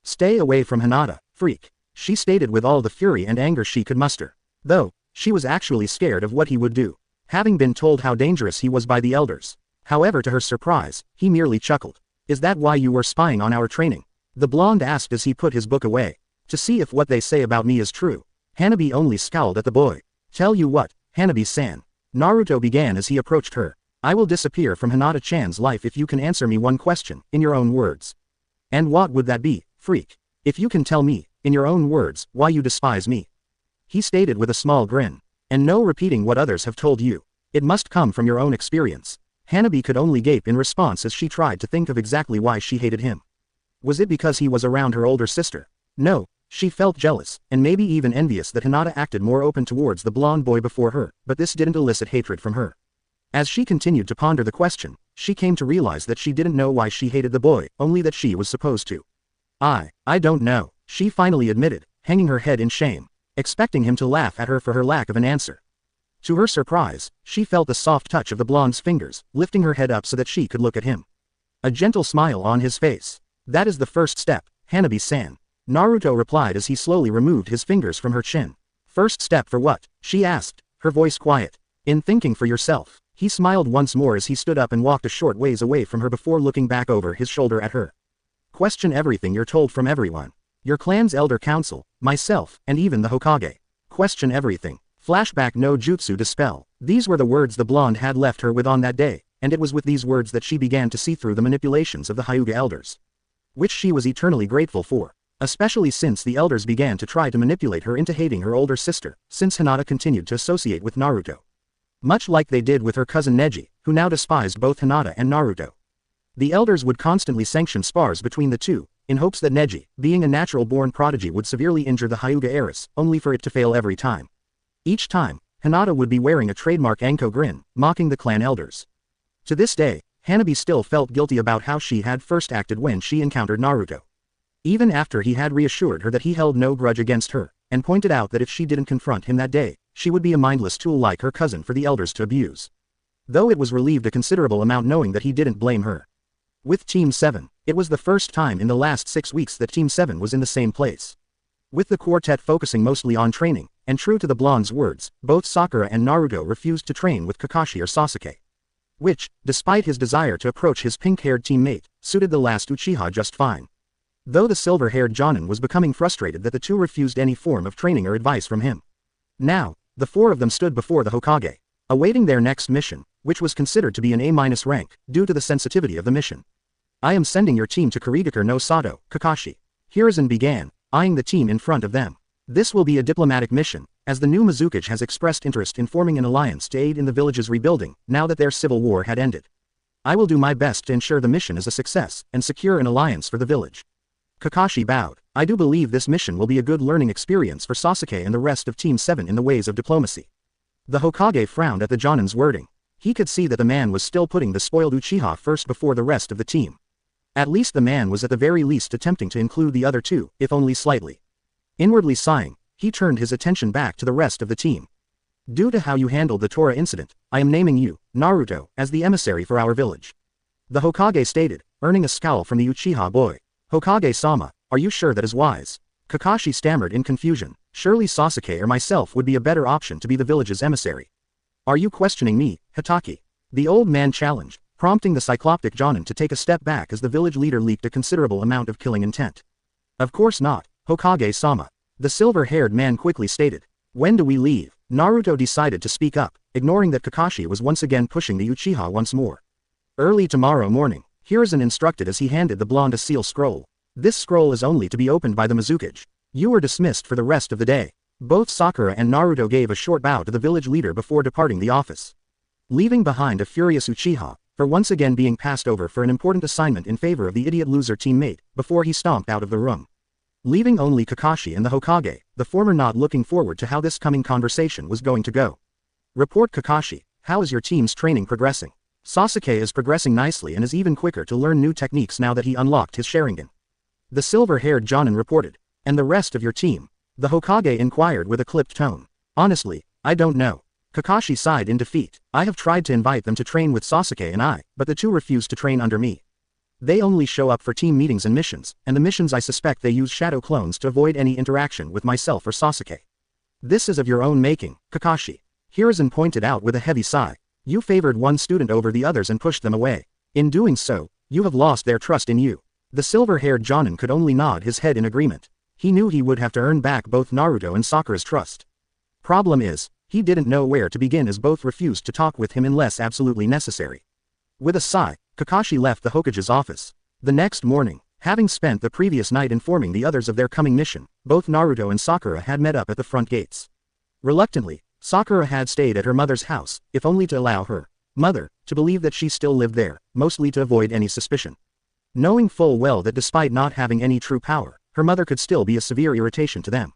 "Stay away from Hinata, freak," she stated with all the fury and anger she could muster. Though, she was actually scared of what he would do, having been told how dangerous he was by the elders. However, to her surprise, he merely chuckled. "Is that why you were spying on our training?" the blonde asked as he put his book away. "To see if what they say about me is true." Hanabi only scowled at the boy. "Tell you what, Hanabi-san," Naruto began as he approached her. "I will disappear from Hinata-chan's life if you can answer me one question, in your own words." "And what would that be, freak?" "If you can tell me, in your own words, why you despise me," he stated with a small grin. "And no repeating what others have told you. It must come from your own experience." Hanabi could only gape in response as she tried to think of exactly why she hated him. Was it because he was around her older sister? No, she felt jealous, and maybe even envious that Hinata acted more open towards the blonde boy before her, but this didn't elicit hatred from her. As she continued to ponder the question, she came to realize that she didn't know why she hated the boy, only that she was supposed to. I don't know, she finally admitted, hanging her head in shame, expecting him to laugh at her for her lack of an answer. To her surprise, she felt the soft touch of the blonde's fingers, lifting her head up so that she could look at him. A gentle smile on his face. That is the first step, Hanabi-san. Naruto replied as he slowly removed his fingers from her chin. First step for what? She asked, her voice quiet. In thinking for yourself. He smiled once more as he stood up and walked a short ways away from her before looking back over his shoulder at her. Question everything you're told from everyone. Your clan's elder council, myself, and even the Hokage. Question everything. Flashback no jutsu dispel. These were the words the blonde had left her with on that day, and it was with these words that she began to see through the manipulations of the Hyuga elders. Which she was eternally grateful for. Especially since the elders began to try to manipulate her into hating her older sister, since Hinata continued to associate with Naruto. Much like they did with her cousin Neji, who now despised both Hinata and Naruto. The elders would constantly sanction spars between the two, in hopes that Neji, being a natural-born prodigy, would severely injure the Hyuga heiress, only for it to fail every time. Each time, Hinata would be wearing a trademark Anko grin, mocking the clan elders. To this day, Hanabi still felt guilty about how she had first acted when she encountered Naruto. Even after he had reassured her that he held no grudge against her, and pointed out that if she didn't confront him that day, she would be a mindless tool like her cousin for the elders to abuse. Though it was relieved a considerable amount knowing that he didn't blame her. With Team 7, it was the first time in the last 6 weeks that Team 7 was in the same place. With the quartet focusing mostly on training, and true to the blonde's words, both Sakura and Naruto refused to train with Kakashi or Sasuke. Which, despite his desire to approach his pink-haired teammate, suited the last Uchiha just fine. Though the silver-haired Jonin was becoming frustrated that the two refused any form of training or advice from him. Now, the four of them stood before the Hokage, awaiting their next mission, which was considered to be an A- rank, due to the sensitivity of the mission. I am sending your team to Kurigakure no Sato, Kakashi. Hiruzen began, eyeing the team in front of them. This will be a diplomatic mission, as the new Mizukage has expressed interest in forming an alliance to aid in the village's rebuilding, now that their civil war had ended. I will do my best to ensure the mission is a success, and secure an alliance for the village. Kakashi bowed. I do believe this mission will be a good learning experience for Sasuke and the rest of Team 7 in the ways of diplomacy. The Hokage frowned at the Jonin's wording. He could see that the man was still putting the spoiled Uchiha first before the rest of the team. At least the man was at the very least attempting to include the other two, if only slightly. Inwardly sighing, he turned his attention back to the rest of the team. Due to how you handled the Tora incident, I am naming you, Naruto, as the emissary for our village. The Hokage stated, earning a scowl from the Uchiha boy. Hokage-sama, are you sure that is wise? Kakashi stammered in confusion. Surely Sasuke or myself would be a better option to be the village's emissary. Are you questioning me, Hitaki? The old man challenged, prompting the cycloptic Jonin to take a step back as the village leader leaked a considerable amount of killing intent. Of course not, Hokage-sama. The silver-haired man quickly stated. When do we leave? Naruto decided to speak up, ignoring that Kakashi was once again pushing the Uchiha once more. Early tomorrow morning, Hiruzen instructed as he handed the blonde a seal scroll. This scroll is only to be opened by the Mizukage. You are dismissed for the rest of the day. Both Sakura and Naruto gave a short bow to the village leader before departing the office. Leaving behind a furious Uchiha, for once again being passed over for an important assignment in favor of the idiot loser teammate, before he stomped out of the room. Leaving only Kakashi and the Hokage, the former not looking forward to how this coming conversation was going to go. Report Kakashi, how is your team's training progressing? Sasuke is progressing nicely and is even quicker to learn new techniques now that he unlocked his Sharingan. The silver-haired Jonin reported. And the rest of your team? The Hokage inquired with a clipped tone. Honestly, I don't know. Kakashi sighed in defeat. I have tried to invite them to train with Sasuke and I, but the two refuse to train under me. They only show up for team meetings and missions, and the missions I suspect they use shadow clones to avoid any interaction with myself or Sasuke. This is of your own making, Kakashi. Hiruzen pointed out with a heavy sigh. You favored one student over the others and pushed them away. In doing so, you have lost their trust in you. The silver-haired Jonin could only nod his head in agreement. He knew he would have to earn back both Naruto and Sakura's trust. Problem is, he didn't know where to begin as both refused to talk with him unless absolutely necessary. With a sigh, Kakashi left the Hokage's office. The next morning, having spent the previous night informing the others of their coming mission, both Naruto and Sakura had met up at the front gates. Reluctantly, Sakura had stayed at her mother's house, if only to allow her mother to believe that she still lived there, mostly to avoid any suspicion. Knowing full well that despite not having any true power, her mother could still be a severe irritation to them.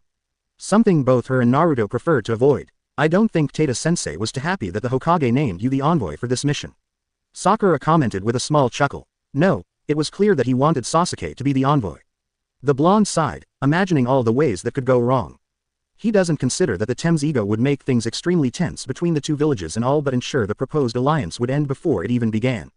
Something both her and Naruto preferred to avoid. I don't think Tada-sensei was too happy that the Hokage named you the envoy for this mission. Sakura commented with a small chuckle. No, it was clear that he wanted Sasuke to be the envoy. The blonde sighed, imagining all the ways that could go wrong. He doesn't consider that the Tem's ego would make things extremely tense between the two villages and all but ensure the proposed alliance would end before it even began.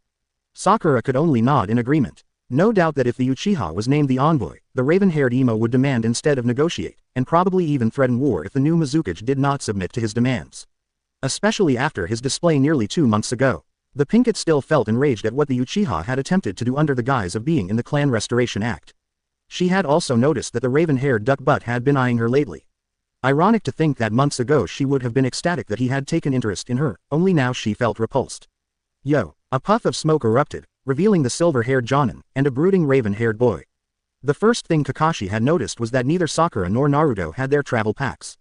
Sakura could only nod in agreement. No doubt that if the Uchiha was named the envoy, the raven-haired emo would demand instead of negotiate, and probably even threaten war if the new Mizukage did not submit to his demands. Especially after his display nearly 2 months ago. The Pinkett still felt enraged at what the Uchiha had attempted to do under the guise of being in the Clan Restoration Act. She had also noticed that the raven-haired duck butt had been eyeing her lately. Ironic to think that months ago she would have been ecstatic that he had taken interest in her, only now she felt repulsed. Yo! A puff of smoke erupted, revealing the silver-haired Jonin, and a brooding raven-haired boy. The first thing Kakashi had noticed was that neither Sakura nor Naruto had their travel packs.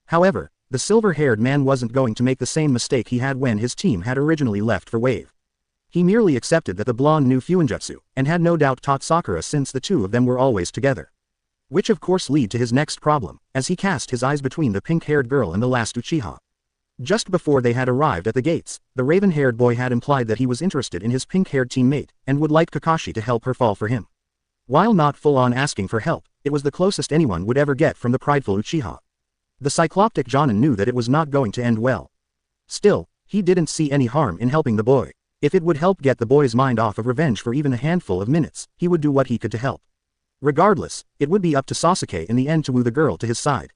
However, the silver-haired man wasn't going to make the same mistake he had when his team had originally left for Wave. He merely accepted that the blonde knew Fuinjutsu, and had no doubt taught Sakura since the two of them were always together. Which of course led to his next problem, as he cast his eyes between the pink-haired girl and the last Uchiha. Just before they had arrived at the gates, the raven-haired boy had implied that he was interested in his pink-haired teammate, and would like Kakashi to help her fall for him. While not full-on asking for help, it was the closest anyone would ever get from the prideful Uchiha. The cycloptic Jonin knew that it was not going to end well. Still, he didn't see any harm in helping the boy. If it would help get the boy's mind off of revenge for even a handful of minutes, he would do what he could to help. Regardless, it would be up to Sasuke in the end to woo the girl to his side.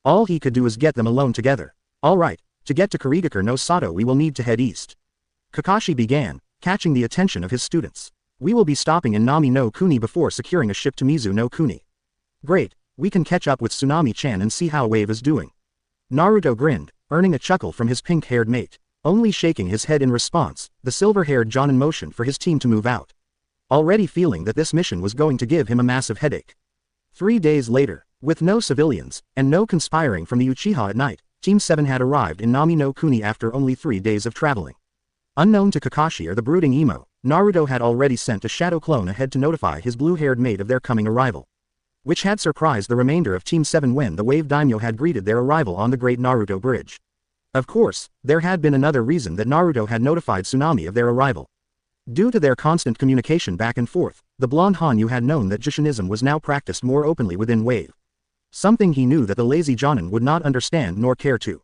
All he could do is get them alone together. Alright, to get to Kurigakure no Sato we will need to head east. Kakashi began, catching the attention of his students. We will be stopping in Nami no Kuni before securing a ship to Mizu no Kuni. Great, we can catch up with Tsunami-chan and see how Wave is doing. Naruto grinned, earning a chuckle from his pink-haired mate. Only shaking his head in response, the silver-haired Jonin motioned for his team to move out. Already feeling that this mission was going to give him a massive headache. 3 days later, with no civilians, and no conspiring from the Uchiha at night, Team 7 had arrived in Nami no Kuni after only 3 days of traveling. Unknown to Kakashi or the brooding emo, Naruto had already sent a shadow clone ahead to notify his blue-haired mate of their coming arrival. Which had surprised the remainder of Team 7 when the Wave Daimyo had greeted their arrival on the Great Naruto Bridge. Of course, there had been another reason that Naruto had notified Tsunami of their arrival. Due to their constant communication back and forth, the blonde Hanyu had known that Jushinism was now practiced more openly within Wave. Something he knew that the lazy Jonin would not understand nor care to.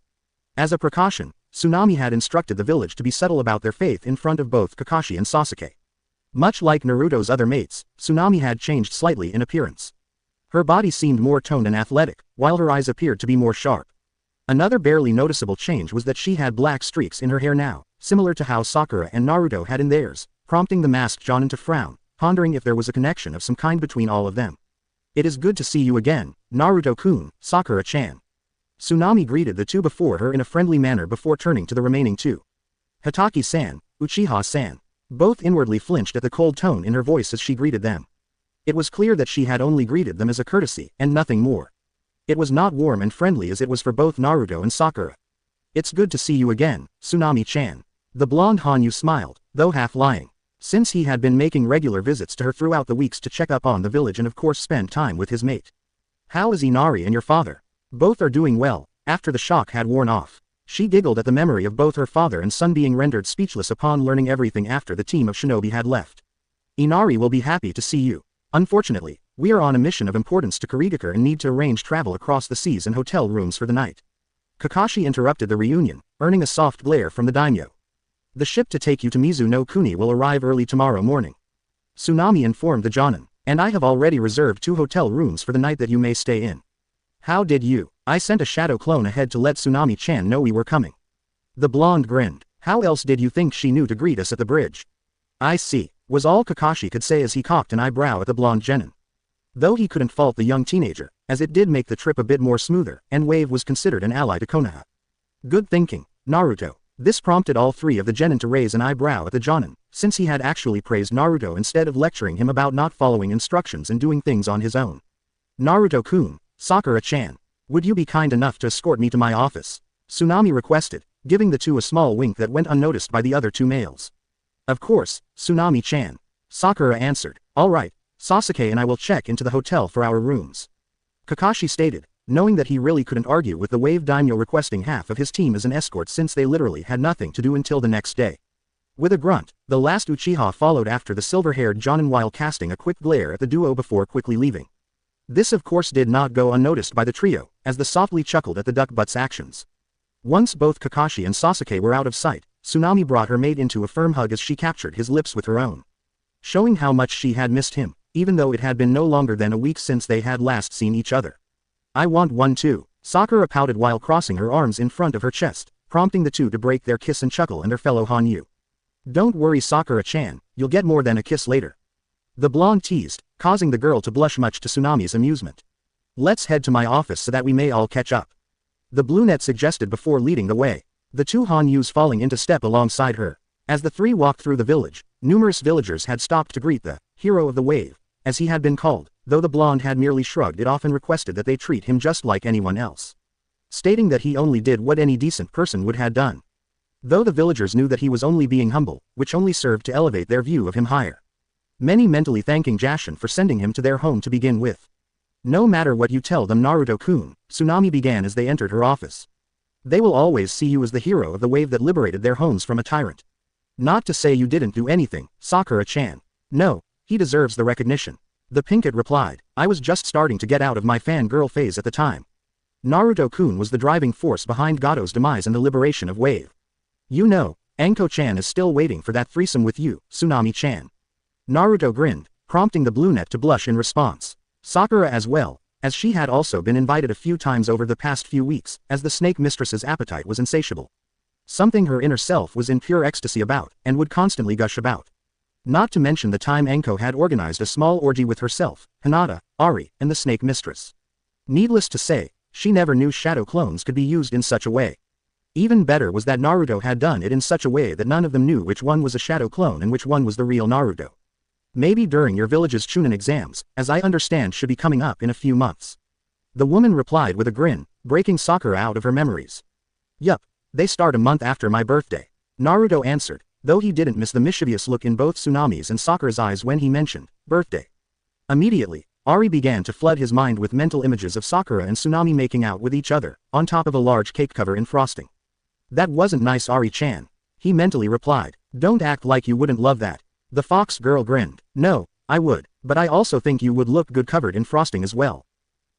As a precaution, Tsunami had instructed the village to be subtle about their faith in front of both Kakashi and Sasuke. Much like Naruto's other mates, Tsunami had changed slightly in appearance. Her body seemed more toned and athletic, while her eyes appeared to be more sharp. Another barely noticeable change was that she had black streaks in her hair now, similar to how Sakura and Naruto had in theirs, prompting the masked Jonin to frown, pondering if there was a connection of some kind between all of them. It is good to see you again, Naruto-kun, Sakura-chan. Tsunami greeted the two before her in a friendly manner before turning to the remaining two. Hataki-san, Uchiha-san. Both inwardly flinched at the cold tone in her voice as she greeted them. It was clear that she had only greeted them as a courtesy, and nothing more. It was not warm and friendly as it was for both Naruto and Sakura. It's good to see you again, Tsunami-chan. The blonde Hanyu smiled, though half lying. Since he had been making regular visits to her throughout the weeks to check up on the village and of course spend time with his mate. How is Inari and your father? Both are doing well, after the shock had worn off. She giggled at the memory of both her father and son being rendered speechless upon learning everything after the team of shinobi had left. Inari will be happy to see you. Unfortunately, we are on a mission of importance to Kurigakure and need to arrange travel across the seas and hotel rooms for the night. Kakashi interrupted the reunion, earning a soft glare from the daimyo. The ship to take you to Mizu no Kuni will arrive early tomorrow morning. Tsunami informed the Jonin, and I have already reserved 2 hotel rooms for the night that you may stay in. How did you? I sent a shadow clone ahead to let Tsunami-chan know we were coming. The blonde grinned. How else did you think she knew to greet us at the bridge? I see, was all Kakashi could say as he cocked an eyebrow at the blonde genin. Though he couldn't fault the young teenager, as it did make the trip a bit more smoother, and Wave was considered an ally to Konoha. Good thinking, Naruto. This prompted all 3 of the genin to raise an eyebrow at the Jonin, since he had actually praised Naruto instead of lecturing him about not following instructions and doing things on his own. Naruto-kun, Sakura-chan, would you be kind enough to escort me to my office? Tsunami requested, giving the two a small wink that went unnoticed by the other 2 males. Of course, Tsunami-chan. Sakura answered, alright, Sasuke and I will check into the hotel for our rooms. Kakashi stated, knowing that he really couldn't argue with the Wave Daimyo requesting half of his team as an escort since they literally had nothing to do until the next day. With a grunt, the last Uchiha followed after the silver-haired Jonin while casting a quick glare at the duo before quickly leaving. This of course did not go unnoticed by the trio, as the softly chuckled at the duck-butt's actions. Once both Kakashi and Sasuke were out of sight, Tsunami brought her mate into a firm hug as she captured his lips with her own. Showing how much she had missed him, even though it had been no longer than a week since they had last seen each other. I want one too, Sakura pouted while crossing her arms in front of her chest, prompting the two to break their kiss and chuckle and their fellow Hanyu. Don't worry Sakura-chan, you'll get more than a kiss later. The blonde teased, causing the girl to blush much to Tsunami's amusement. Let's head to my office so that we may all catch up. The brunette suggested before leading the way, the two Hanyus falling into step alongside her. As the three walked through the village, numerous villagers had stopped to greet the hero of the wave, as he had been called, though the blonde had merely shrugged it off and requested that they treat him just like anyone else, stating that he only did what any decent person would have done. Though the villagers knew that he was only being humble, which only served to elevate their view of him higher. Many mentally thanking Jashin for sending him to their home to begin with. No matter what you tell them Naruto-kun, Tsunami began as they entered her office. They will always see you as the hero of the wave that liberated their homes from a tyrant. Not to say you didn't do anything, Sakura-chan. No, he deserves the recognition. The pinkett replied, I was just starting to get out of my fangirl phase at the time. Naruto-kun was the driving force behind Gato's demise and the liberation of Wave. You know, Anko-chan is still waiting for that threesome with you, Tsunami-chan. Naruto grinned, prompting the brunette to blush in response. Sakura as well, as she had also been invited a few times over the past few weeks, as the snake mistress's appetite was insatiable. Something her inner self was in pure ecstasy about, and would constantly gush about. Not to mention the time Anko had organized a small orgy with herself, Hinata, Ari, and the snake mistress. Needless to say, she never knew shadow clones could be used in such a way. Even better was that Naruto had done it in such a way that none of them knew which one was a shadow clone and which one was the real Naruto. Maybe during your village's Chunin exams, as I understand should be coming up in a few months. The woman replied with a grin, breaking Sakura out of her memories. Yup, they start a month after my birthday. Naruto answered, though he didn't miss the mischievous look in both Tsunami's and Sakura's eyes when he mentioned birthday. Immediately, Ari began to flood his mind with mental images of Sakura and Tsunami making out with each other, on top of a large cake cover in frosting. That wasn't nice Ari-chan. He mentally replied, don't act like you wouldn't love that. The fox girl grinned, no, I would, but I also think you would look good covered in frosting as well.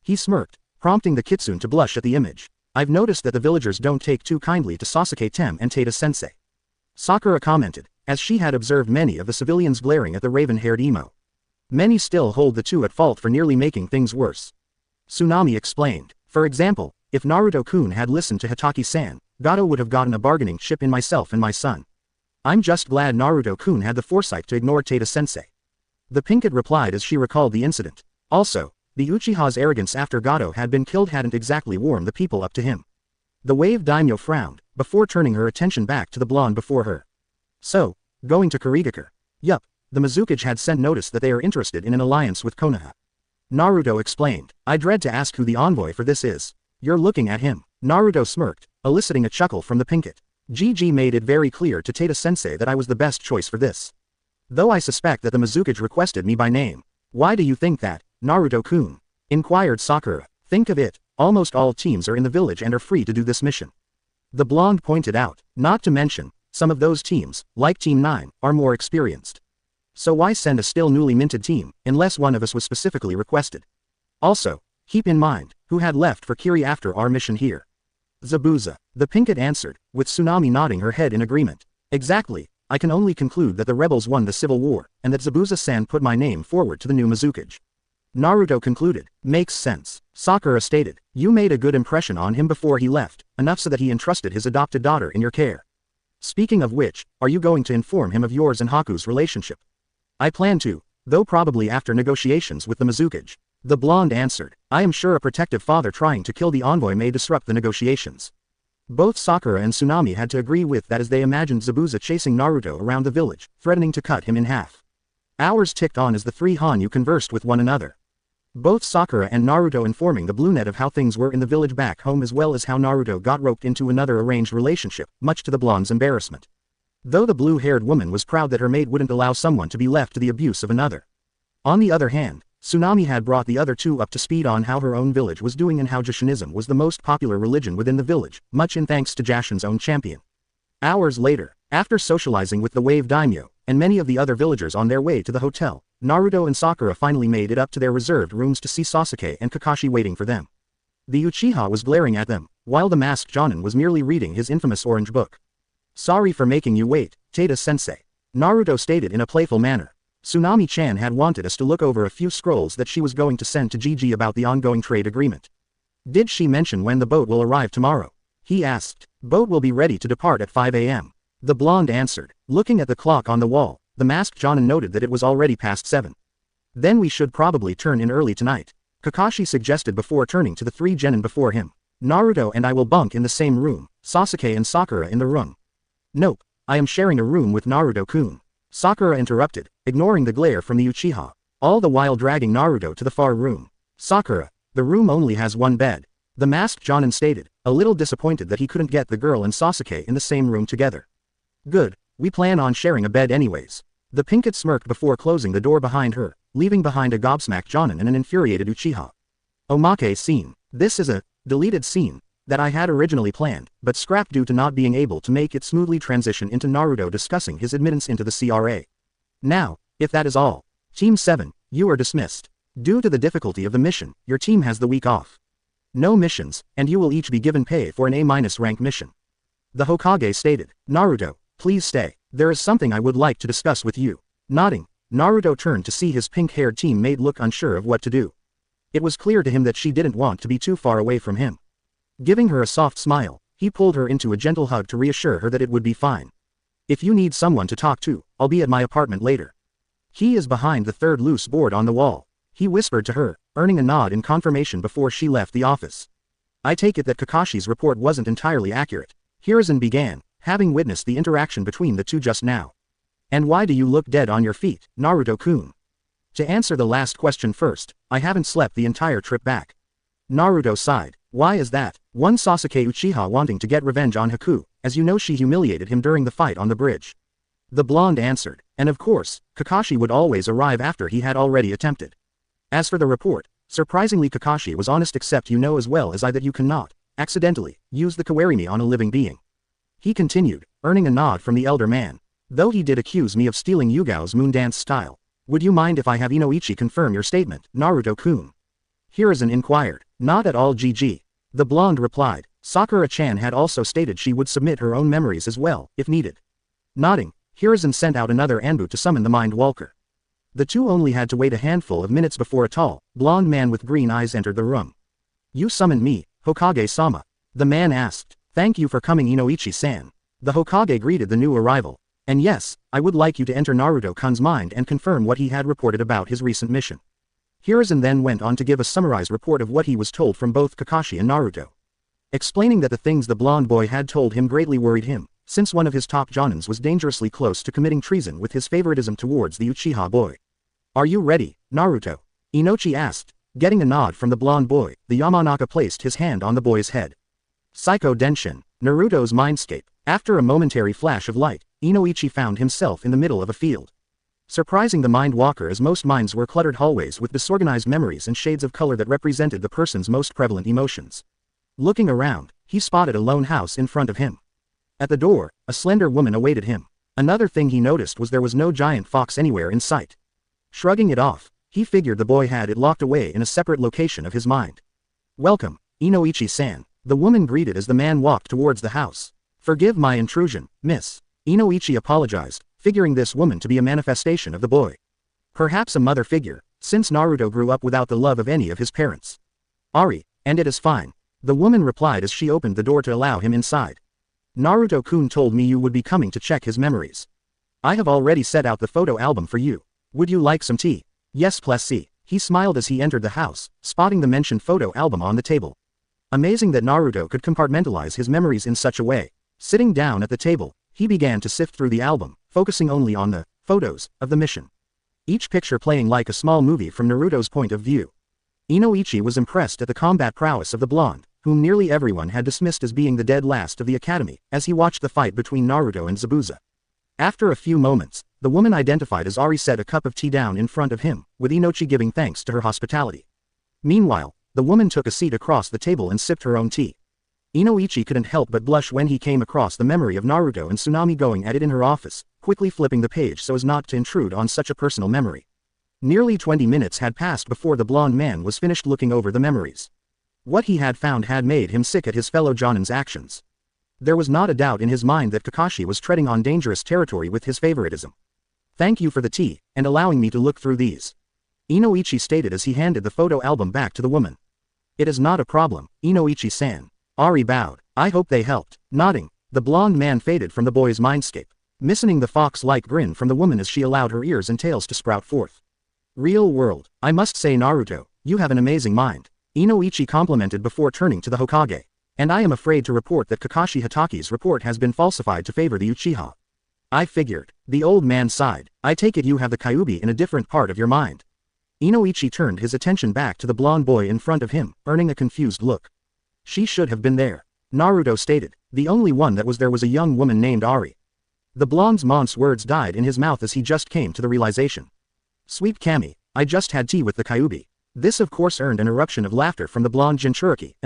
He smirked, prompting the kitsune to blush at the image. I've noticed that the villagers don't take too kindly to Sasuke-tem and Tada-sensei. Sakura commented, as she had observed many of the civilians glaring at the raven-haired emo. Many still hold the two at fault for nearly making things worse. Tsunami explained, for example, if Naruto-kun had listened to Hitaki-san, Gato would have gotten a bargaining chip in myself and my son. I'm just glad Naruto-kun had the foresight to ignore Tada-sensei. The pinkett replied as she recalled the incident. Also, the Uchiha's arrogance after Gato had been killed hadn't exactly warmed the people up to him. The wave daimyo frowned, before turning her attention back to the blonde before her. So, going to Kurigakure. Yup, the Mizukage had sent notice that they are interested in an alliance with Konoha. Naruto explained, I dread to ask who the envoy for this is. You're looking at him. Naruto smirked, eliciting a chuckle from the pinkett. GG made it very clear to Tada-sensei that I was the best choice for this. Though I suspect that the Mizukage requested me by name. Why do you think that, Naruto-kun? Inquired Sakura. Think of it, almost all teams are in the village and are free to do this mission. The blonde pointed out, not to mention, some of those teams, like Team 9, are more experienced. So why send a still newly minted team, unless one of us was specifically requested? Also, keep in mind, who had left for Kiri after our mission here. Zabuza. The pinkett answered, with Tsunami nodding her head in agreement. Exactly, I can only conclude that the rebels won the civil war, and that Zabuza-san put my name forward to the new Mizukage. Naruto concluded, makes sense. Sakura stated, you made a good impression on him before he left, enough so that he entrusted his adopted daughter in your care. Speaking of which, are you going to inform him of yours and Haku's relationship? I plan to, though probably after negotiations with the Mizukage. The blonde answered, I am sure a protective father trying to kill the envoy may disrupt the negotiations. Both Sakura and Tsunami had to agree with that as they imagined Zabuza chasing Naruto around the village, threatening to cut him in half. Hours ticked on as the three Hanyu conversed with one another. Both Sakura and Naruto informing the brunette of how things were in the village back home as well as how Naruto got roped into another arranged relationship, much to the blonde's embarrassment. Though the blue-haired woman was proud that her mate wouldn't allow someone to be left to the abuse of another. On the other hand, Tsunami had brought the other two up to speed on how her own village was doing and how Jashinism was the most popular religion within the village, much in thanks to Jashin's own champion. Hours later, after socializing with the Wave Daimyo, and many of the other villagers on their way to the hotel, Naruto and Sakura finally made it up to their reserved rooms to see Sasuke and Kakashi waiting for them. The Uchiha was glaring at them, while the masked Jonin was merely reading his infamous orange book. "Sorry for making you wait, Tada-sensei," Naruto stated in a playful manner. Tsunami-chan had wanted us to look over a few scrolls that she was going to send to Gigi about the ongoing trade agreement. "Did she mention when the boat will arrive tomorrow?" he asked. "Boat will be ready to depart at 5 a.m. the blonde answered. Looking at the clock on the wall, the masked Jonin noted that it was already past 7. "Then we should probably turn in early tonight," Kakashi suggested before turning to the 3 genin before him. "Naruto and I will bunk in the same room, Sasuke and Sakura in the room." "Nope, I am sharing a room with Naruto-kun," Sakura interrupted, ignoring the glare from the Uchiha, all the while dragging Naruto to the far room. "Sakura, the room only has one bed," the masked Jonin stated, a little disappointed that he couldn't get the girl and Sasuke in the same room together. "Good, we plan on sharing a bed anyways." The Pinkett smirked before closing the door behind her, leaving behind a gobsmacked Jonin and an infuriated Uchiha. Omake scene. This is a deleted scene that I had originally planned, but scrapped due to not being able to make it smoothly transition into Naruto discussing his admittance into the CRA. Now, if that is all, Team 7, you are dismissed. Due to the difficulty of the mission, your team has the week off. No missions, and you will each be given pay for an A- rank mission. The Hokage stated. "Naruto, please stay. There is something I would like to discuss with you." Nodding, Naruto turned to see his pink-haired teammate look unsure of what to do. It was clear to him that she didn't want to be too far away from him. Giving her a soft smile, he pulled her into a gentle hug to reassure her that it would be fine. "If you need someone to talk to, I'll be at my apartment later." "He is behind the third loose board on the wall," he whispered to her, earning a nod in confirmation before she left the office. "I take it that Kakashi's report wasn't entirely accurate," Hiruzen began, having witnessed the interaction between the two just now. "And why do you look dead on your feet, Naruto-kun?" "To answer the last question first, I haven't slept the entire trip back." Naruto sighed. "Why is that?" "One Sasuke Uchiha wanting to get revenge on Haku, as you know she humiliated him during the fight on the bridge." The blonde answered, "And of course, Kakashi would always arrive after he had already attempted." As for the report, surprisingly Kakashi was honest, except you know as well as I that you cannot, accidentally, use the Kawarimi on a living being. He continued, earning a nod from the elder man. "Though he did accuse me of stealing Yugao's moon dance style. Would you mind if I have Inoichi confirm your statement, Naruto-kun?" Hiruzen inquired. "Not at all, GG." The blonde replied. Sakura-chan had also stated she would submit her own memories as well, if needed. Nodding, Hiruzen sent out another Anbu to summon the Mind Walker. The two only had to wait a handful of minutes before a tall, blonde man with green eyes entered the room. "You summoned me, Hokage-sama?" the man asked. "Thank you for coming, Inoichi-san." The Hokage greeted the new arrival. "And yes, I would like you to enter Naruto-kun's mind and confirm what he had reported about his recent mission." Hiruzen then went on to give a summarized report of what he was told from both Kakashi and Naruto. Explaining that the things the blonde boy had told him greatly worried him, since one of his top Jonins was dangerously close to committing treason with his favoritism towards the Uchiha boy. "Are you ready, Naruto?" Inochi asked. Getting a nod from the blonde boy, the Yamanaka placed his hand on the boy's head. Psycho Denshin, Naruto's mindscape. After a momentary flash of light, Inoichi found himself in the middle of a field. Surprising the Mind Walker, as most minds were cluttered hallways with disorganized memories and shades of color that represented the person's most prevalent emotions. Looking around, he spotted a lone house in front of him. At the door, a slender woman awaited him. Another thing he noticed was there was no giant fox anywhere in sight. Shrugging it off, he figured the boy had it locked away in a separate location of his mind. "Welcome, Inoichi-san," the woman greeted as the man walked towards the house. "Forgive my intrusion, miss." Inoichi apologized, figuring this woman to be a manifestation of the boy. Perhaps a mother figure, since Naruto grew up without the love of any of his parents. "Ari, and it is fine," the woman replied as she opened the door to allow him inside. "Naruto-kun told me you would be coming to check his memories. I have already set out the photo album for you. Would you like some tea?" "Yes, please." He smiled as he entered the house, spotting the mentioned photo album on the table. Amazing that Naruto could compartmentalize his memories in such a way. Sitting down at the table, he began to sift through the album, focusing only on the photos of the mission. Each picture playing like a small movie from Naruto's point of view. Inoichi was impressed at the combat prowess of the blonde, whom nearly everyone had dismissed as being the dead last of the academy, as he watched the fight between Naruto and Zabuza. After a few moments, The woman identified as Ari set a cup of tea down in front of him, with Inochi giving thanks to her hospitality. Meanwhile, the woman took a seat across the table and sipped her own tea. Inoichi couldn't help but blush when he came across the memory of Naruto and Tsunami going at it in her office, quickly flipping the page so as not to intrude on such a personal memory. Nearly 20 minutes had passed before the blonde man was finished looking over the memories. What he had found had made him sick at his fellow Jonin's actions. There was not a doubt in his mind that Kakashi was treading on dangerous territory with his favoritism. Thank you for the tea, and allowing me to look through these. Inoichi stated as he handed the photo album back to the woman. It is not a problem, Inoichi-san. Ari bowed. I hope they helped. Nodding, the blonde man faded from the boy's mindscape, missing the fox-like grin from the woman as she allowed her ears and tails to sprout forth. Real world. I must say Naruto, you have an amazing mind. Inoichi complimented before turning to the Hokage. And I am afraid to report that Kakashi Hataki's report has been falsified to favor the Uchiha. I figured. The old man sighed. I take it you have the Kyuubi in a different part of your mind. Inoichi turned his attention back to the blonde boy in front of him, earning a confused look. She should have been there. Naruto stated. The only one that was there was a young woman named Ari. The blonde's words died in his mouth as he just came to the realization. Sweet Kami, I just had tea with the Kyuubi. This of course earned an eruption of laughter from the blonde Jinchuriki, and